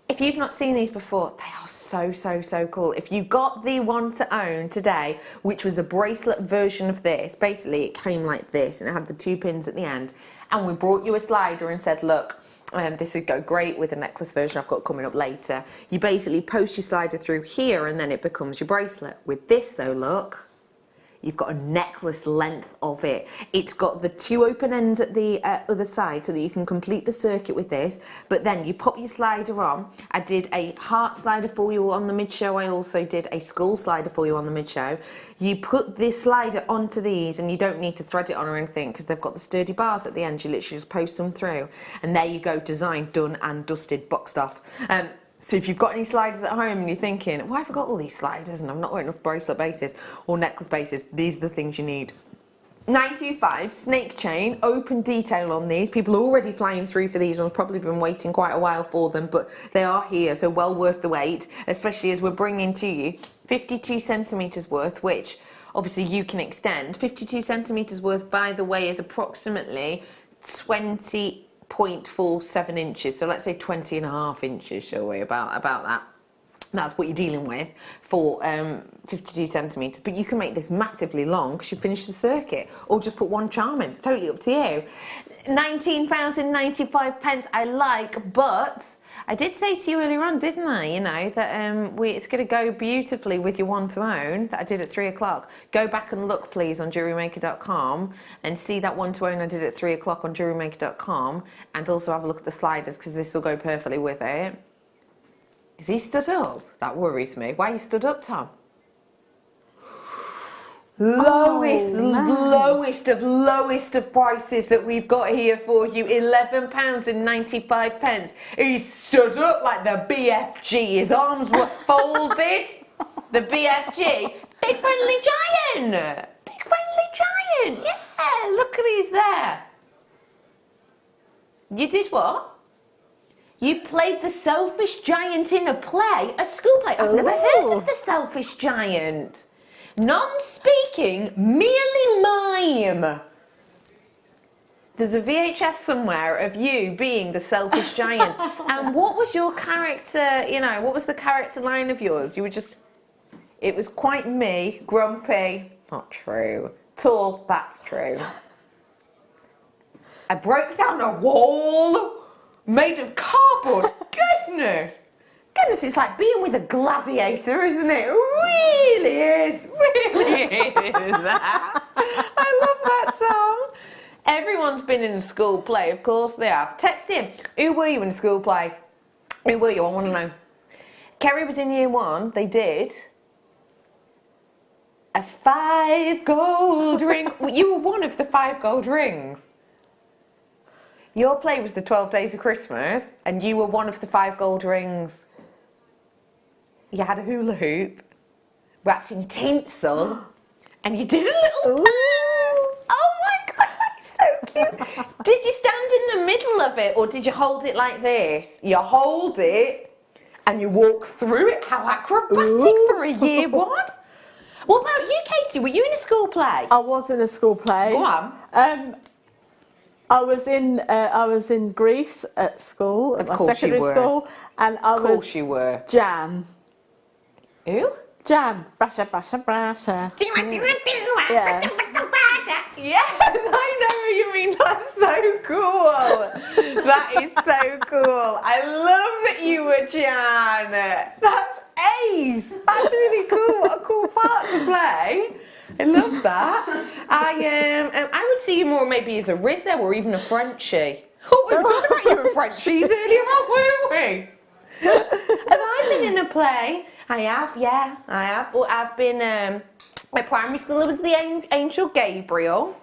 If you've not seen these before, they are so cool. If you got the one-to-own today, which was a bracelet version of this, basically it came like this and it had the 2 pins at the end, and we brought you a slider and said, look, this would go great with a necklace version I've got coming up later. You basically post your slider through here and then it becomes your bracelet. With this though, look, you've got a necklace length of it. It's got the 2 open ends at the other side so that you can complete the circuit with this, but then you pop your slider on. I did a heart slider for you on the mid-show. I also did a skull slider for you on the mid-show. You put this slider onto these and you don't need to thread it on or anything because they've got the sturdy bars at the end. You literally just post them through and there you go, design done and dusted, boxed off. So if you've got any sliders at home and you're thinking, why have I got all these sliders and I've not got enough bracelet bases or necklace bases, these are the things you need. 925 snake chain, open detail on these. People are already flying through for these ones, probably been waiting quite a while for them, but they are here, so well worth the wait, especially as we're bringing to you 52 centimetres worth, which obviously you can extend. 52 centimetres worth, by the way, is approximately 20.47 inches, so let's say 20.5 inches, shall we, about that. That's what you're dealing with for 52 centimetres. But you can make this massively long because you finish the circuit, or just put one charm in. It's totally up to you. £19.95 I like, but I did say to you earlier on, didn't I, you know, that it's going to go beautifully with your one-to-own that I did at 3 o'clock. Go back and look, please, on JewelleryMaker.com and see that one-to-own I did at 3 o'clock on JewelleryMaker.com, and also have a look at the sliders because this will go perfectly with it. Is he stood up? That worries me. Why are you stood up, Tom? Lowest of prices that we've got here for you. £11.95. He's stood up like the BFG. His arms were folded. The BFG. Big friendly giant. Big friendly giant. Yeah, look at he's there. You did what? You played the selfish giant in a play, a school play. I've never heard of the selfish giant. Non-speaking, merely mime. There's a VHS somewhere of you being the selfish giant. And what was your character, you know, what was the character line of yours? You were just, it was quite me, grumpy, not true. Tall, that's true. I broke down a wall. Made of cardboard. Goodness, it's like being with a gladiator, isn't it? It really is. I love that song. Everyone's been in a school play, of course they have. Text him. Who were you in a school play? Who were you? I want to know. Kerry was in year 1. They did a 5 gold ring. You were one of the 5 gold rings. Your play was the 12 Days of Christmas, and you were one of the 5 gold rings. You had a hula hoop wrapped in tinsel, and you did a little dance. Oh my God, that's so cute. Did you stand in the middle of it, or did you hold it like this? You hold it, and you walk through it. How acrobatic for a year 1. What about you, Katie? Were you in a school play? I was in a school play. Go on. I was in Greece at school, at my secondary school, and I was. Of course you were. Jam. Who? Jam. Brasha, brasha, brasha. Yeah. Yes, I know what you mean. That's so cool. That is so cool. I love that you were Jan. That's ace. That's really cool. What a cool part to play. I love that. I would see you more maybe as a Rizzo or even a Frenchie. Oh, we were talking about you and Frenchies earlier on, weren't we? Have I been in a play? I have, yeah, I have. Well, I've been, at primary school, it was the Angel Gabriel.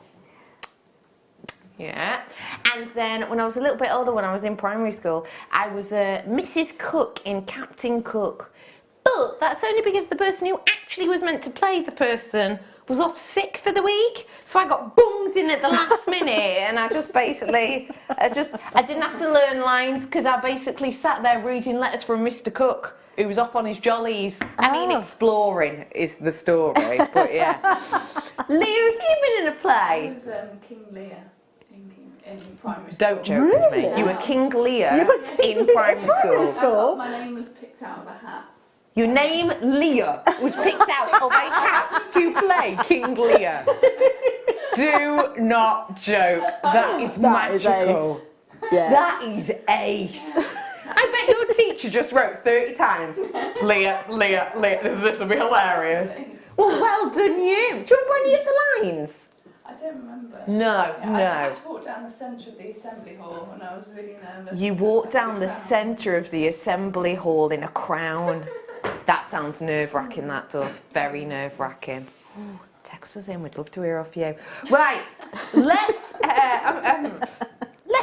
Yeah. And then when I was a little bit older, when I was in primary school, I was Mrs. Cook in Captain Cook. But that's only because the person who actually was meant to play the person was off sick for the week, so I got bunged in at the last minute, and I just basically, I didn't have to learn lines because I basically sat there reading letters from Mr. Cook, who was off on his jollies. I mean, exploring is the story, but yeah. Leah, have you been in a play? I was King Lear in primary school. Don't joke with me. You were King Lear in primary school. My name was picked out of a hat. Your name, Leah, was picked out of a hat to play King Lear. Do not joke. That is magical. Yeah. That is ace. I bet your teacher just wrote 30 times, Leah, Leah, Leah. This will be hilarious. Well done you. Do you remember any of the lines? I don't remember. No. I had to walk down the centre of the assembly hall and I was really nervous. You walked down the centre of the assembly hall in a crown. That sounds nerve-wracking, that does. Very nerve-wracking. Oh, text us in, we'd love to hear off you. Right, let's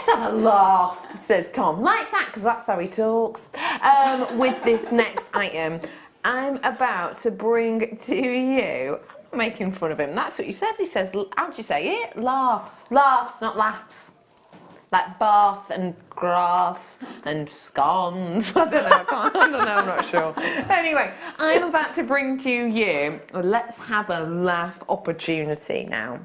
have a laugh, says Tom. Like that, because that's how he talks. With this next item, I'm about to bring to you, I'm making fun of him, that's what he says. He says, how do you say it? Laughs. Laughs, not laughs. Like bath and grass and scones. I don't know, I'm not sure. Anyway, I'm about to bring to you, let's have a laugh opportunity now.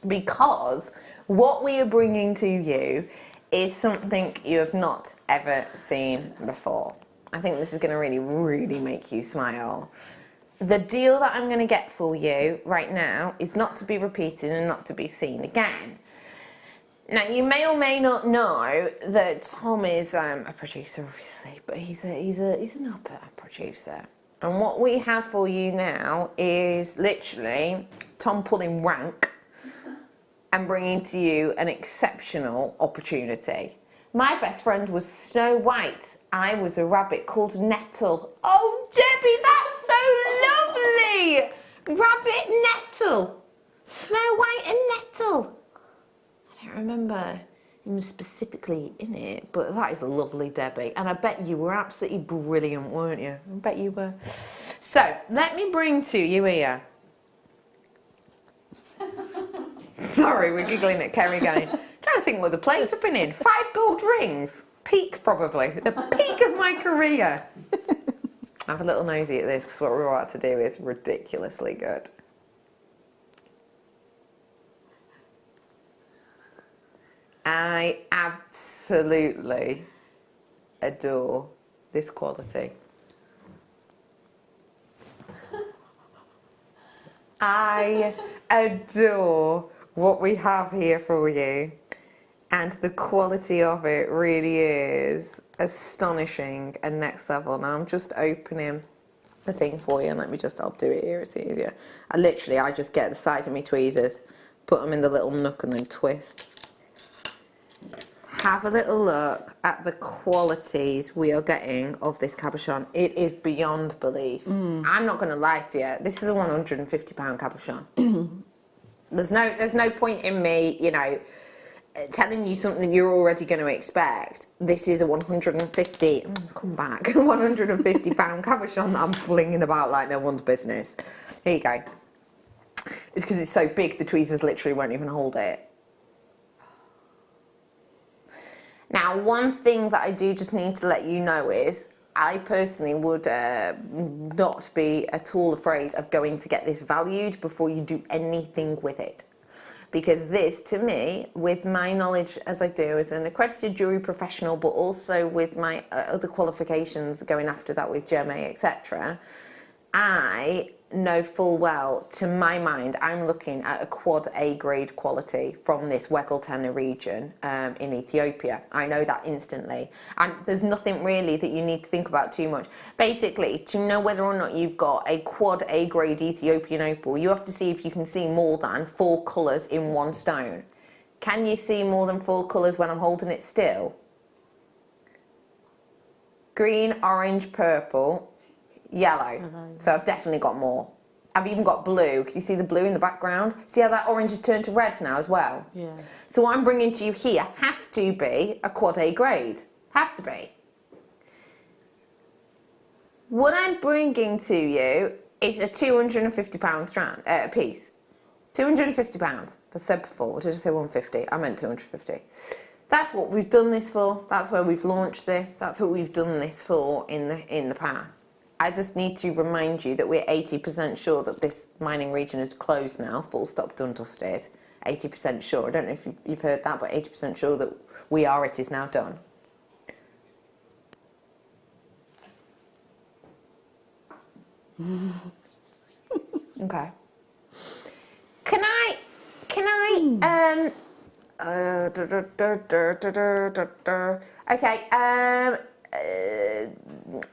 Because what we are bringing to you is something you have not ever seen before. I think this is going to really make you smile. The deal that I'm going to get for you right now is not to be repeated and not to be seen again. Now, you may or may not know that Tom is a producer, obviously, but he's an upper producer. And what we have for you now is literally Tom pulling rank and bringing to you an exceptional opportunity. My best friend was Snow White. I was a rabbit called Nettle. Oh, Debbie, that's so lovely! Rabbit Nettle. Snow White and Nettle. I don't remember him specifically in it, but that is lovely, Debbie. And I bet you were absolutely brilliant, weren't you? I bet you were. So, let me bring to you here. Sorry, we're giggling at Kerry going, trying to think what the plates have been in. 5 gold rings. Peak, probably. The peak of my career. Have a little nosy at this, because what we're about to do is ridiculously good. I absolutely adore this quality. I adore what we have here for you, and the quality of it really is astonishing and next level. Now I'm just opening the thing for you, and I'll do it here, it's easier. I just get the side of my tweezers, put them in the little nook and then twist. Have a little look at the qualities we are getting of this cabochon. It is beyond belief. I'm not going to lie to you. This is a £150 cabochon. There's no point in me, telling you something you're already going to expect. This is a £150 cabochon that I'm flinging about like no one's business. Here you go. It's because it's so big, the tweezers literally won't even hold it. Now, one thing that I do just need to let you know is I personally would not be at all afraid of going to get this valued before you do anything with it. Because this, to me, with my knowledge as I do as an accredited jewellery professional, but also with my other qualifications going after that with GMA, etc., I know full well, to my mind, I'm looking at a quad A grade quality from this Wegeltana region in Ethiopia. I know that instantly. And there's nothing really that you need to think about too much. Basically, to know whether or not you've got a quad A grade Ethiopian opal, you have to see if you can see more than 4 colours in one stone. Can you see more than 4 colours when I'm holding it still? Green, orange, purple, yellow. So I've definitely got more. I've even got blue. Can you see the blue in the background? See how that orange has turned to red now as well? Yeah. So what I'm bringing to you here has to be a quad A grade. Has to be. What I'm bringing to you is a £250 strand, piece. £250. I said before, or did I say 150? I meant 250. That's what we've done this for. That's where we've launched this. That's what we've done this for in the past. I just need to remind you that we're 80% sure that this mining region is closed now, full stop, done, dusted. 80% sure. I don't know if you've heard that, but 80% sure that it is now done. Okay.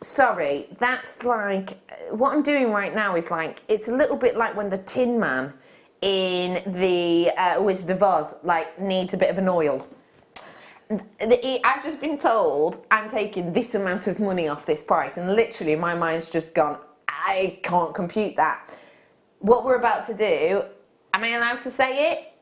Sorry, that's like, what I'm doing right now is like, it's a little bit like when the Tin Man in the Wizard of Oz, like, needs a bit of an oil. I've just been told I'm taking this amount of money off this price, and literally my mind's just gone, I can't compute that. What we're about to do, am I allowed to say it?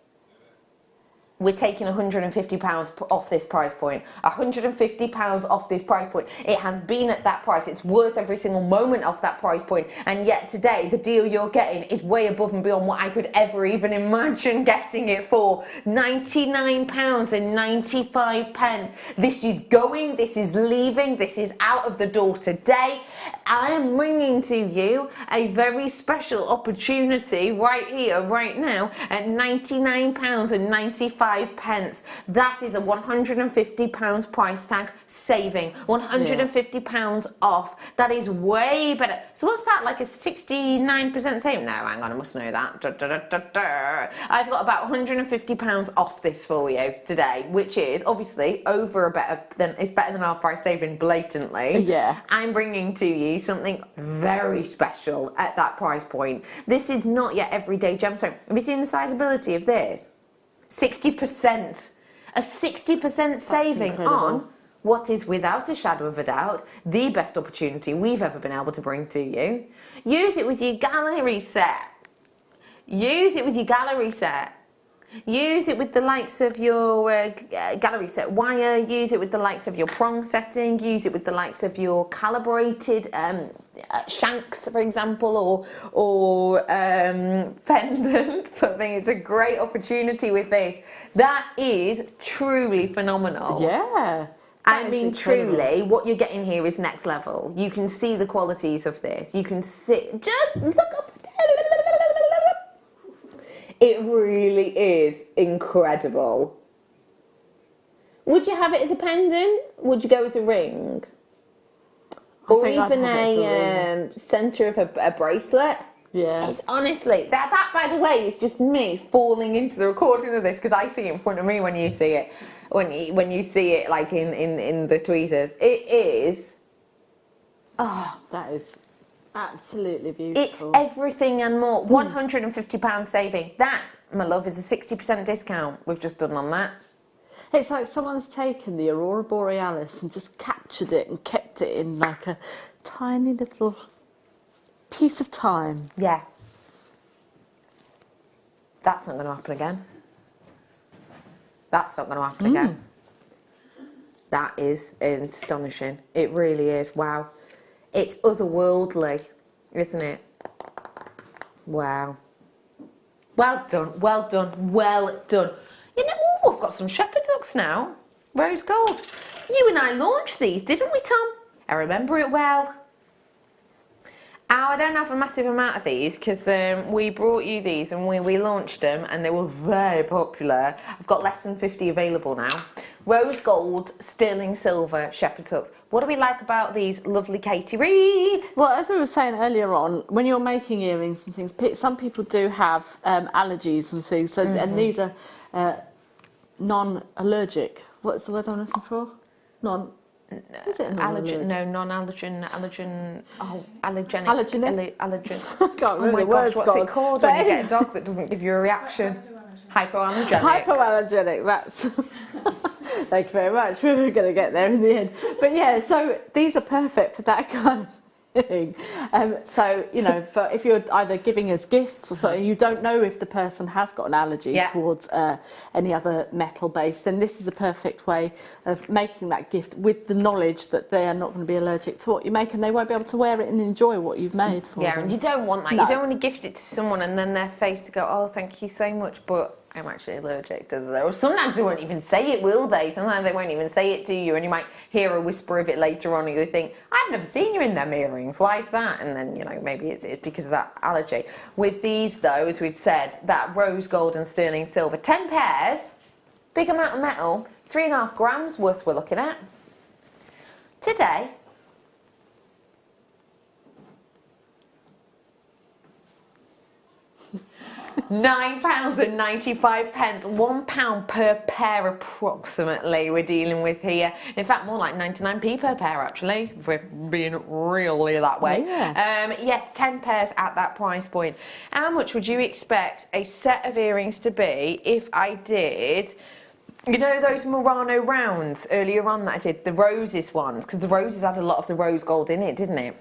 we're taking £150 off this price point. £150 off this price point. It has been at that price. It's worth every single moment of that price point. And yet today, the deal you're getting is way above and beyond what I could ever even imagine getting it for. £99.95. This is going, this is leaving, this is out of the door today. I am bringing to you a very special opportunity right here, right now, at £99.95. That is a £150 price tag saving. £150 off. That is way better. So what's that, like a 69% saving? No, hang on, I must know that. I've got about £150 off this for you today, which is obviously it's better than our price saving blatantly. Yeah. I'm bringing to you something very special at that price point. This is not your everyday gemstone. Have you seen the sizability of this? 60%. A 60% saving on what is, without a shadow of a doubt, the best opportunity we've ever been able to bring to you. Use it with your gallery set. Use it with your gallery set. Use it with the likes of your gallery set wire. Use it with the likes of your prong setting. Use it with the likes of your calibrated shanks, for example, or pendants. I think it's a great opportunity with this. That is truly phenomenal. Yeah. I mean, truly, what you're getting here is next level. You can see the qualities of this. You can see, just look up. It really is incredible. Would you have it as a pendant? Would you go as a ring? Or even a centre of a bracelet? Yeah. It's honestly, that by the way, is just me falling into the recording of this, because I see it in front of me when you see it. When you see it like in the tweezers. It is, that is absolutely beautiful. it's everything and more. £150 saving. That, my love, is a 60% discount we've just done on that. It's like someone's taken the Aurora Borealis and just captured it and kept it in like a tiny little piece of time. Yeah. That's not going to happen again. That's not going to happen again. That is astonishing. It really is. Wow. It's otherworldly, isn't it? Wow. Well done, well done, well done. You know, I've got some shepherd ducks now. Rose gold. You and I launched these, didn't we, Tom? I remember it well. I don't have a massive amount of these because we brought you these and we launched them and they were very popular. I've got less than 50 available now. Rose gold, sterling silver, shepherd hooks. What do we like about these lovely Katie Reid? Well, as we were saying earlier on, when you're making earrings and things, some people do have allergies and things, so, and these are non-allergic. What's the word I'm looking for? Is it allergen? No, non-allergen, allergen. Oh, allergenic. Allergenic? Allergen. I can't remember the gosh, words what's called. it called when you get a dog that doesn't give you a reaction? Hypoallergenic. Hypoallergenic, that's... Thank you very much. We're going to get there in the end. But yeah, so these are perfect for that kind of thing. So, you know, if you're either giving us gifts or something, you don't know if the person has got an allergy towards any other metal base, then this is a perfect way of making that gift with the knowledge that they are not going to be allergic to what you make and they won't be able to wear it and enjoy what you've made for them. Yeah, and you don't want that. No. You don't want to gift it to someone and then their face to go, oh, thank you so much, but I'm actually allergic to that. Or sometimes they won't even say it, will they? Sometimes they won't even say it to you and you might hear a whisper of it later on and you think, I've never seen you in them earrings, why is that? And then, you know, maybe it's because of that allergy. With these though, as we've said, that rose gold and sterling silver, 10 pairs, big amount of metal, 3.5 grams worth we're looking at. Today, £9.95, £1 per pair approximately we're dealing with here. In fact, more like 99p per pair actually, if we're being really that way. Yeah. Yes, 10 pairs at that price point. How much would you expect a set of earrings to be if I did, you know, those Murano rounds earlier on that I did, the roses ones, because the roses had a lot of the rose gold in it, didn't it?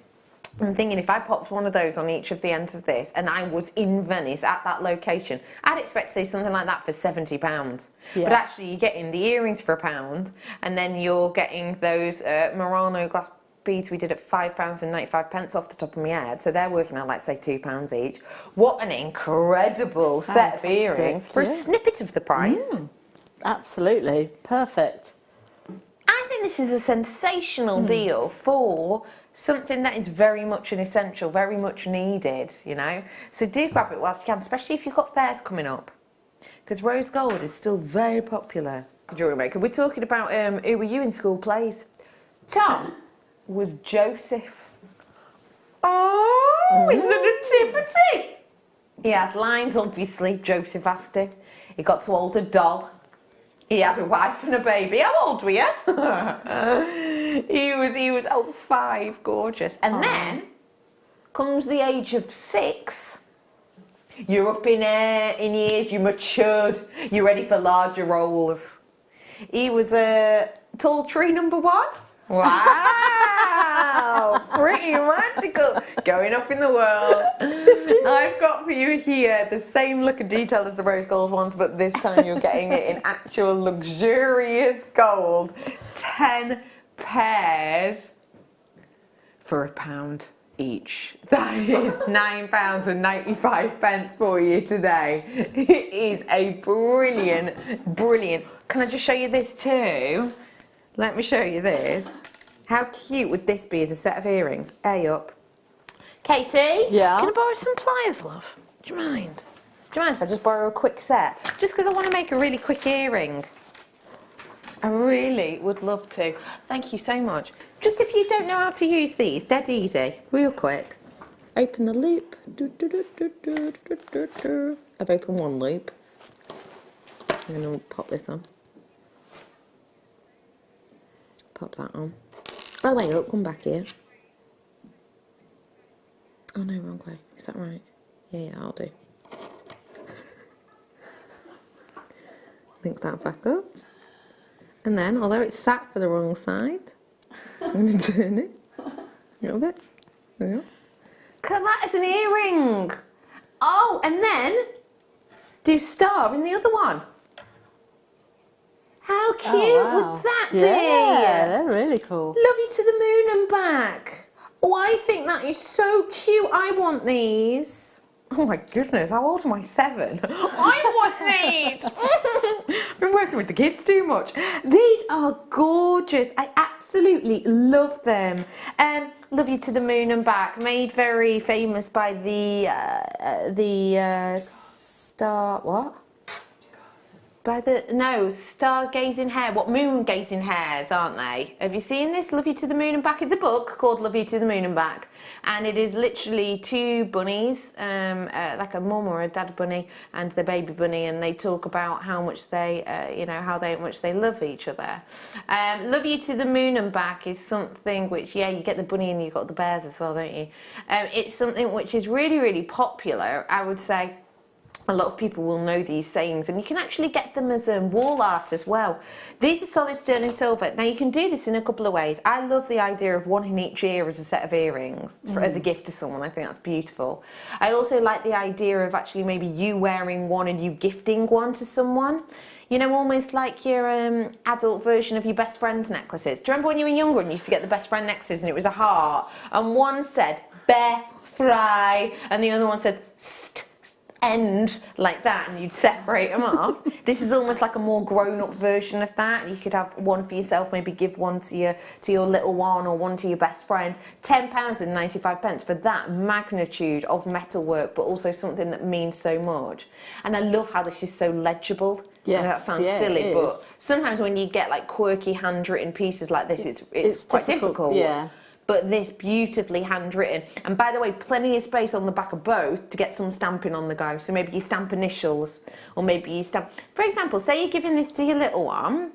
I'm thinking if I popped one of those on each of the ends of this and I was in Venice at that location, I'd expect to see something like that for £70. Yeah. But actually you're getting the earrings for £1 and then you're getting those Murano glass beads we did at £5.95 off the top of my head. So they're working out like say £2 each. What an incredible set of earrings for a snippet of the price. Absolutely. Perfect. I think this is a sensational deal for something that is very much an essential, very much needed, you know. So do grab it whilst you can, especially if you've got fairs coming up. Because rose gold is still very popular. Jewellery maker, we're talking about who were you in school plays? Tom was Joseph. Oh, in the nativity. He had lines, obviously, Joseph asked him. He got to hold a doll. He had a wife and a baby. How old were you? he was 5, gorgeous. And then comes the age of 6. You're up in years, you matured, you're ready for larger roles. He was tall tree number 1. Wow, pretty magical. Going up in the world. I've got for you here the same look and detail as the rose gold ones, but this time you're getting it in actual luxurious gold. 10 pairs for £1 each. That is £9.95 for you today. It is a brilliant. Can I just show you this too? Let me show you this. How cute would this be as a set of earrings? Up. Katie? Yeah? Can I borrow some pliers, love? Do you mind? Do you mind if I just borrow a quick set? Just because I want to make a really quick earring. I really would love to. Thank you so much. Just if you don't know how to use these, dead easy, real quick. Open the loop. I've opened one loop. I'm going to pop this on. Pop that on. Oh wait, look, come back here. Oh no, wrong way. Is that right? Yeah, I'll do. Link that back up. And then, although it's sat for the wrong side, I'm going to turn it a little bit. There we go. Look at that as an earring. Oh, and then do star in the other one. How cute would that be? Yeah, they're really cool. Love you to the moon and back. Oh, I think that is so cute. I want these. Oh my goodness, how old am I? 7. I want these. I've been working with the kids too much. These are gorgeous. I absolutely love them. Love you to the moon and back. Made very famous by the star. What? Stargazing hair. What, moon gazing hairs, aren't they? Have you seen this? Love You to the Moon and Back. It's a book called Love You to the Moon and Back, and it is literally 2 bunnies, like a mum or a dad bunny and the baby bunny, and they talk about how much they, how much they love each other. Love You to the Moon and Back is something which, you get the bunny and you've got the bears as well, don't you? It's something which is really, really popular, I would say. A lot of people will know these sayings, and you can actually get them as wall art as well. These are solid sterling silver. Now you can do this in a couple of ways. I love the idea of one in each ear as a set of earrings as a gift to someone. I think that's beautiful. I also like the idea of actually maybe you wearing one and you gifting one to someone. You know, almost like your adult version of your best friend's necklaces. Do you remember when you were younger and you used to get the best friend necklaces and it was a heart, and one said "Bear Fry" and the other one said "St" end, like that, and you'd separate them off. This is almost like a more grown-up version of that. You could have one for yourself, maybe give one to your little one, or one to your best friend. £10.95 for that magnitude of metalwork, but also something that means so much. And I love how this is so legible. Yes, I know that sounds silly, but sometimes when you get like quirky handwritten pieces like this, it's quite difficult. Yeah. But this beautifully handwritten, and by the way, plenty of space on the back of both to get some stamping on the go. So maybe you stamp initials, or maybe you stamp, for example, say you're giving this to your little one.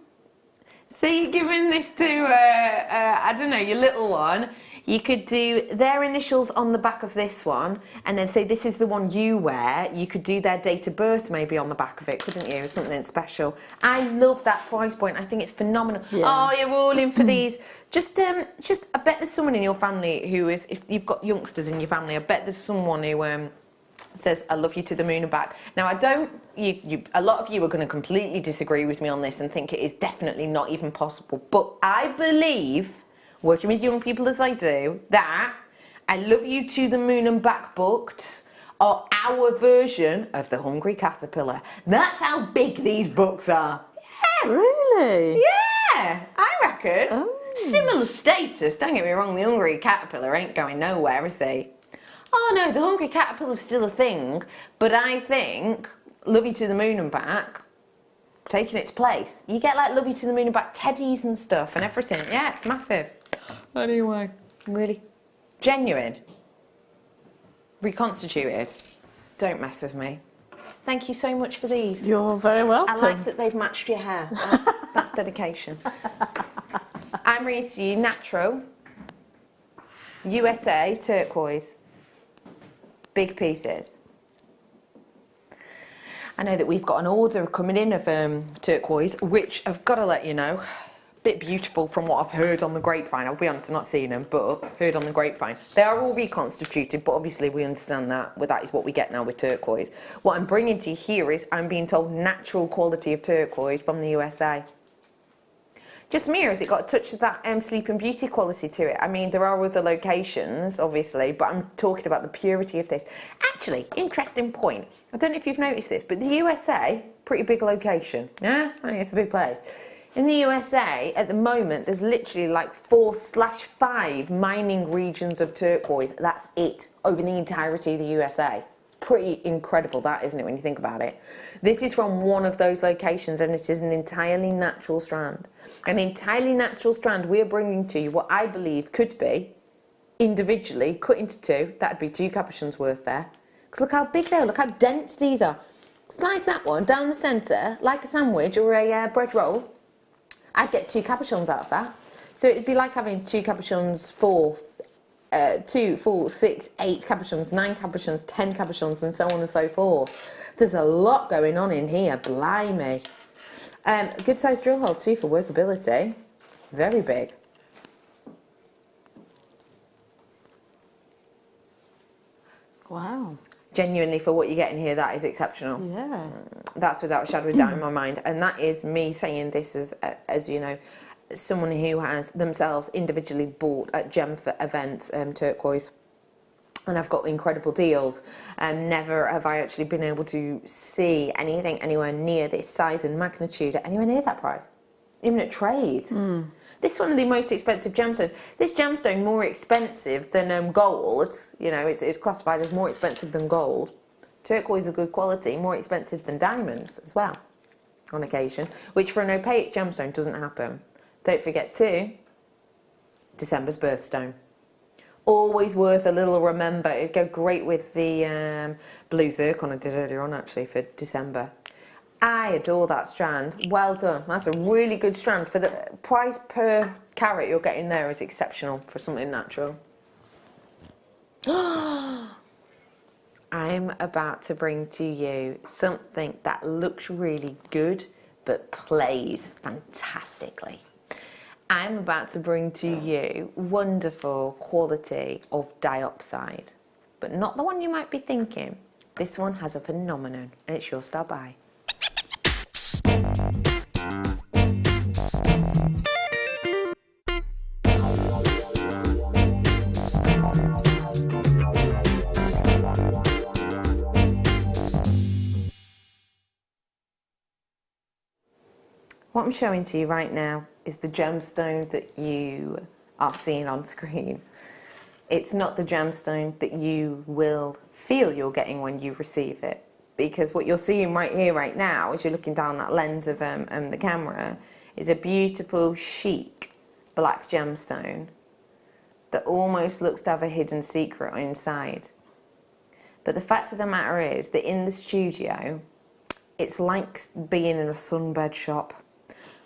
Say you're giving this to, I don't know, your little one. You could do their initials on the back of this one, and then say this is the one you wear. You could do their date of birth maybe on the back of it, couldn't you? Something special. I love that price point. I think it's phenomenal. Yeah. Oh, you're all in for these. Just, I bet there's someone in your family who is, if you've got youngsters in your family, I bet there's someone who says, I love you to the moon and back. Now, a lot of you are going to completely disagree with me on this and think it is definitely not even possible. But I believe, working with young people as I do, that I love you to the moon and back books are our version of the Hungry Caterpillar. That's how big these books are. Yeah. Really? Yeah, I reckon. Oh. Similar status, don't get me wrong, the Hungry Caterpillar ain't going nowhere, is he? Oh no, the Hungry Caterpillar's still a thing, but I think Love You to the Moon and Back, taking its place. You get like Love You to the Moon and Back teddies and stuff and everything. Yeah, it's massive. Anyway, really genuine, reconstituted. Don't mess with me. Thank you so much for these. You're very welcome. I like that they've matched your hair. That's dedication. I'm reading to you natural, USA turquoise, big pieces. I know that we've got an order coming in of turquoise, which I've got to let you know, a bit beautiful from what I've heard on the grapevine. I'll be honest, I've not seen them, but heard on the grapevine. They are all reconstituted, but obviously we understand that. Well, that is what we get now with turquoise. What I'm bringing to you here is I'm being told natural quality of turquoise from the USA. Just me, or has it got a touch of that Sleeping Beauty quality to it? I mean, there are other locations, obviously, but I'm talking about the purity of this. Actually, interesting point. I don't know if you've noticed this, but the USA, pretty big location. Yeah, I think it's a big place. In the USA, at the moment, there's literally like 4/5 mining regions of turquoise. That's it, over the entirety of the USA. Pretty incredible, that, isn't it, when you think about it? This is from one of those locations, and it is an entirely natural strand. An entirely natural strand we're bringing to you what I believe could be, individually, cut into two, that'd be 2 capuchons worth there. Because look how big they are, look how dense these are. Slice that one down the centre, like a sandwich or a bread roll. I'd get 2 capuchons out of that. So it'd be like having 2 capuchons for 2, 4, 6, 8 capuchons, 9 capuchons, 10 capuchons, and so on and so forth. There's a lot going on in here, blimey. Good sized drill hole too for workability. Very big. Wow. Genuinely, for what you get in here, that is exceptional. Yeah. That's without a shadow of doubt in my mind. And that is me saying this as you know, someone who has themselves individually bought at gem events turquoise, and I've got incredible deals, and never have I actually been able to see anything anywhere near this size and magnitude at anywhere near that price, even at trade. This is one of the most expensive gemstones. This gemstone more expensive than gold. You know, it's classified as more expensive than gold. Turquoise of good quality, more expensive than diamonds as well, on occasion, which for an opaque gemstone doesn't happen. Don't forget too, December's birthstone. Always worth a little remember. It'd go great with the blue zircon I did earlier on actually for December. I adore that strand. Well done. That's a really good strand. For the price per carat you're getting there is exceptional for something natural. I'm about to bring to you something that looks really good but plays fantastically. I'm about to bring to you wonderful quality of diopside, but not the one you might be thinking. This one has a phenomenon, and it's your star buy. What I'm showing to you right now is the gemstone that you are seeing on screen. It's not the gemstone that you will feel you're getting when you receive it, because what you're seeing right here, right now, as you're looking down that lens of the camera, is a beautiful, chic black gemstone that almost looks to have a hidden secret inside. But the fact of the matter is that in the studio, it's like being in a sunbed shop.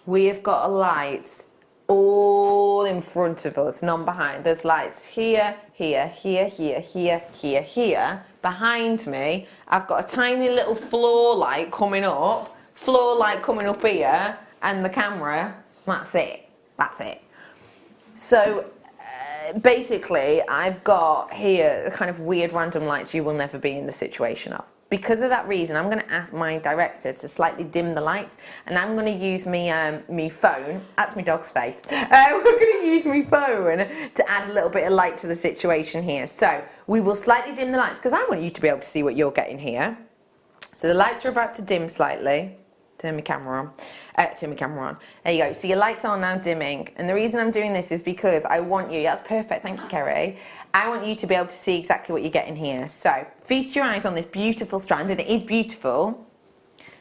We have got a light all in front of us, none behind. There's lights here, here, here, here, here, here, here. Behind me, I've got a tiny little floor light coming up here, and the camera. That's it. That's it. So basically, I've got here the kind of weird random lights you will never be in the situation of. Because of that reason, I'm going to ask my director to slightly dim the lights, and I'm going to use me phone. That's my dog's face. We're going to use my phone to add a little bit of light to the situation here. So we will slightly dim the lights because I want you to be able to see what you're getting here. So the lights are about to dim slightly. Turn my camera on. Turn my camera on. There you go. So your lights are now dimming. And the reason I'm doing this is because I want you, that's perfect, thank you, Kerry. I want you to be able to see exactly what you're getting here. So feast your eyes on this beautiful strand, and it is beautiful,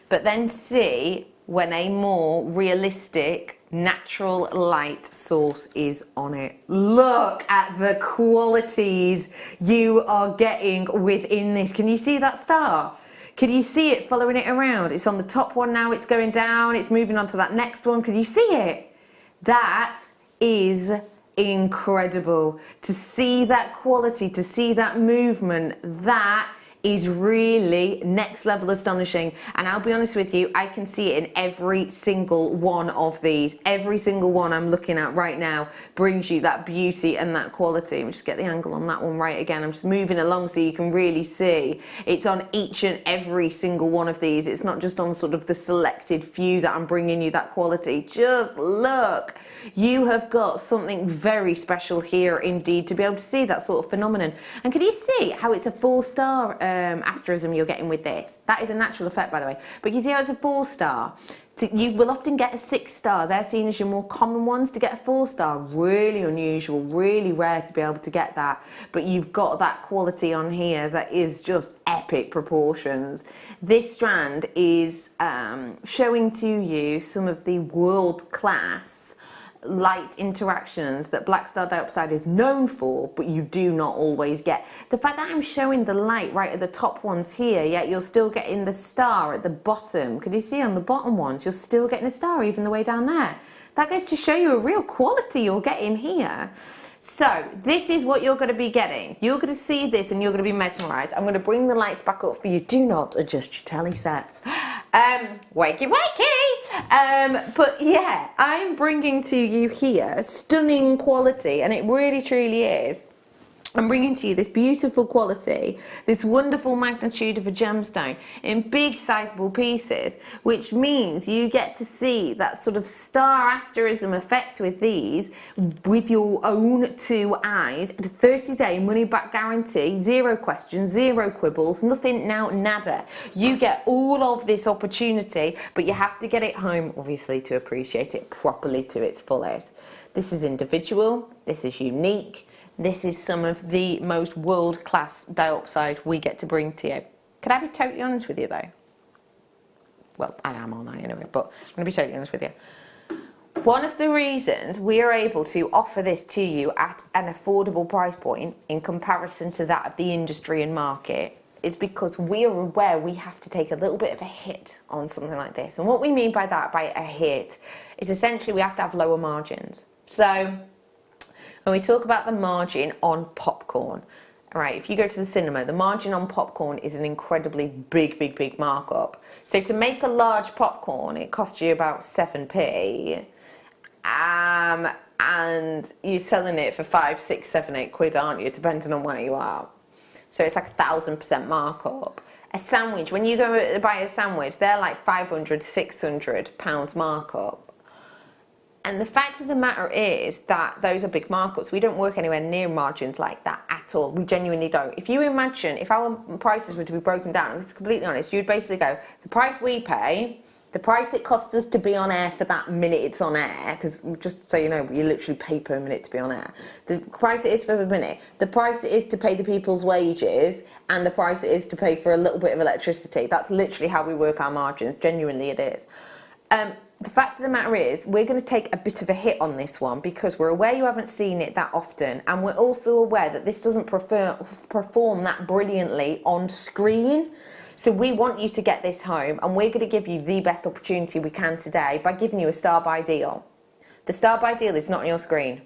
but then see when a more realistic, natural light source is on it. Look at the qualities you are getting within this. Can you see that star? Can you see it following it around? It's on the top one now, it's going down, it's moving on to that next one. Can you see it? That is incredible. To see that quality, to see that movement, that is really next level astonishing. And I'll be honest with you, I can see it in every single one of these. Every single one I'm looking at right now brings you that beauty and that quality. Let me just get the angle on that one right again. I'm just moving along so you can really see. It's on each and every single one of these. It's not just on sort of the selected few that I'm bringing you that quality. Just look. You have got something very special here indeed to be able to see that sort of phenomenon. And can you see how it's a 4-star asterism you're getting with this? That is a natural effect, by the way. But you see how it's a 4-star? You will often get a 6-star. They're seen as your more common ones. To get a 4-star, really unusual, really rare to be able to get that. But you've got that quality on here that is just epic proportions. This strand is showing to you some of the world-class light interactions that black star dioxide is known for, but you do not always get. The fact that I'm showing the light right at the top ones here, yet you're still getting the star at the bottom. Can you see on the bottom ones, you're still getting a star even the way down there? That goes to show you a real quality you're getting here. So this is what you're going to be getting. You're going to see this and you're going to be mesmerised. I'm going to bring the lights back up for you. Do not adjust your telly sets. Wakey wakey. But yeah, I'm bringing to you here stunning quality, and it really truly is. I'm bringing to you this beautiful quality, this wonderful magnitude of a gemstone in big sizable pieces, which means you get to see that sort of star asterism effect with these with your own 2 eyes. 30-day money back guarantee, 0 questions, 0 quibbles, nothing, now nada. You get all of this opportunity, but you have to get it home obviously to appreciate it properly to its fullest. This is individual, this is unique. This is some of the most world-class dioxide we get to bring to you. Could I be totally honest with you though? Well, I am, aren't I, anyway, but I'm going to be totally honest with you. One of the reasons we are able to offer this to you at an affordable price point in comparison to that of the industry and market is because we are aware we have to take a little bit of a hit on something like this. And what we mean by that, by a hit, is essentially we have to have lower margins. So when we talk about the margin on popcorn, all right, if you go to the cinema, the margin on popcorn is an incredibly big markup. So to make a large popcorn, it costs you about 7p, and you're selling it for 5, 6, 7, 8 quid, aren't you, depending on where you are. So it's like 1,000% markup. A sandwich, when you go to buy a sandwich, they're like 500, 600 pounds markup. And the fact of the matter is that those are big markups. We don't work anywhere near margins like that at all. We genuinely don't. If you imagine, if our prices were to be broken down, and this is completely honest, you'd basically go, the price we pay, the price it costs us to be on air for that minute it's on air, because just so you know, you literally pay per minute to be on air. The price it is for a minute, the price it is to pay the people's wages, and the price it is to pay for a little bit of electricity. That's literally how we work our margins. Genuinely it is. The fact of the matter is, we're going to take a bit of a hit on this one because we're aware you haven't seen it that often, and we're also aware that this doesn't perform that brilliantly on screen. So we want you to get this home, and we're going to give you the best opportunity we can today by giving you a star buy deal. The star by deal is not on your screen.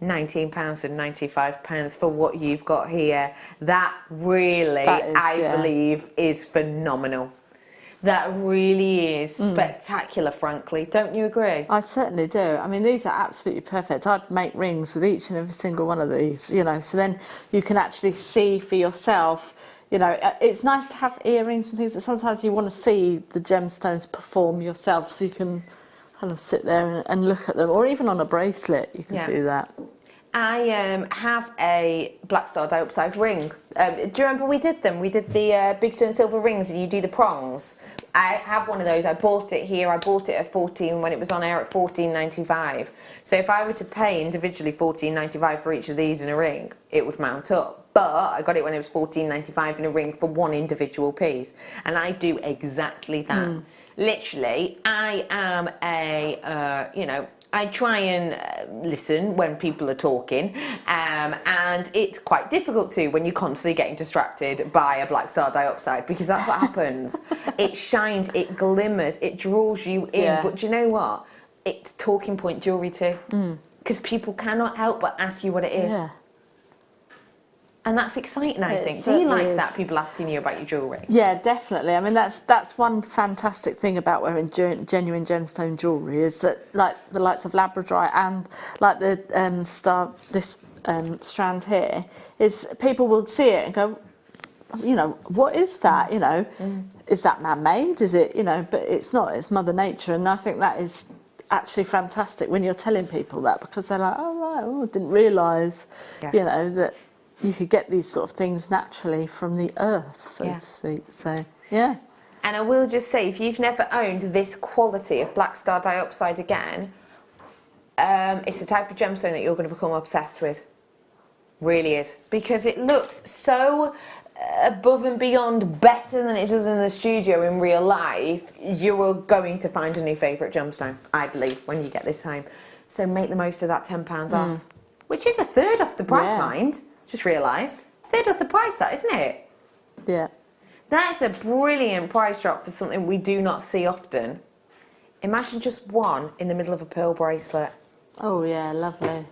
£19.95 for what you've got here. That really, I believe, is phenomenal. That really is spectacular, frankly. Don't you agree? I certainly do. I mean, these are absolutely perfect. I'd make rings with each and every single one of these, you know, so then you can actually see for yourself. You know, it's nice to have earrings and things, but sometimes you want to see the gemstones perform yourself, so you can kind of sit there and look at them, or even on a bracelet you can do that. I have a black star dioxide ring. Do you remember we did them? We did the big stone silver rings and you do the prongs. I have one of those. I bought it here. I bought it at 14 when it was on air at $14.95. So if I were to pay individually $14.95 for each of these in a ring, it would mount up. But I got it when it was $14.95 in a ring for one individual piece. And I do exactly that. Literally, I am a, you know, I try and listen when people are talking, and it's quite difficult to when you're constantly getting distracted by a black star dioxide, because that's what happens. It shines, it glimmers, it draws you in, but do you know what? It's talking point jewellery too, because people cannot help but ask you what it is. And that's exciting, I think. Do you like that, people asking you about your jewellery? Yeah, definitely. I mean, that's one fantastic thing about wearing genuine gemstone jewellery, is that, like the likes of Labradorite and like the strand here, is people will see it and go, you know, what is that? You know, is that man-made? Is it, you know? But it's not. It's Mother Nature, and I think that is actually fantastic when you're telling people that, because they're like, oh right, oh, I didn't realise, you know, that you could get these sort of things naturally from the earth, so to speak. So, yeah. And I will just say, if you've never owned this quality of black star dioxide again, it's the type of gemstone that you're going to become obsessed with. Really is. Because it looks so above and beyond better than it does in the studio in real life. You are going to find a new favourite gemstone, I believe, when you get this home. So make the most of that £10 off. Which is a third off the price, mind. Just realised. Third off the price, that, isn't it? Yeah. That's a brilliant price drop for something we do not see often. Imagine just one in the middle of a pearl bracelet. Oh yeah, lovely.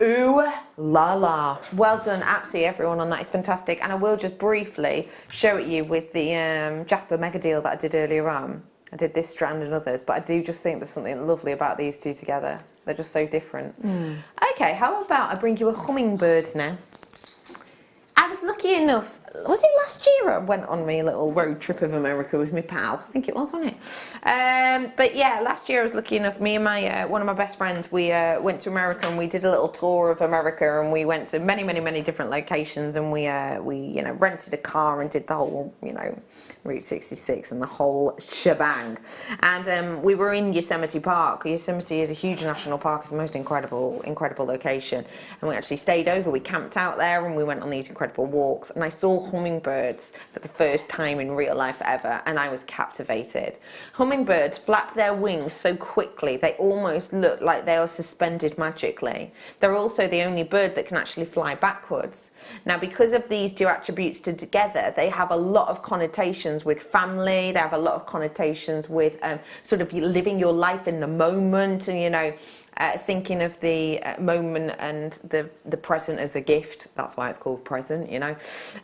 Ooh la la. Well done, absolutely everyone on that. It's fantastic. And I will just briefly show it you with the Jasper mega deal that I did earlier on. I did this strand and others, but I do just think there's something lovely about these two together. They're just so different. Okay, how about I bring you a hummingbird now? I was lucky enough, was it last year I went on my little road trip of America with my pal? I think it was, wasn't it? But yeah, last year I was lucky enough, me and my one of my best friends, we went to America and we did a little tour of America, and we went to many different locations, and we you know, rented a car and did the whole, you know, Route 66 and the whole shebang. And we were in Yosemite Park. Yosemite is a huge national park. It's the most incredible location. And we actually stayed over. We camped out there and we went on these incredible walks. And I saw hummingbirds for the first time in real life ever, and I was captivated. Hummingbirds flap their wings so quickly, they almost look like they are suspended magically. They're also the only bird that can actually fly backwards. Now, because of these two attributes together, they have a lot of connotations with family. They have a lot of connotations with sort of living your life in the moment, and, you know, thinking of the moment and the present as a gift. That's why it's called present, you know.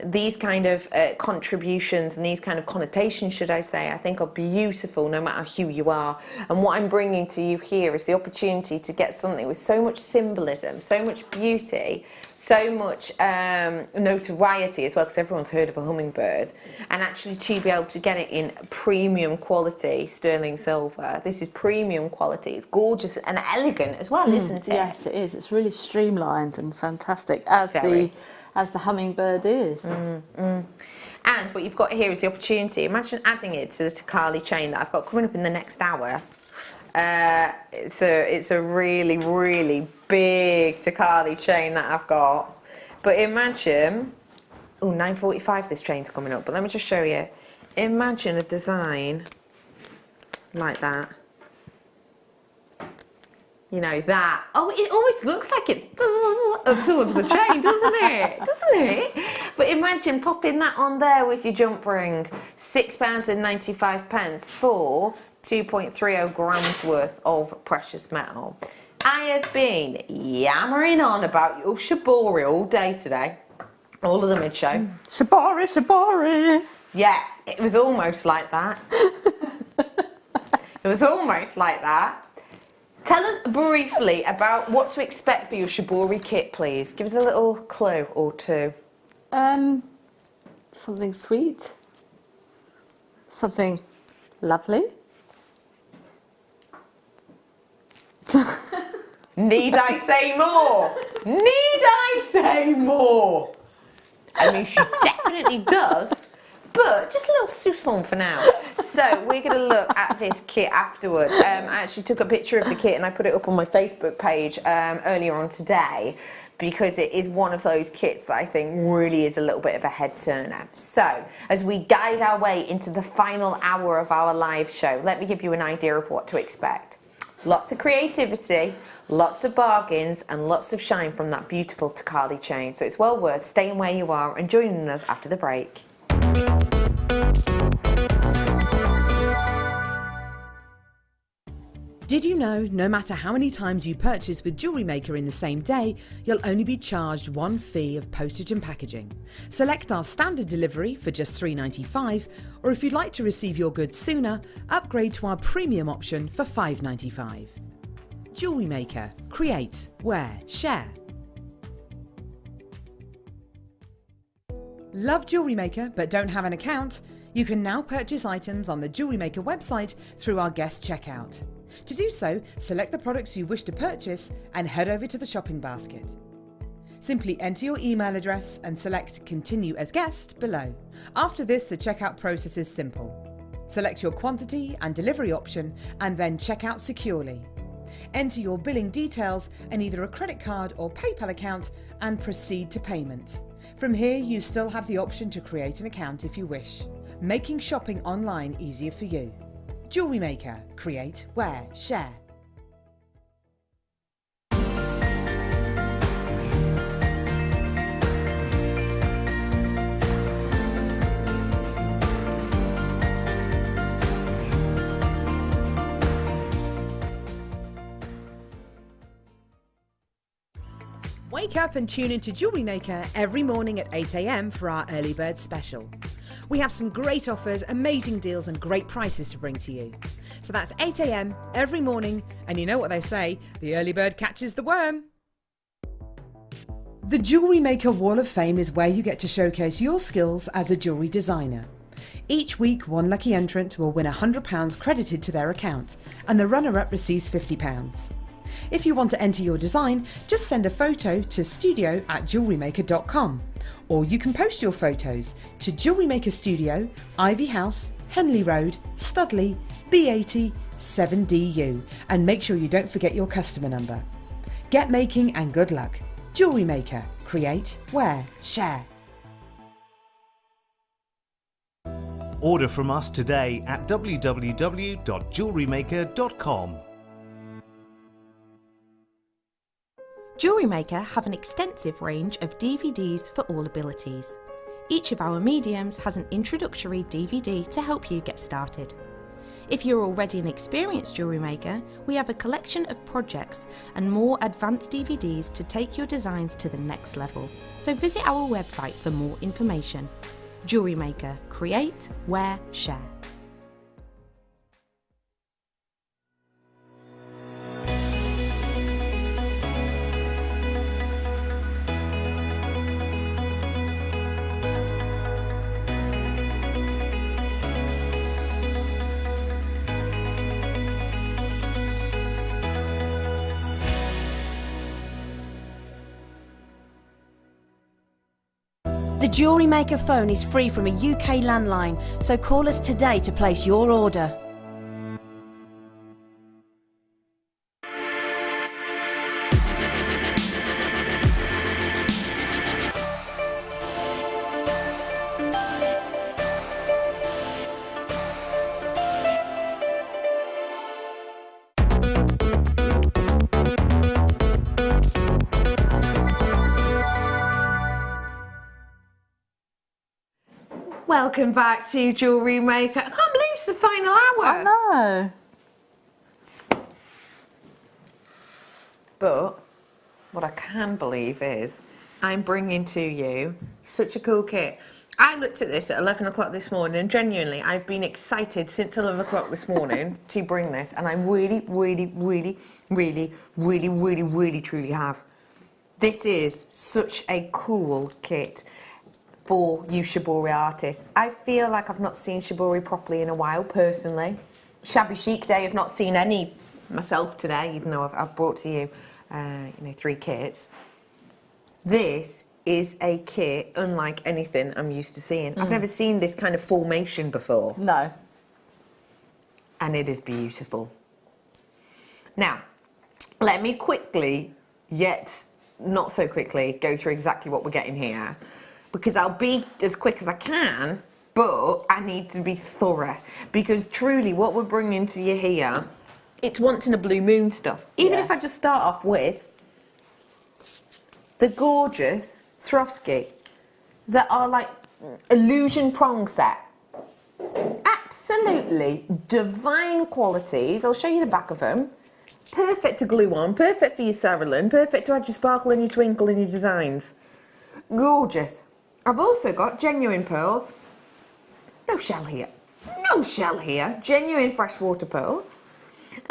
These kind of contributions and these kind of connotations, should I say, I think are beautiful no matter who you are. And what I'm bringing to you here is the opportunity to get something with so much symbolism, so much beauty, so much notoriety as well, because everyone's heard of a hummingbird, and actually to be able to get it in premium quality sterling silver. This is premium quality. It's gorgeous and elegant as well, isn't it? Yes, it is. It's really streamlined and fantastic, as the hummingbird is. And what you've got here is the opportunity. Imagine adding it to the Takali chain that I've got coming up in the next hour. It's a really big Takali chain that I've got. But imagine, 9:45 this chain's coming up, but let me just show you. Imagine a design like that. You know, that. Oh, it always looks like it does up towards the chain, doesn't it? Doesn't it? But imagine popping that on there with your jump ring. £6.95 for 2.30 grams worth of precious metal. I have been yammering on about your shibori all day today. All of the mid-show. Shibori, shibori. Yeah, it was almost like that. It was almost like that. Tell us briefly about what to expect for your shibori kit, please. Give us a little clue or two. Something sweet. Something lovely. Need I say more? Need I say more? I mean, she definitely does, but just a little soupçon for now. So we're going to look at this kit afterwards. I actually took a picture of the kit and I put it up on my Facebook page earlier on today, because it is one of those kits that I think really is a little bit of a head turner. So as we guide our way into the final hour of our live show, let me give you an idea of what to expect. Lots of creativity, lots of bargains, and lots of shine from that beautiful Takali chain. So it's well worth staying where you are and joining us after the break. Did you know no matter how many times you purchase with JewelleryMaker in the same day, you'll only be charged one fee of postage and packaging? Select our standard delivery for just $3.95, or if you'd like to receive your goods sooner, upgrade to our premium option for $5.95. JewelleryMaker. Create, wear, share. Love JewelleryMaker but don't have an account? You can now purchase items on the JewelleryMaker website through our guest checkout. To do so, select the products you wish to purchase and head over to the shopping basket. Simply enter your email address and select Continue as Guest below. After this, the checkout process is simple. Select your quantity and delivery option and then check out securely. Enter your billing details and either a credit card or PayPal account and proceed to payment. From here, you still have the option to create an account if you wish, making shopping online easier for you. JewelleryMaker. Create, wear, share. Wake up and tune into JewelleryMaker every morning at 8 a.m. for our early bird special. We have some great offers, amazing deals and great prices to bring to you. So that's 8 a.m. every morning, and you know what they say, the early bird catches the worm. The JewelleryMaker Wall of Fame is where you get to showcase your skills as a jewellery designer. Each week, one lucky entrant will win £100 credited to their account, and the runner-up receives £50. If you want to enter your design, just send a photo to studio@jewellerymaker.com, or you can post your photos to JewelleryMaker Studio, Ivy House, Henley Road, Studley, B80 7DU, and make sure you don't forget your customer number. Get making and good luck. JewelleryMaker. Create, wear, share. Order from us today at www.jewellerymaker.com. JewelleryMaker have an extensive range of DVDs for all abilities. Each of our mediums has an introductory DVD to help you get started. If you're already an experienced jewellery maker, we have a collection of projects and more advanced DVDs to take your designs to the next level. So visit our website for more information. JewelleryMaker. Create, wear, share. The JewelleryMaker phone is free from a UK landline, so call us today to place your order. Welcome back to Jewellery Maker. I can't believe it's the final hour. I know. But what I can believe is I'm bringing to you such a cool kit. I looked at this at 11 o'clock this morning and genuinely I've been excited since 11 o'clock this morning to bring this, and I really truly have. This is such a cool kit for you shibori artists. I feel like I've not seen shibori properly in a while personally. Shabby Chic Day, I've not seen any myself today, even though I've brought to you, 3 kits. This is a kit unlike anything I'm used to seeing. I've never seen this kind of formation before. No. And it is beautiful. Now, let me quickly, yet not so quickly, go through exactly what we're getting here, because I'll be as quick as I can, but I need to be thorough, because truly what we're bringing to you here, it's once in a blue moon stuff. Even if I just start off with the gorgeous Swarovski that are like illusion prong set. Absolutely divine qualities. I'll show you the back of them. Perfect to glue on, perfect for your Saralyn, perfect to add your sparkle and your twinkle in your designs. Gorgeous. I've also got genuine pearls. No shell here. No shell here. Genuine freshwater pearls.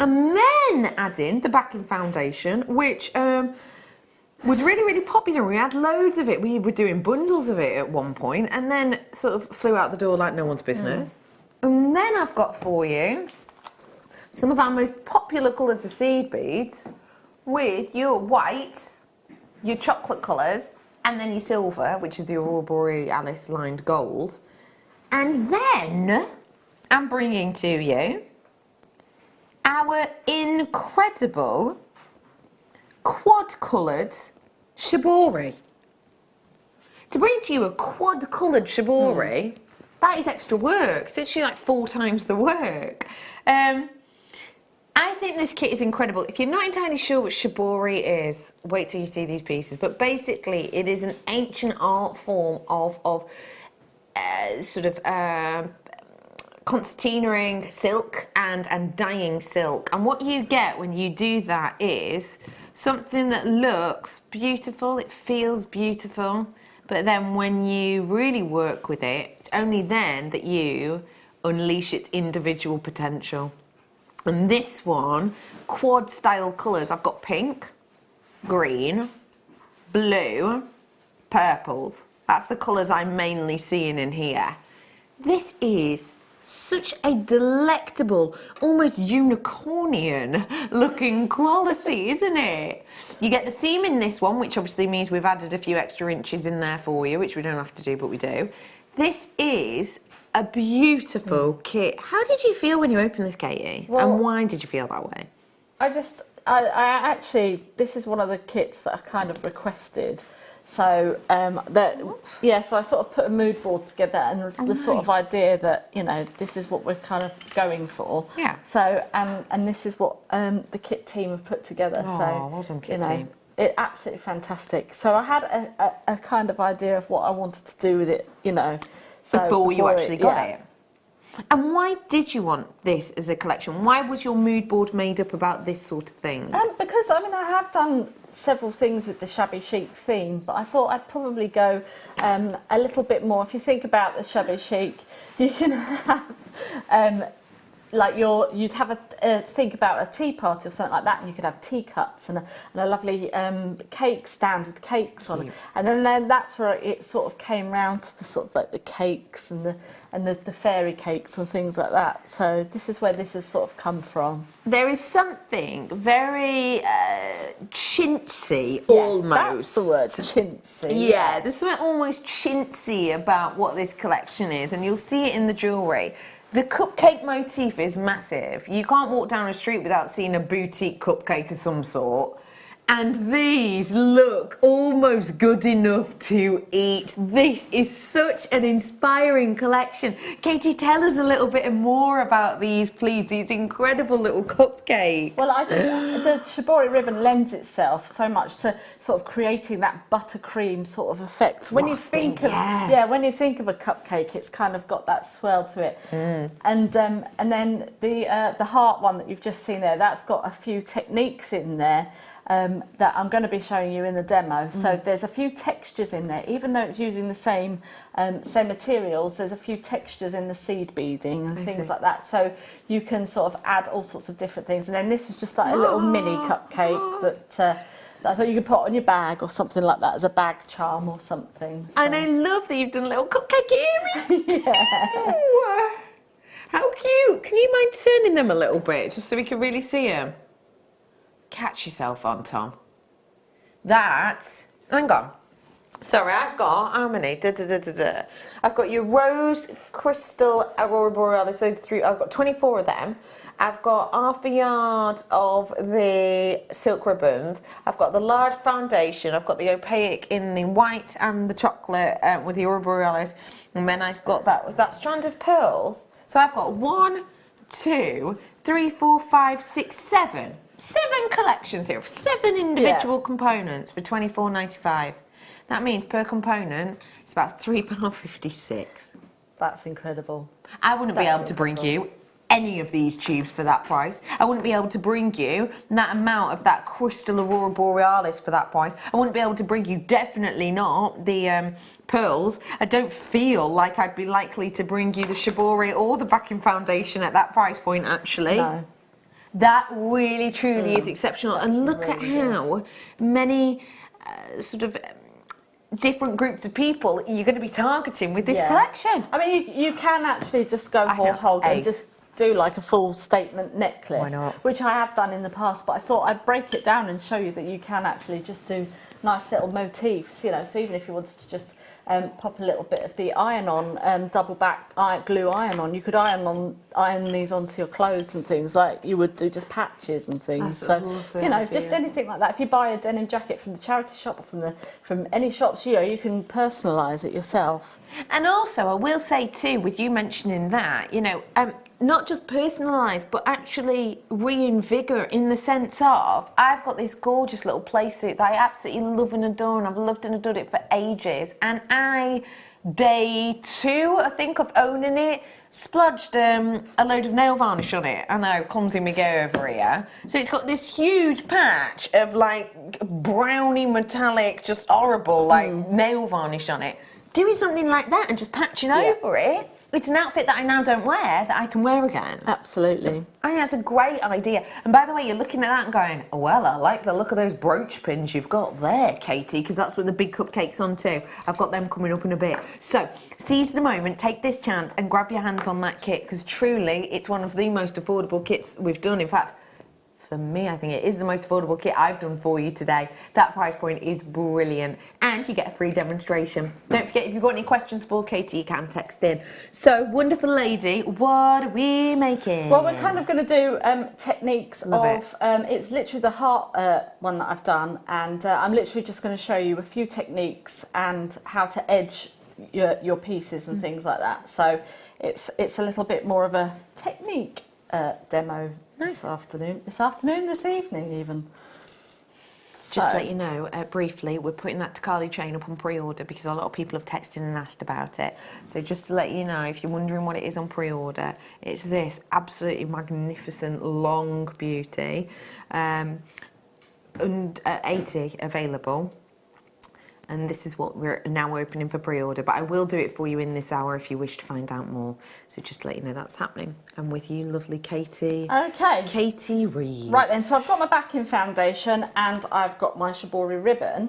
And then add in the backing foundation, which was really popular. We had loads of it. We were doing bundles of it at one point, and then sort of flew out the door like no one's business. And then I've got for you some of our most popular colours of seed beads, with your white, your chocolate colours, and then your silver, which is the Aurora Borealis lined gold. And then I'm bringing to you our incredible quad-coloured shibori. To bring to you a quad-coloured shibori, that is extra work. It's actually like 4 times the work. I think this kit is incredible. If you're not entirely sure what shibori is, wait till you see these pieces. But basically, it is an ancient art form of concertinaing silk and dyeing silk. And what you get when you do that is something that looks beautiful, it feels beautiful, but then when you really work with it, it's only then that you unleash its individual potential. And this one, quad style colours, I've got pink, green, blue, purples. That's the colours I'm mainly seeing in here. This is such a delectable, almost unicornian looking quality, isn't it? You get the seam in this one, which obviously means we've added a few extra inches in there for you, which we don't have to do, but we do. This is a beautiful kit. How did you feel when you opened this, Katie? Well, and why did you feel that way? I actually, this is one of the kits that I kind of requested. So so I sort of put a mood board together, and the sort of idea that, you know, this is what we're kind of going for. Yeah. So and this is what the kit team have put together. Oh, so awesome kit team. It's absolutely fantastic. So I had a kind of idea of what I wanted to do with it, you know. So before you actually got it. And why did you want this as a collection? Why was your mood board made up about this sort of thing? Because, I mean, I have done several things with the shabby chic theme, but I thought I'd probably go a little bit more. If you think about the shabby chic, you can have you'd have a think about a tea party or something like that, and you could have teacups and a lovely cake stand with cakes on it, and then that's where it sort of came round to the sort of like the cakes and the fairy cakes and things like that. So this is where this has sort of come from. There is something very chintzy, almost. That's the word, chintzy. Yeah, there's something almost chintzy about what this collection is, and you'll see it in the jewellery. The cupcake motif is massive. You can't walk down a street without seeing a boutique cupcake of some sort. And these look almost good enough to eat. This is such an inspiring collection. Katie, tell us a little bit more about these, please. These incredible little cupcakes. Well, the shibori ribbon lends itself so much to sort of creating that buttercream sort of effect. When you think of when you think of a cupcake, it's kind of got that swirl to it. And then the heart one that you've just seen there, that's got a few techniques in there. That I'm going to be showing you in the demo. So there's a few textures in there, even though it's using the same materials. There's a few textures in the seed beading and things like that. So you can sort of add all sorts of different things. And then this was just like a little mini cupcake that I thought you could put on your bag or something like that as a bag charm or something. So. And I love that you've done a little cupcake earring. Yeah. How cute! Can you mind turning them a little bit just so we can really see them? Catch yourself on, Tom. Hang on. Sorry, I've got, how many? I've got your rose, crystal, aurora borealis, those 3, I've got 24 of them. I've got half a yard of the silk ribbons. I've got the large foundation. I've got the opaque in the white and the chocolate with the aurora borealis. And then I've got that strand of pearls. So I've got 1, 2, 3, 4, 5, 6, 7. 7 collections here, 7 individual components for £24.95. That means per component it's about £3.56. That's incredible. I wouldn't be able to bring you any of these tubes for that price. I wouldn't be able to bring you that amount of that crystal aurora borealis for that price. I wouldn't be able to bring you, definitely not, the pearls. I don't feel like I'd be likely to bring you the shibori or the backing foundation at that price point, actually. No. That really, truly is exceptional. And look at how many sort of different groups of people you're going to be targeting with this collection. I mean, you can actually just go whole hog and just do like a full statement necklace. Why not? Which I have done in the past, but I thought I'd break it down and show you that you can actually just do nice little motifs, you know, so even if you wanted to just pop a little bit of the iron on, double back glue iron on. You could iron these onto your clothes and things like you would do just patches and things. That's so you know, just anything like that. If you buy a denim jacket from the charity shop or from any shops, you know, you can personalise it yourself. And also, I will say too, with you mentioning that, you know, not just personalised, but actually reinvigorate in the sense of, I've got this gorgeous little playsuit that I absolutely love and adore, and I've loved and adored it for ages. And day 2, I think, of owning it, splodged a load of nail varnish on it. I know, clumsy me go over here. So it's got this huge patch of like browny metallic, just horrible like nail varnish on it. Doing something like that and just patching over it. It's an outfit that I now don't wear that I can wear again. Absolutely. I think that's a great idea. And by the way, you're looking at that and going, oh, well, I like the look of those brooch pins you've got there, Katie, because that's with the big cupcakes on too. I've got them coming up in a bit. So seize the moment, take this chance and grab your hands on that kit, because truly it's one of the most affordable kits we've done. In fact, for me, I think it is the most affordable kit I've done for you today. That price point is brilliant. And you get a free demonstration. Don't forget, if you've got any questions for Katie, you can text in. So, wonderful lady, what are we making? Well, we're kind of going to do techniques it's literally the heart one that I've done. And I'm literally just going to show you a few techniques and how to edge your pieces and things like that. So, it's a little bit more of a technique demo. This evening even. Just to let you know, briefly, we're putting that Takali chain up on pre-order because a lot of people have texted and asked about it. So just to let you know, if you're wondering what it is on pre-order, it's this absolutely magnificent long beauty, and 80 available. And this is what we're now opening for pre-order, but I will do it for you in this hour if you wish to find out more. So just to let you know that's happening. And with you, lovely Katie. Okay. Katie Reid. Right then, so I've got my backing foundation and I've got my shibori ribbon.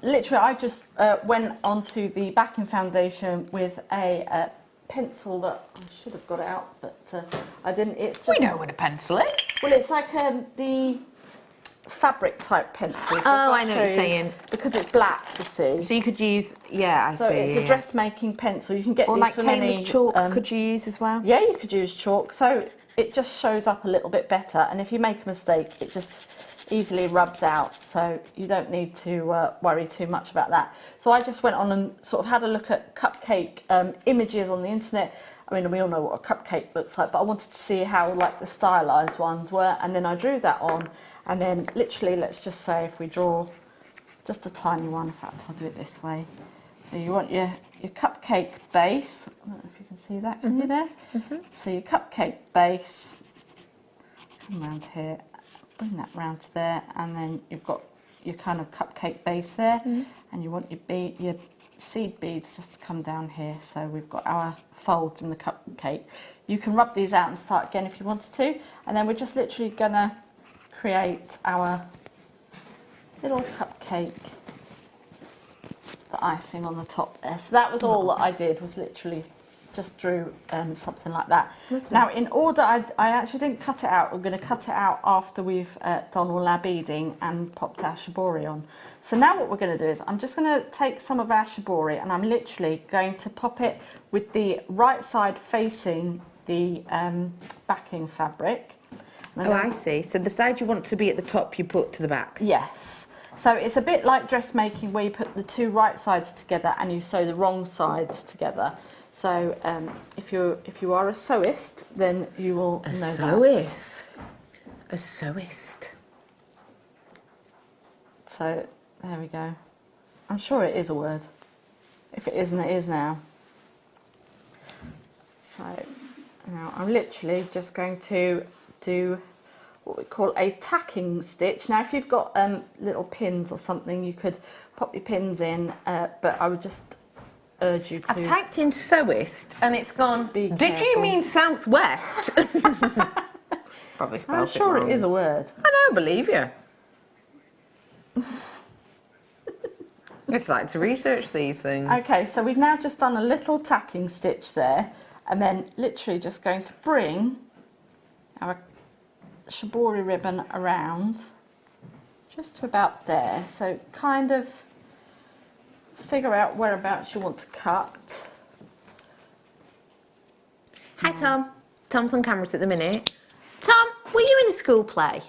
Literally, I just went onto the backing foundation with a pencil that I should have got out, but I didn't. It's just, we know what a pencil is. Well, it's like the fabric type pencil. Oh, I know what you're saying. Because it's black, you see. So you could use, I see. So it's a dressmaking pencil. You can get or these like from Taylor's chalk. Could you use as well? Yeah, you could use chalk. So it just shows up a little bit better. And if you make a mistake, it just easily rubs out, so you don't need to worry too much about that. So I just went on and sort of had a look at cupcake images on the internet. I mean, we all know what a cupcake looks like, but I wanted to see how like the stylized ones were, and then I drew that on, and then literally, let's just say if we draw just a tiny one, in fact I'll do it this way. So you want your cupcake base, I don't know if you can see that, can you there? So your cupcake base, come around here, bring that round to there, and then you've got your kind of cupcake base there, and you want your seed beads just to come down here. So we've got our folds in the cupcake. You can rub these out and start again if you wanted to, and then we're just literally gonna create our little cupcake, the icing on the top there. So that was all that I did, was literally just drew something like that. Now in order, I actually didn't cut it out. We're going to cut it out after we've done all our beading and popped our shibori on. So now what we're going to do is I'm just going to take some of our shibori and I'm literally going to pop it with the right side facing the backing fabric. Oh, I see. So the side you want to be at the top, you put to the back. Yes. So it's a bit like dressmaking, where you put the two right sides together and you sew the wrong sides together. So if you are a sewist, then you will know that. A sewist. So there we go. I'm sure it is a word. If it isn't, it is now. So now I'm literally just going to do what we call a tacking stitch. Now if you've got little pins or something, you could pop your pins in, but I would just urge you to... I've typed in sewist and it's gone, did you mean southwest? Probably spelled I'm it sure wrong. it is a word. I know, believe you. I just like to research these things. Okay, so we've now just done a little tacking stitch there, and then literally just going to bring our shibori ribbon around just to about there. So kind of figure out whereabouts you want to cut. Hi Tom. Tom's on cameras at the minute. Tom, were you in a school play?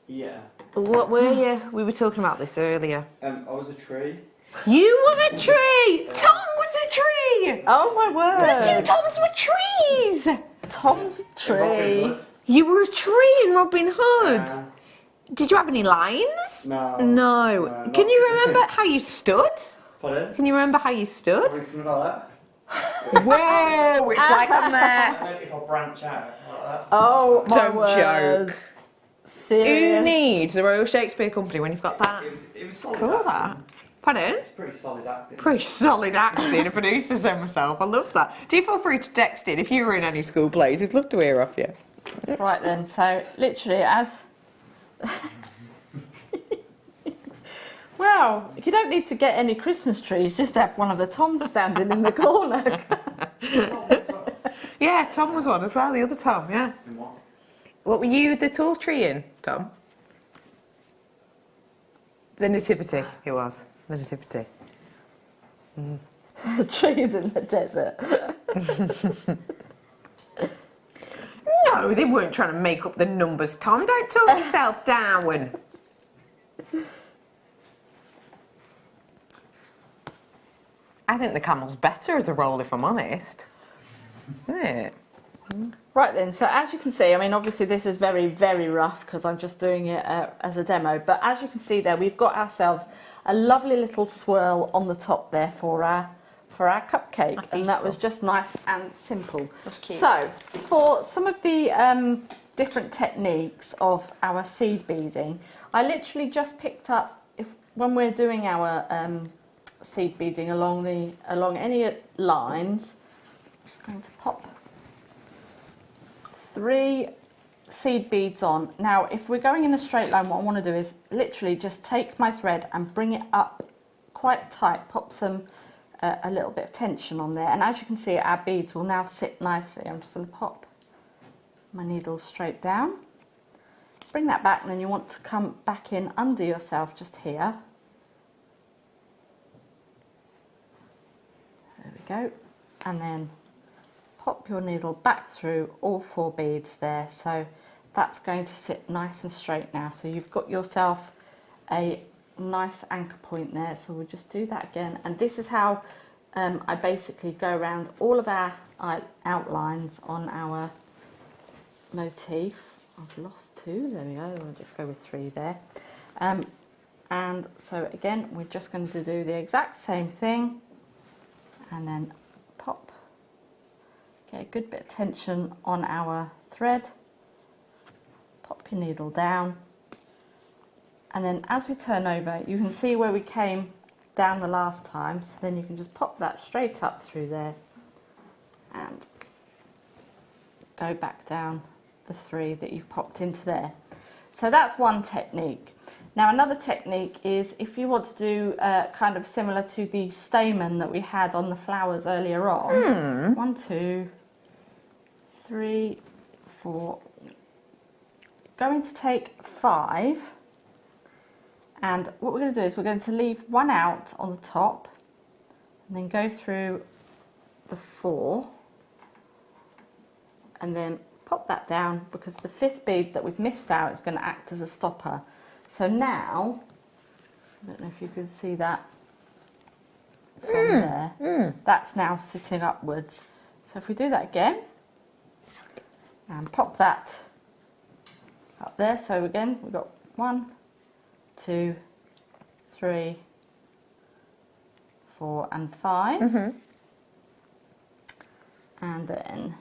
Yeah. What were you? We were talking about this earlier. I was a tree. You were a tree! Tom was a tree! Oh my word! The two Toms were trees! Tom's tree. You were a tree in Robin Hood. Did you have any lines? No. No. Can you remember how you stood? Pardon? Can you remember how you stood? Probably something like that. Whoa! It's like I'm there. And then if I branch out like that. Oh my Don't word. joke. Serious? Who needs the Royal Shakespeare Company when you've got that? It was solid Cool, acting. that. Pardon? It's pretty solid acting. Pretty solid acting. A producer said myself. I love that. Do feel free to text in if you were in any school plays. We'd love to hear off you. Right then, so literally as... Wow, you don't need to get any Christmas trees, just have one of the Toms standing in the corner. Yeah, Tom was one as well, the other Tom, yeah. In what? What were you the tall tree in, Tom? The Nativity, it was. The Nativity. Trees in the desert. No, they weren't trying to make up the numbers, Tom. Don't talk yourself down. I think the camel's better as a role, if I'm honest. Isn't it? Right then, so as you can see, I mean obviously this is very, very rough because I'm just doing it as a demo, but as you can see there, we've got ourselves a lovely little swirl on the top there for our cupcake, and that was just nice and simple. That's cute. So, for some of the different techniques of our seed beading, I literally just picked up, when we're doing our seed beading along any lines, I'm just going to pop 3 seed beads on. Now if we're going in a straight line, what I want to do is literally just take my thread and bring it up quite tight, pop some a little bit of tension on there, and as you can see our beads will now sit nicely. I'm just going to pop my needle straight down, bring that back, and then you want to come back in under yourself just here. There we go, and then pop your needle back through all 4 beads there. So that's going to sit nice and straight now. So you've got yourself a nice anchor point there. So we'll just do that again. And this is how I basically go around all of our outlines on our motif. I've lost 2, there we go, we'll just go with 3 there. And so again, we're just going to do the exact same thing, and then pop, get a good bit of tension on our thread, pop your needle down, and then as we turn over, you can see where we came down the last time, so then you can just pop that straight up through there and go back down the 3 that you've popped into there. So that's one technique. Now another technique is if you want to do kind of similar to the stamen that we had on the flowers earlier on. 1, 2, 3, 4. Going to take 5, and what we're going to do is we're going to leave 1 out on the top and then go through the 4 and then pop that down, because the 5th bead that we've missed out is going to act as a stopper. So now, I don't know if you can see that from there, that's now sitting upwards. So if we do that again, and pop that up there, so again, we've got 1, 2, 3, 4 and 5, and then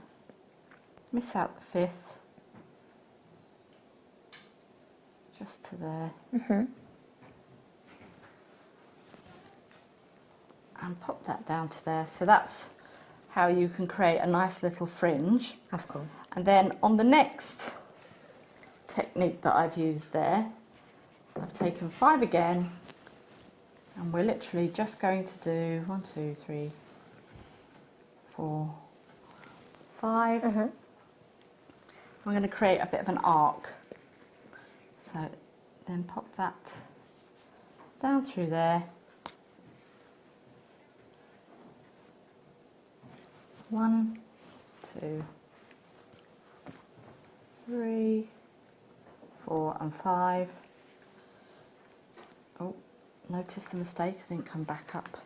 miss out the 5th, just to there, and pop that down to there. So that's how you can create a nice little fringe. That's cool. And then on the next technique that I've used there, I've taken 5 again, and we're literally just going to do 1, 2, 3, 4, 5. I'm going to create a bit of an arc. So then pop that down through there. 1, 2, 3, 4 and 5. Oh, notice the mistake, I didn't come back up.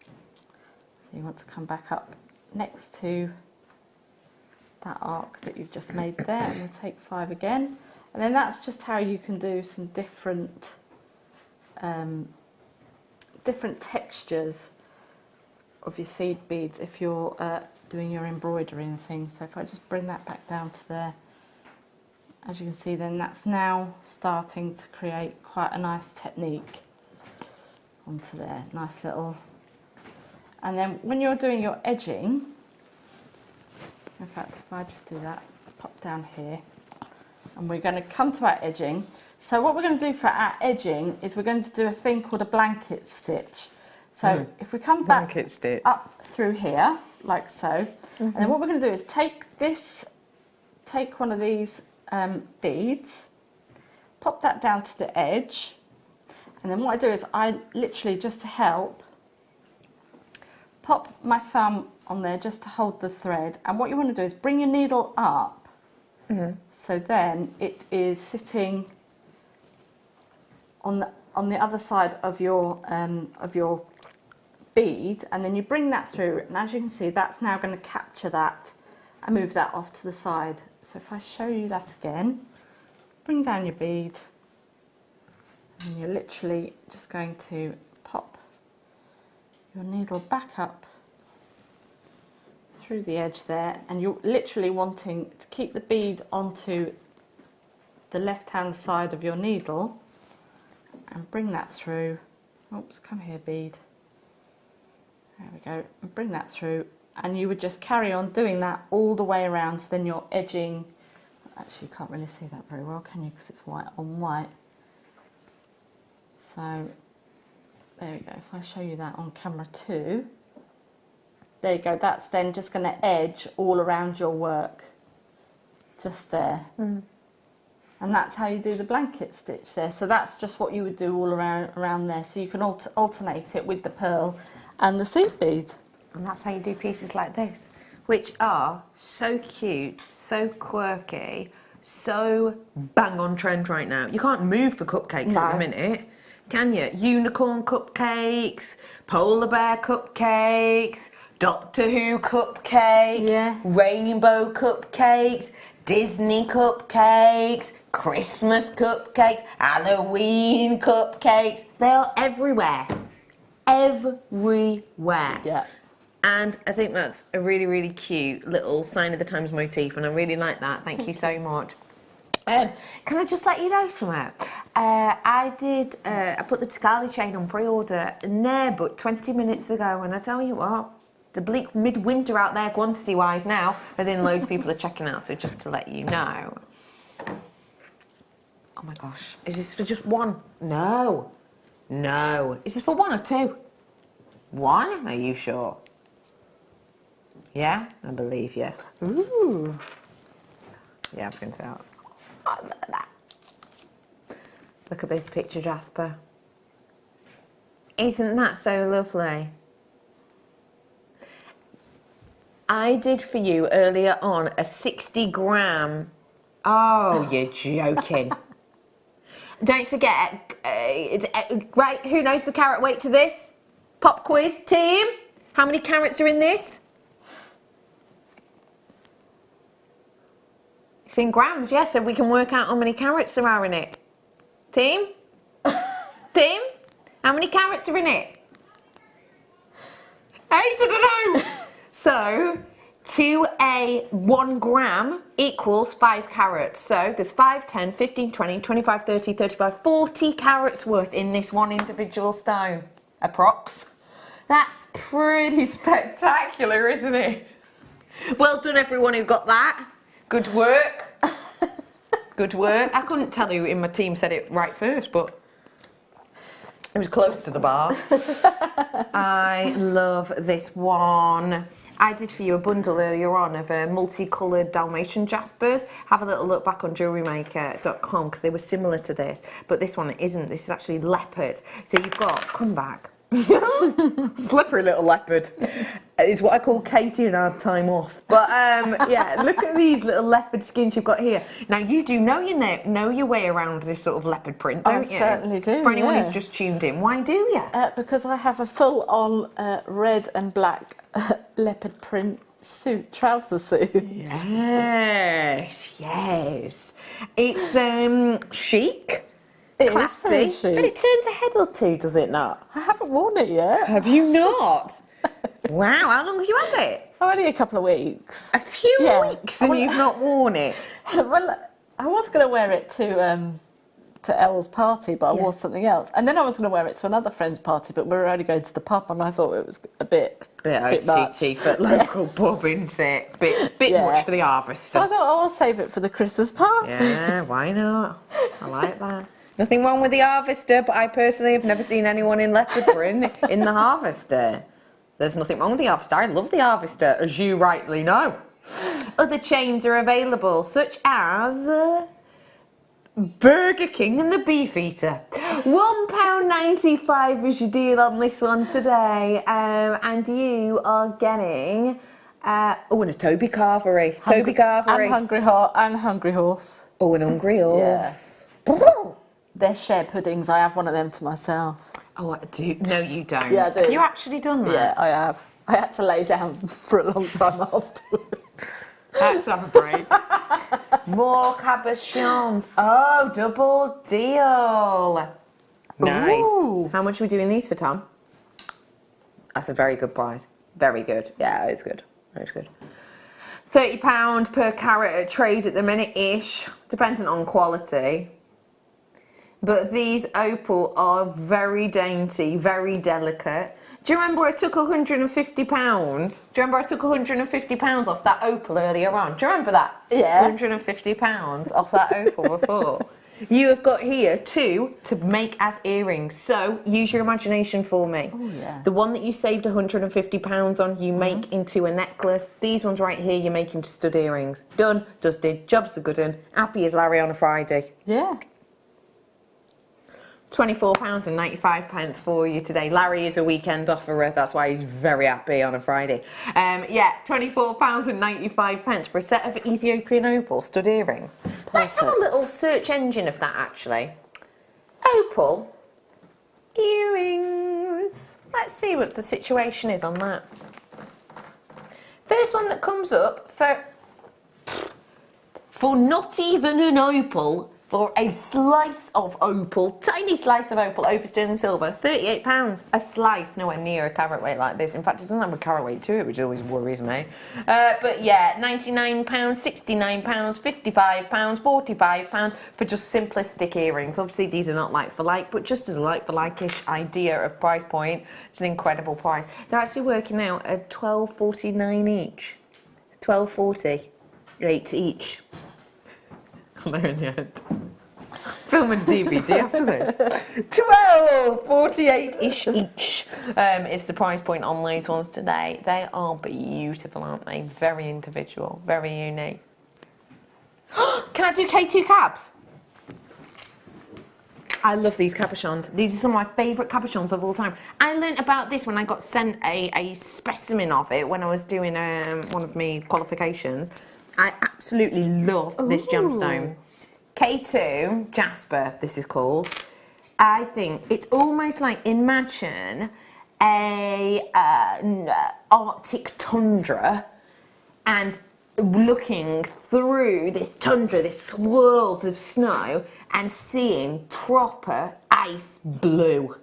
So you want to come back up next to that arc that you've just made there, and we'll take 5 again. And then that's just how you can do some different different textures of your seed beads if you're doing your embroidery and things. So if I just bring that back down to there, as you can see, then that's now starting to create quite a nice technique onto there. Nice little. And then when you're doing your edging, in fact, if I just do that, pop down here, and we're going to come to our edging. So what we're going to do for our edging is we're going to do a thing called a blanket stitch. So if we come back up through here, like so, and then what we're going to do is take one of these beads, pop that down to the edge, and then what I do is I literally, just to help, pop my thumb on there just to hold the thread, and what you want to do is bring your needle up, so then it is sitting on the other side of your bead, and then you bring that through, and as you can see, that's now going to capture that and move that off to the side. So if I show you that again, bring down your bead, and you're literally just going to pop your needle back up through the edge there, and you're literally wanting to keep the bead onto the left hand side of your needle and bring that through. Oops, come here, bead. There we go, and bring that through, and you would just carry on doing that all the way around. So then you're edging. Actually, you can't really see that very well, can you, because it's white on white. So there we go. If I show you that on camera 2, there you go. That's then just going to edge all around your work, just there. And that's how you do the blanket stitch there. So that's just what you would do all around there. So you can alternate it with the pearl and the seed bead. And that's how you do pieces like this, which are so cute, so quirky, so bang on trend right now. You can't move for cupcakes at the minute, can you? Unicorn cupcakes, polar bear cupcakes, Doctor Who cupcakes, rainbow cupcakes, Disney cupcakes, Christmas cupcakes, Halloween cupcakes. They are everywhere. Everywhere. Yeah. And I think that's a really, really cute little sign of the times motif, and I really like that. Thank you so much. Can I just let you know something? I put the Takali chain on pre-order but 20 minutes ago, and I tell you what, it's a bleak midwinter out there quantity-wise now, as in loads of people are checking out, so just to let you know. Oh my gosh, is this for just one? No. Is this for one or two? One? Are you sure? Yeah, I believe you. Ooh. Yeah, I was going to say that. Oh, look at that. Look at this picture, Jasper. Isn't that so lovely? I did for you earlier on a 60 gram. Oh, you're joking. Don't forget, right, who knows the carat weight to this? Pop quiz team. How many carats are in this? It's in grams, yes, so we can work out how many carats there are in it. Team? Team? How many carats are in it? 8, I don't know. So, to a 1 gram equals 5 carats. So, there's 5, 10, 15, 20, 25, 30, 35, 40 carats worth in this one individual stone. Approx. That's pretty spectacular, isn't it? Well done, everyone who got that. Good work. Good work. I couldn't tell who in my team said it right first, but it was close to the bar. I love this one. I did for you a bundle earlier on of multicoloured Dalmatian Jaspers. Have a little look back on JewelleryMaker.com because they were similar to this, but this one isn't. This is actually leopard. So you've got, come back. Slippery little leopard is what I call Katie in our time off. But yeah, look at these little leopard skins you've got here. Now you do know your way around this sort of leopard print, don't you? I certainly do. For anyone who's just tuned in, why do you? Because I have a full-on red and black leopard print trouser suit. Yes. It's chic. Classy, chic. but it turns a head or two, does it not? I haven't worn it yet. Have you not? Wow, how long have you had it? Only a couple of weeks. A few weeks and you've not worn it? Well, I was going to wear it to Elle's party, but I wore something else. And then I was going to wear it to another friend's party, but we were only going to the pub, and I thought it was a bit much. for local pub, isn't it? Bit much for the harvester. So I thought, I'll save it for the Christmas party. Yeah, why not? I like that. Nothing wrong with the harvester, but I personally have never seen anyone in leopard print in the harvester. There's nothing wrong with the harvester. I love the harvester, as you rightly know. Other chains are available, such as Burger King and the Beefeater. £1.95 is your deal on this one today. And you are getting... and a Toby Carvery. And Hungry Horse. Oh, an Hungry Horse. Yeah. They're share puddings. I have one of them to myself. Oh, I do? No, you don't. Yeah, I do. Have you actually done that? Yeah, I have. I had to lay down for a long time afterwards. Let's have a break. More cabochons. Oh, double deal. Nice. Ooh. How much are we doing these for, Tom? That's a very good price. Very good. Yeah, it's good. It's good. £30 per carat at trade at the minute-ish, depending on quality. But these opal are very dainty, very delicate. Do you remember I took £150? Do you remember I took £150 off that opal earlier on? Do you remember that? Yeah. £150 off that opal before. You have got here 2 to make as earrings. So use your imagination for me. Oh, yeah. The one that you saved £150 on, you make into a necklace. These ones right here, you make into stud earrings. Done, dusted, job's a good one. Happy as Larry on a Friday. Yeah. £24.95 for you today. Larry is a weekend offerer, that's why he's very happy on a Friday. Yeah, £24.95 for a set of Ethiopian opal stud earrings. Let's have a little search engine of that, actually. Opal earrings. Let's see what the situation is on that. First one that comes up for not even an opal, for a slice of opal, tiny slice of opal over sterling silver, £38. A slice, nowhere near a carat weight like this. In fact, it doesn't have a carat weight to it, which always worries me. But yeah, £99, £69, £55, £45 for just simplistic earrings. Obviously, these are not like for like, but just as a like for like-ish idea of price point, it's an incredible price. They're actually working out at £12.49 each. £12.48 each. There in the end. Film and DVD after this. £12.48-ish each is the price point on these ones today. They are beautiful, aren't they? Very individual, very unique. Can I do K2 cabs? I love these cabochons. These are some of my favourite cabochons of all time. I learnt about this when I got sent a specimen of it when I was doing one of my qualifications. I absolutely love this gemstone. K2 Jasper, this is called. I think it's almost like, imagine a Arctic tundra and looking through this tundra, this swirls of snow, and seeing proper ice blue.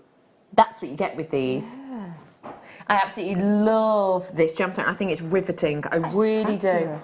That's what you get with these. Yeah. I absolutely love this gemstone. I think it's riveting. I really do.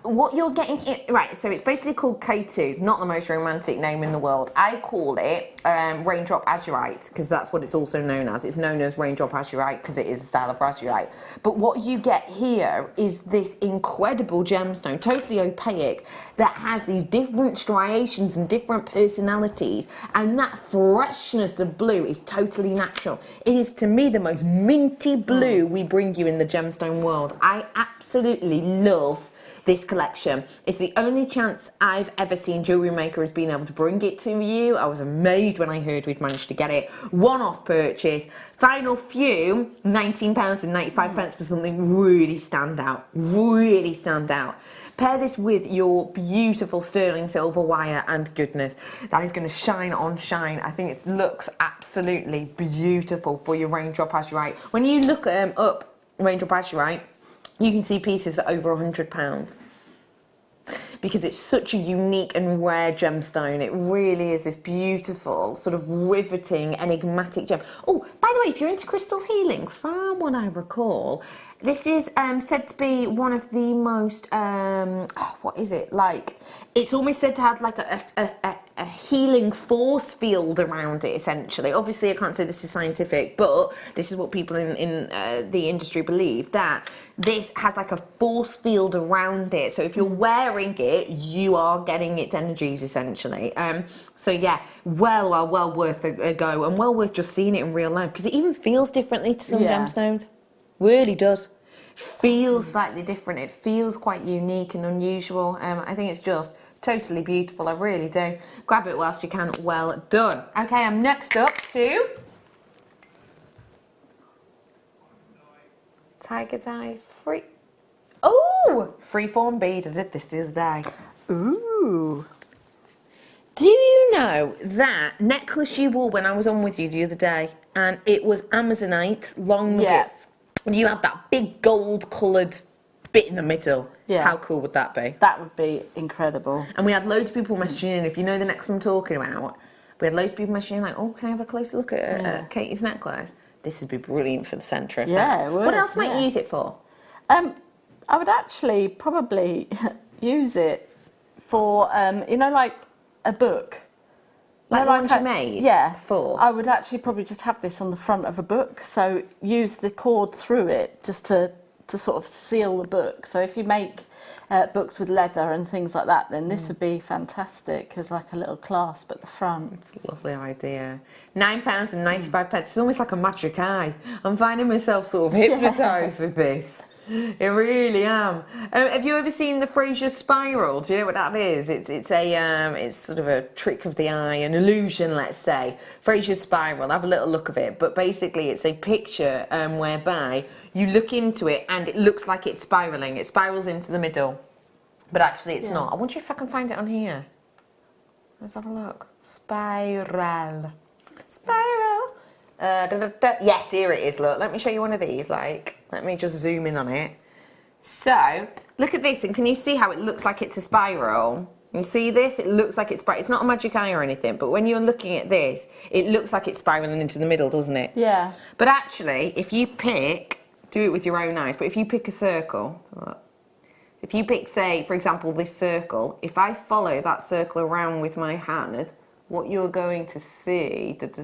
What you're getting here, right, so it's basically called K2, not the most romantic name in the world. I call it raindrop azurite, because that's what it's also known as. It's known as raindrop azurite because it is a style of azurite. But what you get here is this incredible gemstone, totally opaque, that has these different striations and different personalities, and that freshness of blue is totally natural. It is, to me, the most minty blue we bring you in the gemstone world. I absolutely love this collection. It's the only chance I've ever seen JewelleryMaker has been able to bring it to you. I was amazed when I heard we'd managed to get it. One-off purchase. Final few, £19.95 for something really stand out. Really stand out. Pair this with your beautiful sterling silver wire and goodness, that is going to shine on shine. I think it looks absolutely beautiful for your raindrop azurite. When you look up raindrop azurite, you can see pieces for over £100 because it's such a unique and rare gemstone. It really is this beautiful, sort of riveting, enigmatic gem. Oh, by the way, if you're into crystal healing, from what I recall, this is said to be one of the most, what is it, like, it's almost said to have like a healing force field around it, essentially. Obviously, I can't say this is scientific, but this is what people in the industry believe, that this has like a force field around it. So if you're wearing it, you are getting its energies, essentially. So yeah, well worth a go, and well worth just seeing it in real life, because it even feels differently to some gemstones. Really does. Feels slightly different. It feels quite unique and unusual. I think it's just totally beautiful. I really do. Grab it whilst you can. Well done. Okay, I'm next up to Tiger's Eye Free. Oh, freeform bead. I did this the other day. Ooh. Do you know that necklace you wore when I was on with you the other day, and it was Amazonite, long nuggets? And you had that big gold coloured bit in the middle. Yeah. How cool would that be? That would be incredible. And we had loads of people messaging in. If you know the necklace I'm talking about, we had loads of people messaging in like, oh, can I have a closer look at Katie's necklace? This would be brilliant for the centre of that. It would. What else might you use it for? I would actually probably use it for, you know, like a book. Like one you made? Yeah. For? I would actually probably just have this on the front of a book. So use the cord through it just to sort of seal the book. So if you make books with leather and things like that, then this would be fantastic as like a little clasp at the front. It's a lovely idea. £9.95. It's almost like a magic eye. I'm finding myself sort of hypnotised with this. I really am. Have you ever seen the Fraser spiral? Do you know what that is? It's sort of a trick of the eye, an illusion, let's say. Fraser spiral. Have a little look of it. But basically, it's a picture whereby you look into it and it looks like it's spiraling. It spirals into the middle. But actually it's not. I wonder if I can find it on here. Let's have a look. Spiral. Spiral. Yes, here it is, look. Let me show you one of these, like, let me just zoom in on it. So, look at this, and can you see how it looks like it's a spiral? You see this? It looks like it's it's not a magic eye or anything, but when you're looking at this, it looks like it's spiraling into the middle, doesn't it? Yeah. But actually, if you pick, do it with your own eyes, but if you pick a circle, look, if you pick, say, for example, this circle, if I follow that circle around with my hand, what you're going to see is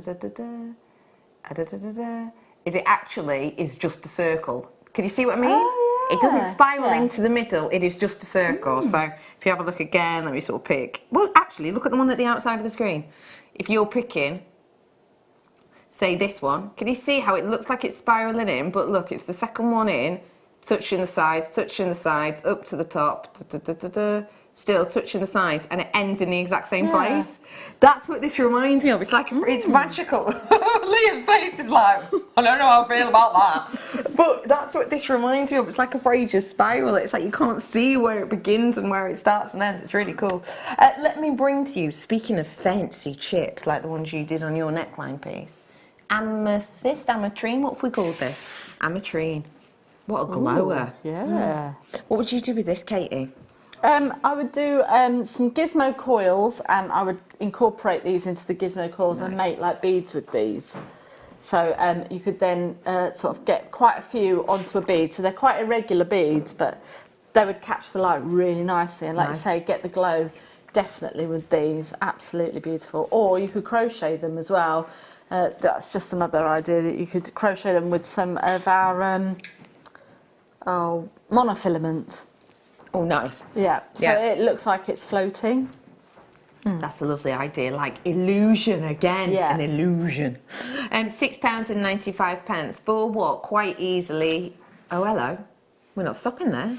it actually is just a circle. Can you see what I mean? Oh, yeah. It doesn't spiral into the middle, it is just a circle. So if you have a look again, let me sort of pick. Well, actually, look at the one at the outside of the screen. If you're picking, say this one, can you see how it looks like it's spiraling in? But look, it's the second one in, touching the sides, up to the top, still touching the sides, and it ends in the exact same place. That's what this reminds me of. It's like, it's magical. Leah's face is like, I don't know how I feel about that. But that's what this reminds me of. It's like a Fraser's spiral. It's like you can't see where it begins and where it starts and ends. It's really cool. Let me bring to you, speaking of fancy chips, like the ones you did on your neckline piece, amethyst, ametrine, what have we called this? Ametrine. What a glower. Ooh, yeah. What would you do with this, Katie? I would do some gizmo coils, and I would incorporate these into the gizmo coils and make like beads with these. So you could then sort of get quite a few onto a bead. So they're quite irregular beads, but they would catch the light really nicely. And like you say, get the glow definitely with these. Absolutely beautiful. Or you could crochet them as well. That's just another idea, that you could crochet them with some of our monofilament. Oh, nice. Yeah, so it looks like it's floating. That's a lovely idea, like illusion again, an illusion. £6.95 for what? Quite easily. Oh, hello. We're not stopping there.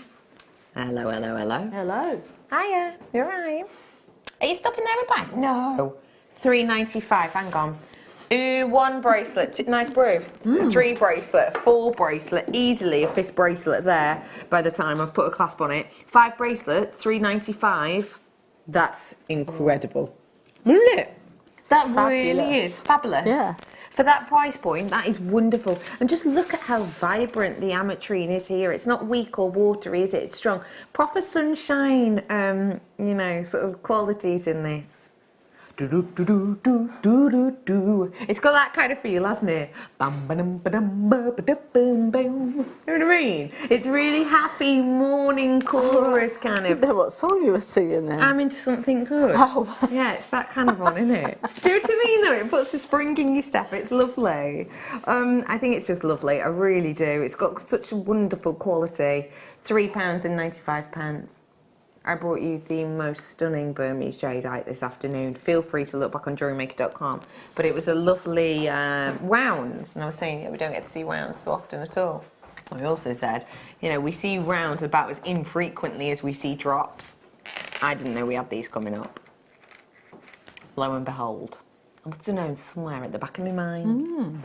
Hello, hello, hello. Hello. Hiya, you're right. Are you stopping there with price? No. £3.95, hang on. One bracelet, nice brew. 3 bracelet, 4 bracelet, easily a 5th bracelet there by the time I've put a clasp on it. 5 bracelets, £3.95. That's incredible. Isn't it? That really is fabulous. Yeah. For that price point, that is wonderful. And just look at how vibrant the ametrine is here. It's not weak or watery, is it? It's strong. Proper sunshine, you know, sort of qualities in this. It's got that kind of feel, hasn't it? You know what I mean? It's really happy morning chorus kind of. I didn't know what song you were singing then. I'm into something good. Oh. Yeah, it's that kind of one, isn't it? Do you know what I mean though? It puts the spring in your step. It's lovely. I think it's just lovely. I really do. It's got such a wonderful quality. £3.95. I brought you the most stunning Burmese jadeite this afternoon. Feel free to look back on JewelleryMaker.com. But it was a lovely rounds, and I was saying we don't get to see rounds so often at all. I also said, you know, we see rounds about as infrequently as we see drops. I didn't know we had these coming up. Lo and behold, I must have known somewhere at the back of my mind.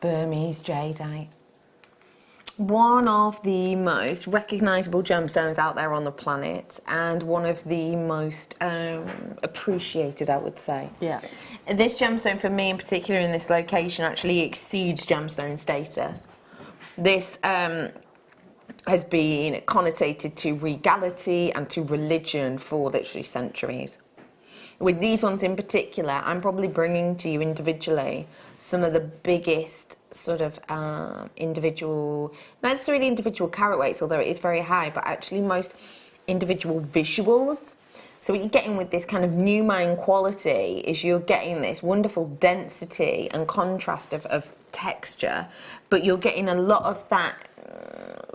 Burmese jadeite. One of the most recognisable gemstones out there on the planet, and one of the most appreciated, I would say. Yeah. This gemstone, for me in particular, in this location, actually exceeds gemstone status. This has been connotated to regality and to religion for literally centuries. With these ones in particular, I'm probably bringing to you individually some of the biggest sort of individual, not necessarily individual carat weights, although it is very high, but actually most individual visuals. So what you're getting with this kind of new mine quality is you're getting this wonderful density and contrast of texture, but you're getting a lot of that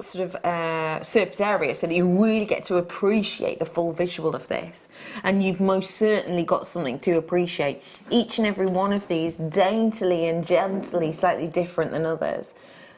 sort of surface area, so that you really get to appreciate the full visual of this. And you've most certainly got something to appreciate. Each and every one of these daintily and gently slightly different than others.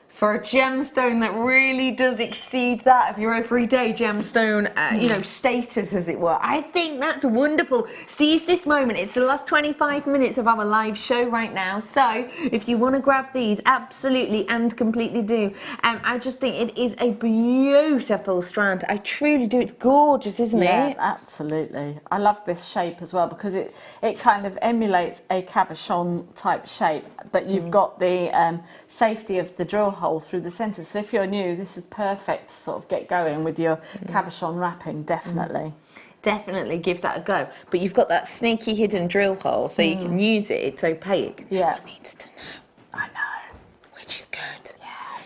for a gemstone that really does exceed that of your everyday gemstone, you know, status, as it were. I think that's wonderful. Seize this moment. It's the last 25 minutes of our live show right now. So if you want to grab these, absolutely and completely do. I just think it is a beautiful strand. I truly do. It's gorgeous, isn't it? Yeah, absolutely. I love this shape as well because it kind of emulates a cabochon type shape, but you've got the safety of the drill hole through the centre. So if you're new, this is perfect to sort of get going with your cabochon wrapping, definitely. Definitely give that a go. But you've got that sneaky hidden drill hole, so you can use it. It's opaque. Yeah. Who needs to know? I know. Which is good.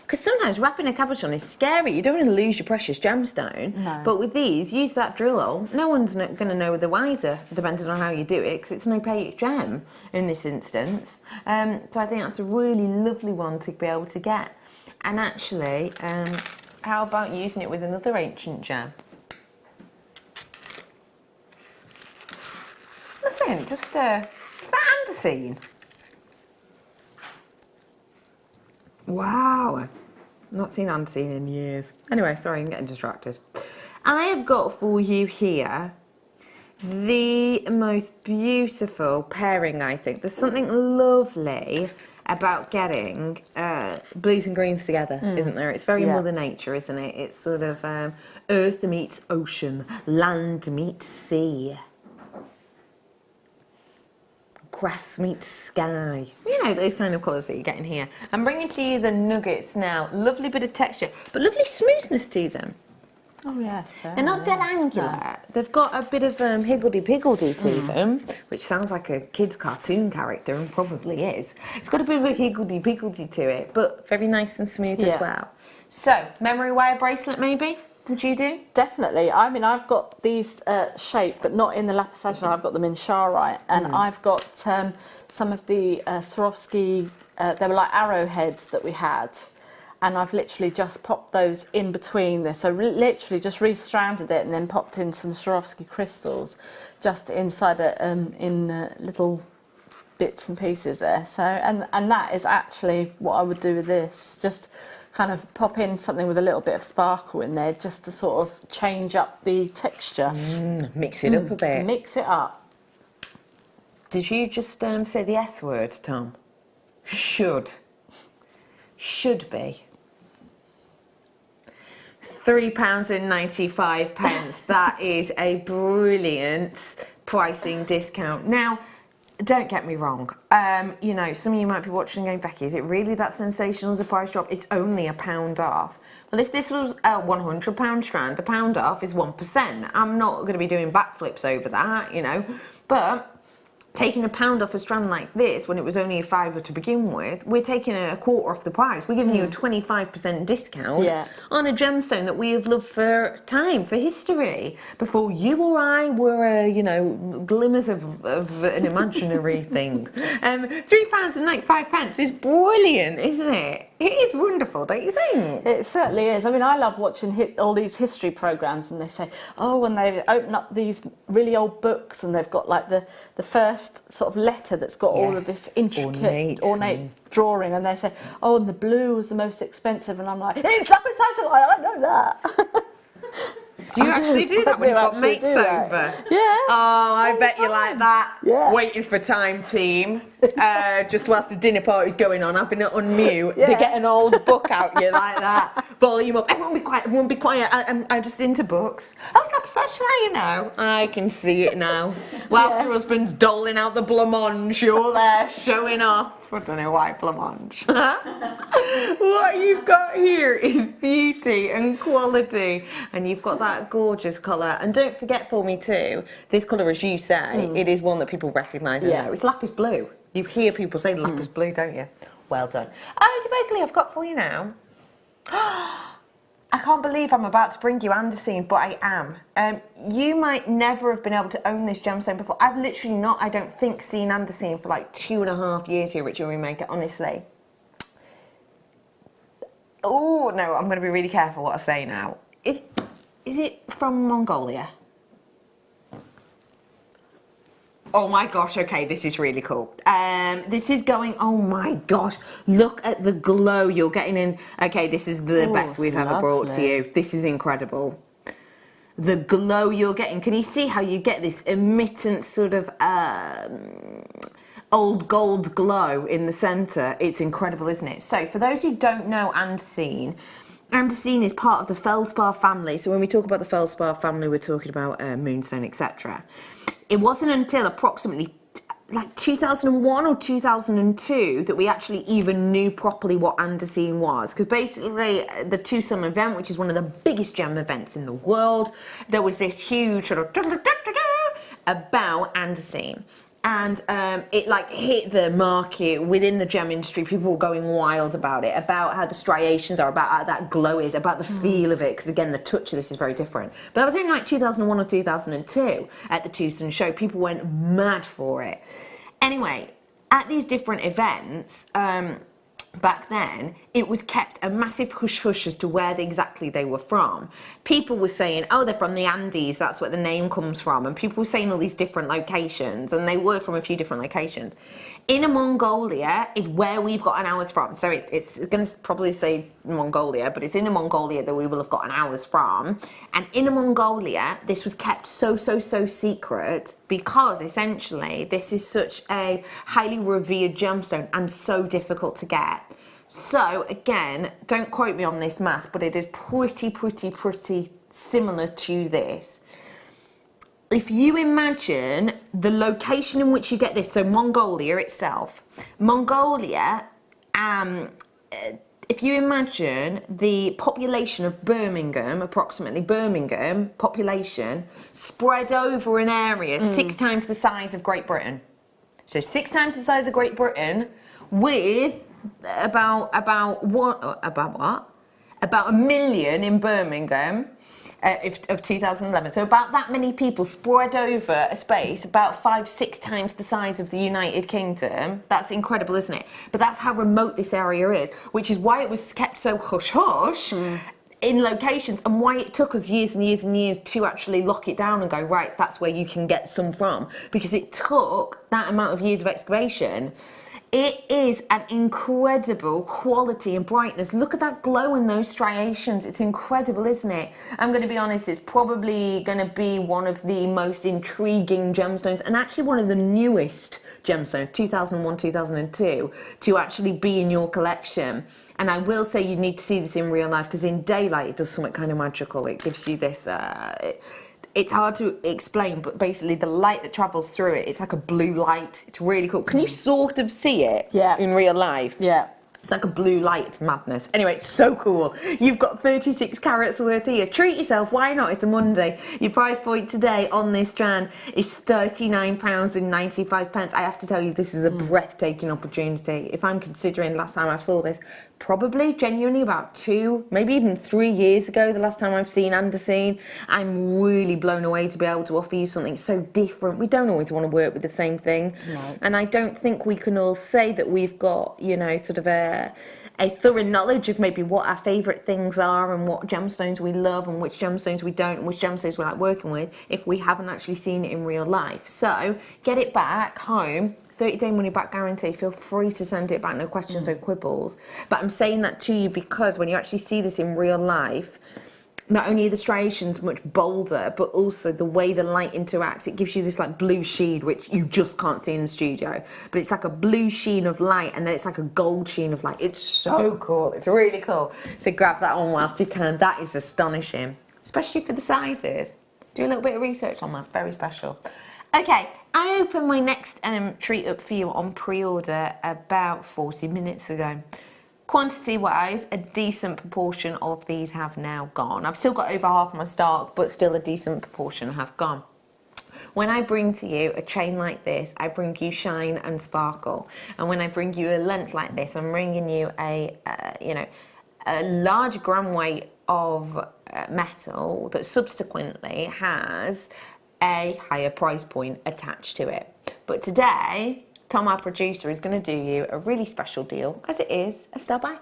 Because sometimes wrapping a cabochon is scary. You don't want to lose your precious gemstone. No. But with these, use that drill hole. No one's going to know the wiser, depending on how you do it, because it's an opaque gem in this instance. So I think that's a really lovely one to be able to get. And actually, how about using it with another ancient gem? Nothing, just is that andesine? Wow, not seen andesine in years. Anyway, sorry, I'm getting distracted. I have got for you here the most beautiful pairing, I think. There's something lovely about getting blues and greens together, isn't there? It's very Mother Nature, isn't it? It's sort of earth meets ocean, land meets sea, grass meets sky. You know, those kind of colours that you get in here. I'm bringing to you the nuggets now. Lovely bit of texture, but lovely smoothness to them. Oh yes, They're not dead angular. They've got a bit of higgledy-piggledy to them, which sounds like a kid's cartoon character, and probably is. It's got a bit of a higgledy-piggledy to it, but very nice and smooth as well. So, memory wire bracelet maybe? Would you do? Definitely. I mean, I've got these shaped, but not in the lapis lazuli. I've got them in Charite, and I've got some of the Swarovski. They were like arrowheads that we had. And I've literally just popped those in between this. So literally just restranded it and then popped in some Swarovski crystals just inside it in little bits and pieces there. So and that is actually what I would do with this. Just kind of pop in something with a little bit of sparkle in there just to sort of change up the texture. Mix it up a bit. Mix it up. Did you just say the S word, Tom? Should. Should be. £3.95. That is a brilliant pricing discount. Now, don't get me wrong. You know, some of you might be watching and going, Becky, is it really that sensational as a price drop? It's only £1 off. Well, if this was a £100 strand, £1 off is 1%. I'm not going to be doing backflips over that, you know, but taking £1 off a strand like this when it was only a £5 to begin with, we're taking a quarter off the price. We're giving you a 25% discount on a gemstone that we have loved for time, for history. Before you or I were, you know, glimmers of an imaginary thing. £3.95 is brilliant, isn't it? It is wonderful, don't you think? It certainly is. I mean, I love watching all these history programmes, and they say, oh, when they open up these really old books and they've got like the first sort of letter that's got all of this intricate, ornate drawing, and they say, oh, and the blue was the most expensive, and I'm like, it's lapis lazuli, I know that. Do you actually do that when you've got mates over? Yeah. Oh, I bet you like that. Yeah. Waiting for time, team. Just whilst the dinner party's going on, having it on mute. They get an old book out, you like that. Volume up. Everyone be quiet. Everyone be quiet. I'm just into books. Oh, it's lapis lazuli, you know. I can see it now. Whilst your husband's doling out the blancmange, you're there showing off. I don't know why blancmange. What you've got here is beauty and quality, and you've got that gorgeous colour. And don't forget for me too, this colour, as you say, it is one that people recognise and know. It's lapis blue. You hear people say lapis blue, don't you? Well done. Oh, Becky, I've got for you now. I can't believe I'm about to bring you andesine, but I am. You might never have been able to own this gemstone before. I've literally not, I don't think, seen andesine for like 2.5 years here at JewelleryMaker, honestly. Oh, no, I'm going to be really careful what I say now. Is it from Mongolia? Oh my gosh, okay, this is really cool. This is going, oh my gosh, look at the glow you're getting in. Okay, this is the best we've ever brought to you. This is incredible. The glow you're getting. Can you see how you get this emittent sort of old gold glow in the centre? It's incredible, isn't it? So for those who don't know Andesine is part of the feldspar family. So when we talk about the feldspar family, we're talking about moonstone, etc. It wasn't until approximately like 2001 or 2002 that we actually even knew properly what andesine was, because basically the Tucson event, which is one of the biggest gem events in the world, there was this huge sort of about andesine. And it like hit the market within the gem industry. People were going wild about it, about how the striations are, about how that glow is, about the feel of it, because again the touch of this is very different. But that was in like 2001 or 2002 at the Tucson show. People went mad for it. Anyway, at these different events, back then, it was kept a massive hush-hush as to where exactly they were from. People were saying, oh, they're from the Andes, that's where the name comes from, and people were saying all these different locations, and they were from a few different locations. Inner Mongolia is where we've gotten ours from, so it's going to probably say Mongolia, but it's Inner Mongolia that we will have gotten ours from. And Inner Mongolia, this was kept so secret because essentially this is such a highly revered gemstone and so difficult to get. So again, don't quote me on this math, but it is pretty similar to this. If you imagine the location in which you get this, so Mongolia itself, Mongolia, if you imagine the population of Birmingham, approximately Birmingham population, spread over an area 6 times the size of Great Britain. So 6 times the size of Great Britain with about 1 million in Birmingham. Of 2011, so about that many people spread over a space about 5-6 times the size of the United Kingdom. That's incredible, isn't it? But that's how remote this area is, which is why it was kept so hush-hush in locations, and why it took us years and years and years to actually lock it down and go, right, that's where you can get some from, because it took that amount of years of excavation. It is an incredible quality and brightness. Look at that glow in those striations. It's incredible, isn't it? I'm going to be honest, it's probably going to be one of the most intriguing gemstones, and actually one of the newest gemstones, 2001, 2002, to actually be in your collection. And I will say you need to see this in real life, because in daylight it does something kind of magical. It gives you this... It's hard to explain, but basically the light that travels through it, it's like a blue light. It's really cool. Can you sort of see it in real life? Yeah. It's like a blue light. It's madness. Anyway, it's so cool. You've got 36 carats worth here. Treat yourself. Why not? It's a Monday. Your price point today on this strand is £39.95. I have to tell you, this is a breathtaking opportunity. If I'm considering last time I saw this, probably genuinely about 2, maybe even 3 years ago, the last time I've seen andesine. I'm really blown away to be able to offer you something so different. We don't always want to work with the same thing. No. And I don't think we can all say that we've got, you know, sort of a thorough knowledge of maybe what our favourite things are and what gemstones we love and which gemstones we don't and which gemstones we like working with if we haven't actually seen it in real life. So get it back home. 30-day money back guarantee. Feel free to send it back, no questions, no quibbles. But I'm saying that to you because when you actually see this in real life, not only are the striations much bolder, but also the way the light interacts, it gives you this like blue sheen, which you just can't see in the studio. But it's like a blue sheen of light, and then it's like a gold sheen of light. It's so cool. It's really cool. So grab that on whilst you can. That is astonishing, especially for the sizes. Do a little bit of research on that. Very special. Okay, I opened my next treat up for you on pre-order about 40 minutes ago. Quantity-wise, a decent proportion of these have now gone. I've still got over half my stock, but still a decent proportion have gone. When I bring to you a chain like this, I bring you shine and sparkle. And when I bring you a length like this, I'm bringing you a large gram weight of metal that subsequently has a higher price point attached to it. But today, Tom, our producer, is going to do you a really special deal, as it is a star buy.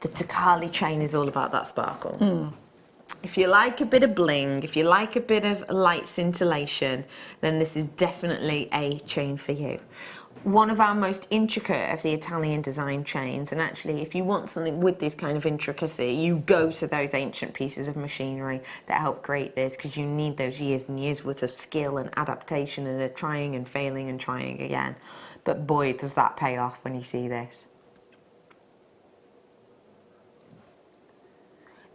The Takali chain is all about that sparkle. If you like a bit of bling, if you like a bit of light scintillation, then this is definitely a chain for you. One of our most intricate of the Italian design chains, and actually if you want something with this kind of intricacy, you go to those ancient pieces of machinery that help create this, because you need those years and years worth of skill and adaptation and a trying and failing and trying again. But boy, does that pay off when you see this.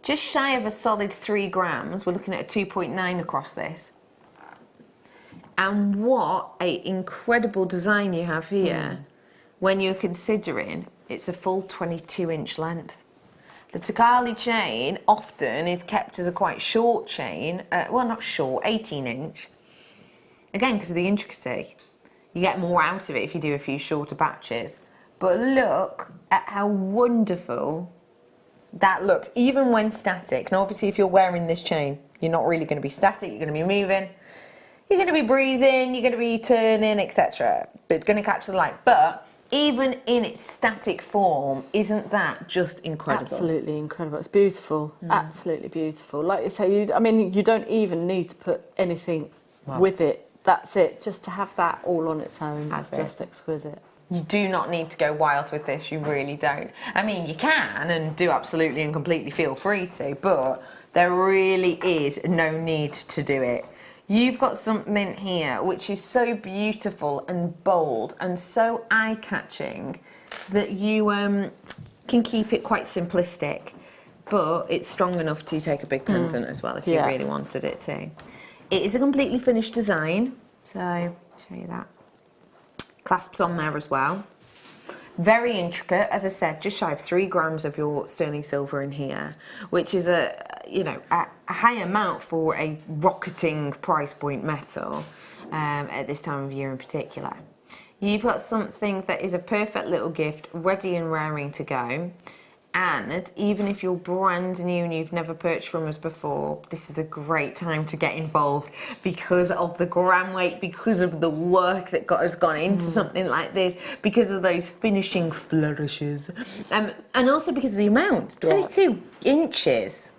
Just shy of a solid 3 grams, we're looking at a 2.9 across this. And what an incredible design you have here when you're considering it's a full 22-inch length. The Takali chain often is kept as a quite short chain, well, not short, 18-inch. Again, because of the intricacy. You get more out of it if you do a few shorter batches. But look at how wonderful that looks, even when static. Now, obviously, if you're wearing this chain, you're not really going to be static, you're going to be moving. You're going to be breathing, you're going to be turning, etc. But it's going to catch the light. But even in its static form, isn't that just incredible? Absolutely incredible. It's beautiful. Absolutely beautiful. Like you say, I mean, you don't even need to put anything with it. That's it. Just to have that all on its own. That's just exquisite. You do not need to go wild with this. You really don't. I mean, you can and do absolutely and completely feel free to, but there really is no need to do it. You've got something here which is so beautiful and bold and so eye-catching that you can keep it quite simplistic, but it's strong enough to take a big pendant as well if you really wanted it to. It is a completely finished design, so I'll show you that. Clasps on there as well. Very intricate, as I said, just shy of 3 grams of your sterling silver in here, which is a high amount for a rocketing price point metal at this time of year in particular. You've got something that is a perfect little gift, ready and raring to go. And even if you're brand new and you've never purchased from us before, this is a great time to get involved because of the gram weight, because of the work that has gone into something like this, because of those finishing flourishes, and also because of the amount, 22 inches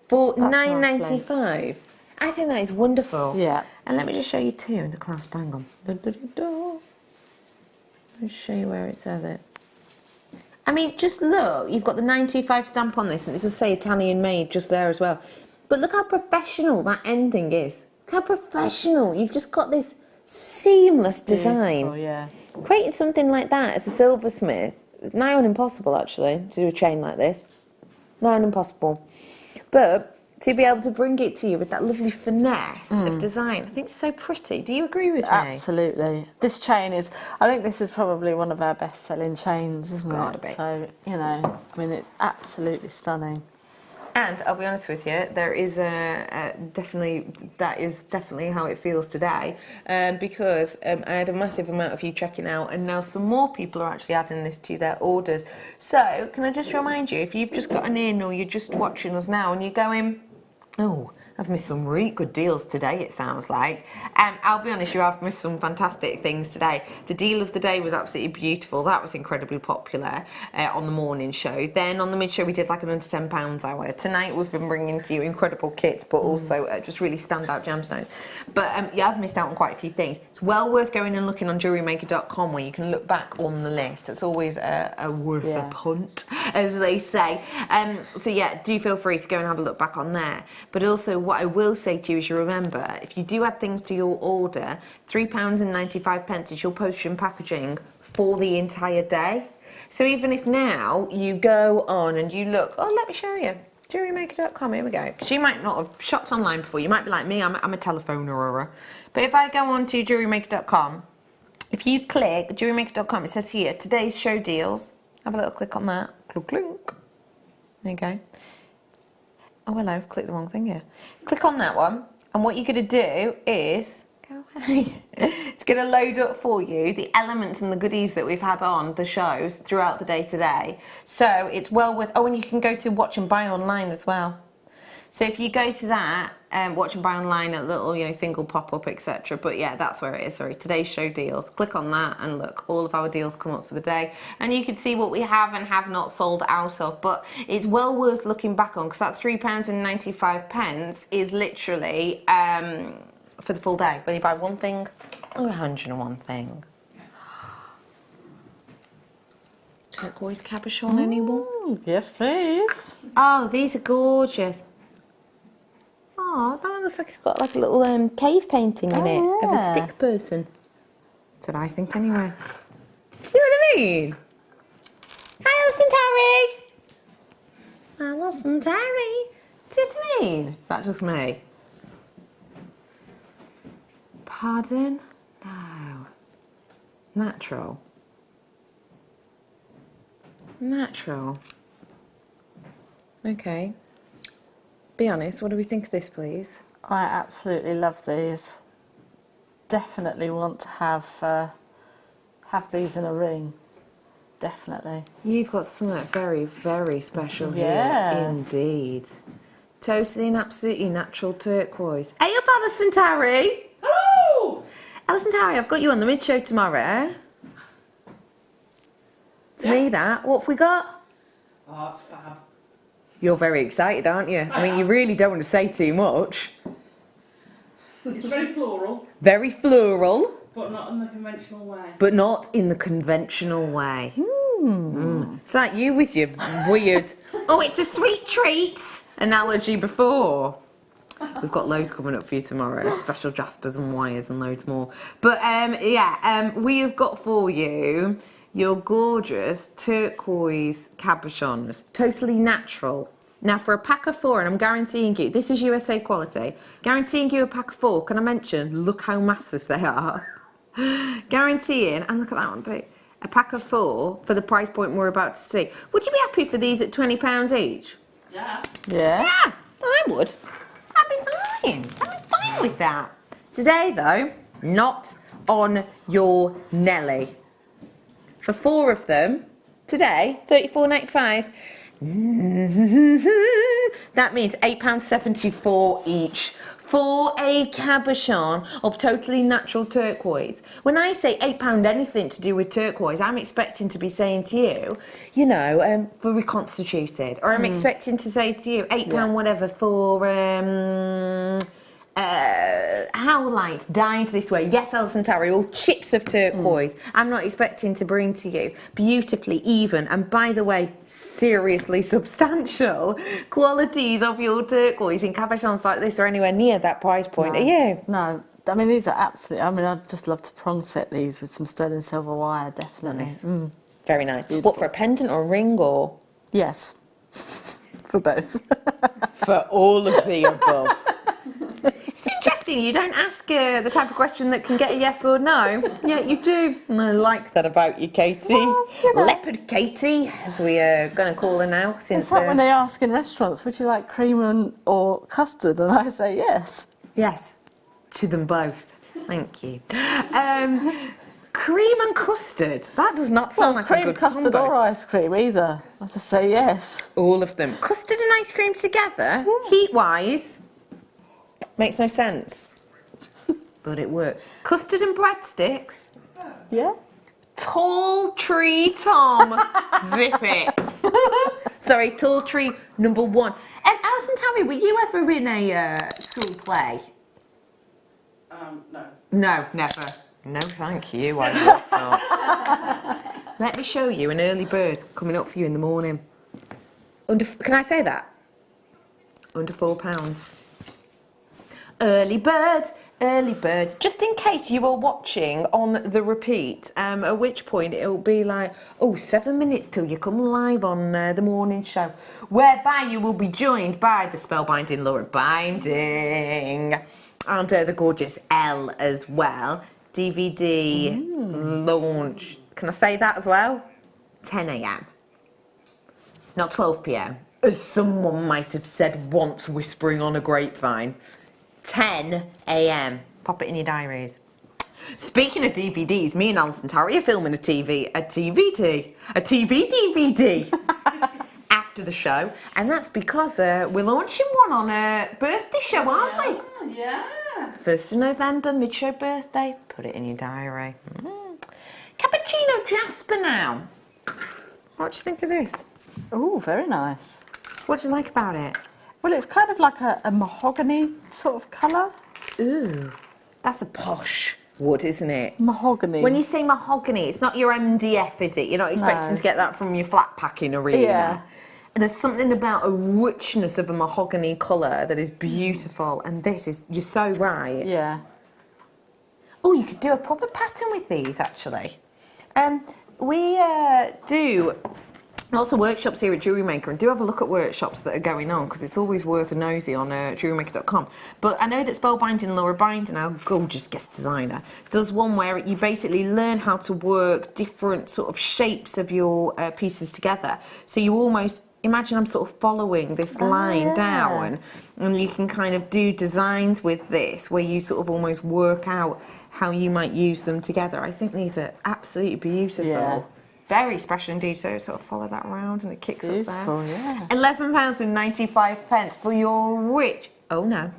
for £9.95. I think that is wonderful. Yeah. And let me just show you too in the clasp angle. Let me show you where it says it. I mean, just look, you've got the 925 stamp on this, and it does say Italian made just there as well. But look how professional that ending is. Look how professional. You've just got this seamless design. Beautiful, yeah. Creating something like that as a silversmith, it's nigh on impossible, actually, to do a chain like this. Nigh on impossible. But to be able to bring it to you with that lovely finesse of design, I think it's so pretty. Do you agree with me? Absolutely. This chain is, I think this is probably one of our best-selling chains, isn't it? Gotta be. So, you know, I mean, it's absolutely stunning. And I'll be honest with you, there is that is definitely how it feels today, because I had a massive amount of you checking out, and now some more people are actually adding this to their orders. So can I just remind you, if you've just gotten in or you're just watching us now and you're going, oh, I've missed some really good deals today, it sounds like. I'll be honest, I've missed some fantastic things today. The deal of the day was absolutely beautiful. That was incredibly popular on the morning show. Then on the mid-show, we did like an under £10 hour. Tonight, we've been bringing to you incredible kits, but also just really standout gemstones. But yeah, I've missed out on quite a few things. It's well worth going and looking on JewelleryMaker.com where you can look back on the list. It's always worth a punt, as they say. So yeah, do feel free to go and have a look back on there. But also, what I will say to you is, you remember, if you do add things to your order, £3.95 is your postage packaging for the entire day. So even if now you go on and you look, oh, let me show you, JewelleryMaker.com, here we go. Because you might not have shopped online before, you might be like me, I'm a telephoner. But if I go on to JewelleryMaker.com, if you click JewelleryMaker.com, it says here, today's show deals. Have a little click on that. Click, click. There you go. Oh, hello, I've clicked the wrong thing here. Click on that one, and what you're going to do is, go away. It's going to load up for you the elements and the goodies that we've had on the shows throughout the day today. So it's well worth, oh, and you can go to watch and buy online as well. So if you go to that, watch and buy online, a little, thing will pop up, etc. But yeah, that's where it is. Sorry, today's show deals. Click on that and look, all of our deals come up for the day, and you can see what we have and have not sold out of. But it's well worth looking back on, because that £3.95 is literally for the full day. Whether you buy one thing or 101 thing. Turquoise cabochon, anyone? Yes, please. Oh, these are gorgeous. Oh, that one looks like it's got like a little cave painting in it of a stick person. That's what I think anyway. See what I mean? Hi, Alison Terry. Alison Terry. See what I mean? Is that just me? Pardon? No. Natural. Natural. Okay. Be honest, what do we think of this, please? I absolutely love these. Definitely want to have these in a ring. Definitely. You've got something very, very special Yeah. here, indeed. Totally and absolutely natural turquoise. Hey up, Alison Terry! Hello! Alison Terry, I've got you on the mid-show tomorrow. To me, that. What have we got? Oh, it's fab. You're very excited, aren't you? I mean, you really don't want to say too much. It's very floral, Very floral, but not in the conventional way. but not in the conventional way. Is that you with your weird, oh, it's a sweet treat analogy before? We've got loads coming up for you tomorrow, special jaspers and wires and loads more. But we have got for you your gorgeous turquoise cabochons, totally natural. Now for a pack of 4, and I'm guaranteeing you, this is USA quality, guaranteeing you a pack of 4, can I mention, look how massive they are. Guaranteeing, and look at that one too, a pack of 4 for the price point we're about to see. Would you be happy for these at £20 each? Yeah. Yeah. Yeah, I would. I'd be fine. I'd be fine with that. Today though, not on your Nelly. For 4 of them, today, $34.95. That means £8.74 each for a cabochon of totally natural turquoise. When I say £8 anything to do with turquoise, I'm expecting to be saying to you, for reconstituted, or I'm expecting to say to you £8 whatever for howlite dyed this way. Yes, Alison Terry, all chips of turquoise. I'm not expecting to bring to you beautifully even, and by the way, seriously substantial qualities of your turquoise in cabochons like this or anywhere near that price point. No. Are you? No, I mean, these are absolutely, I'd just love to prong set these with some sterling silver wire, definitely. Nice. Very nice. Beautiful. What, for a pendant or a ring, or? Yes, for both. For all of the above. It's interesting, you don't ask the type of question that can get a yes or no. Yeah, you do. And I like that about you, Katie. Well, Leopard Katie, as we are going to call her now. Since It's like when they ask in restaurants, would you like cream or custard? And I say yes. Yes, to them both. Thank you. Cream and custard. That does not sound like a cream, good custard combo. or ice cream either. I'll just say yes. All of them. Custard and ice cream together, heat-wise, makes no sense. But it works. Custard and breadsticks. Yeah. Tall tree Tom. Zip it. Sorry, tall tree number 1. Alison, tell me, were you ever in a school play? No. No, never. No, thank you. I was not. Let me show you an early bird coming up for you in the morning. Can I say that? Under £4. Early bird, early bird. Just in case you are watching on the repeat, at which point it'll be like, 7 minutes till you come live on the morning show, whereby you will be joined by the spellbinding Laura Binding and the gorgeous Elle as well. DVD launch. Can I say that as well? 10 a.m. Not 12 p.m. as someone might have said once, whispering on a grapevine. 10 a.m. Pop it in your diaries. Speaking of DVDs, me and Alison Terry are filming a TB DVD. A after the show, and that's because we're launching one on a birthday show, aren't we? Yeah. 1st of November, mid-show birthday. Put it in your diary. Cappuccino Jasper now. What do you think of this? Oh, very nice. What do you like about it? Well, it's kind of like a mahogany sort of colour. Ooh, that's a posh wood, isn't it? Mahogany. When you say mahogany, it's not your MDF, is it? You're not expecting to get that from your flat packing arena. Yeah. And there's something about a richness of a mahogany colour that is beautiful. And this is, you're so right. Yeah. Oh, you could do a proper pattern with these, actually. We do lots of workshops here at JewelleryMaker, and do have a look at workshops that are going on, because it's always worth a nosy on JewelleryMaker.com. But I know that Spellbinding Laura Binder, our gorgeous guest designer, does one where you basically learn how to work different sort of shapes of your pieces together. So you almost imagine I'm sort of following this line down, and you can kind of do designs with this where you sort of almost work out how you might use them together. I think these are absolutely beautiful. Yeah. Very special indeed. So sort of follow that around and it kicks Beautiful, up there. yeah. £11.95 for your rich. Oh no.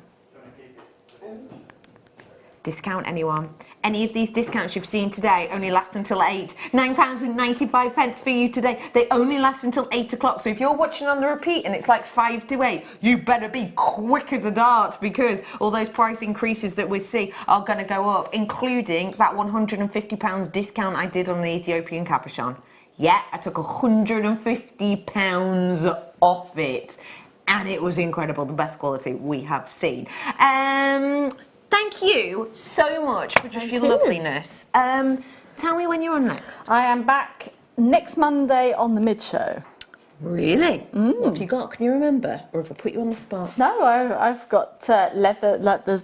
Discount anyone. Any of these discounts you've seen today only last until 8. £9.95 for you today. They only last until 8 o'clock. So if you're watching on the repeat and it's like 5 to 8, you better be quick as a dart, because all those price increases that we see are going to go up, including that £150 discount I did on the Ethiopian capuchon. Yeah, I took £150 off it, and it was incredible. The best quality we have seen. Thank you so much for just your loveliness. Tell me when you're on next. I am back next Monday on the mid-show. Really? What have you got? Can you remember? Or if I put you on the spot? No, I've got leather, like the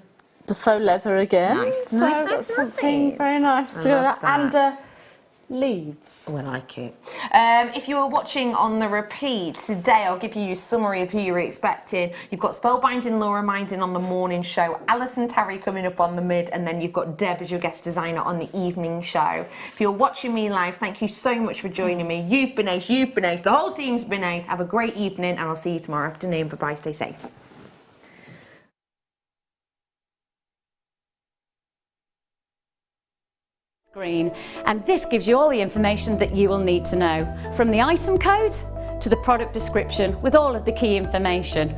faux leather again. Nice, so nice, I've got nice, something nice. very nice to I do with love that. And leaves. Oh, I like it. If you were watching on the repeat today, I'll give you a summary of who you're expecting. You've got Spellbinding Laura Minding on the morning show, Alison Terry coming up on the mid, and then you've got Deb as your guest designer on the evening show. If you're watching me live, thank you so much for joining me. You've been ace, the whole team's been ace. Have a great evening, and I'll see you tomorrow afternoon. Bye-bye, stay safe. Screen, and this gives you all the information that you will need to know, from the item code to the product description with all of the key information.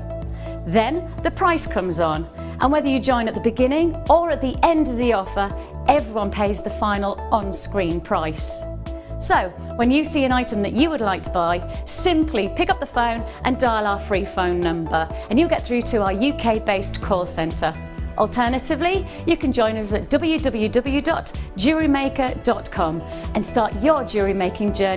Then the price comes on, and whether you join at the beginning or at the end of the offer, everyone pays the final on-screen price. So when you see an item that you would like to buy, simply pick up the phone and dial our free phone number, and you'll get through to our UK-based call centre. Alternatively, you can join us at www.jewellerymaker.com and start your jewellery making journey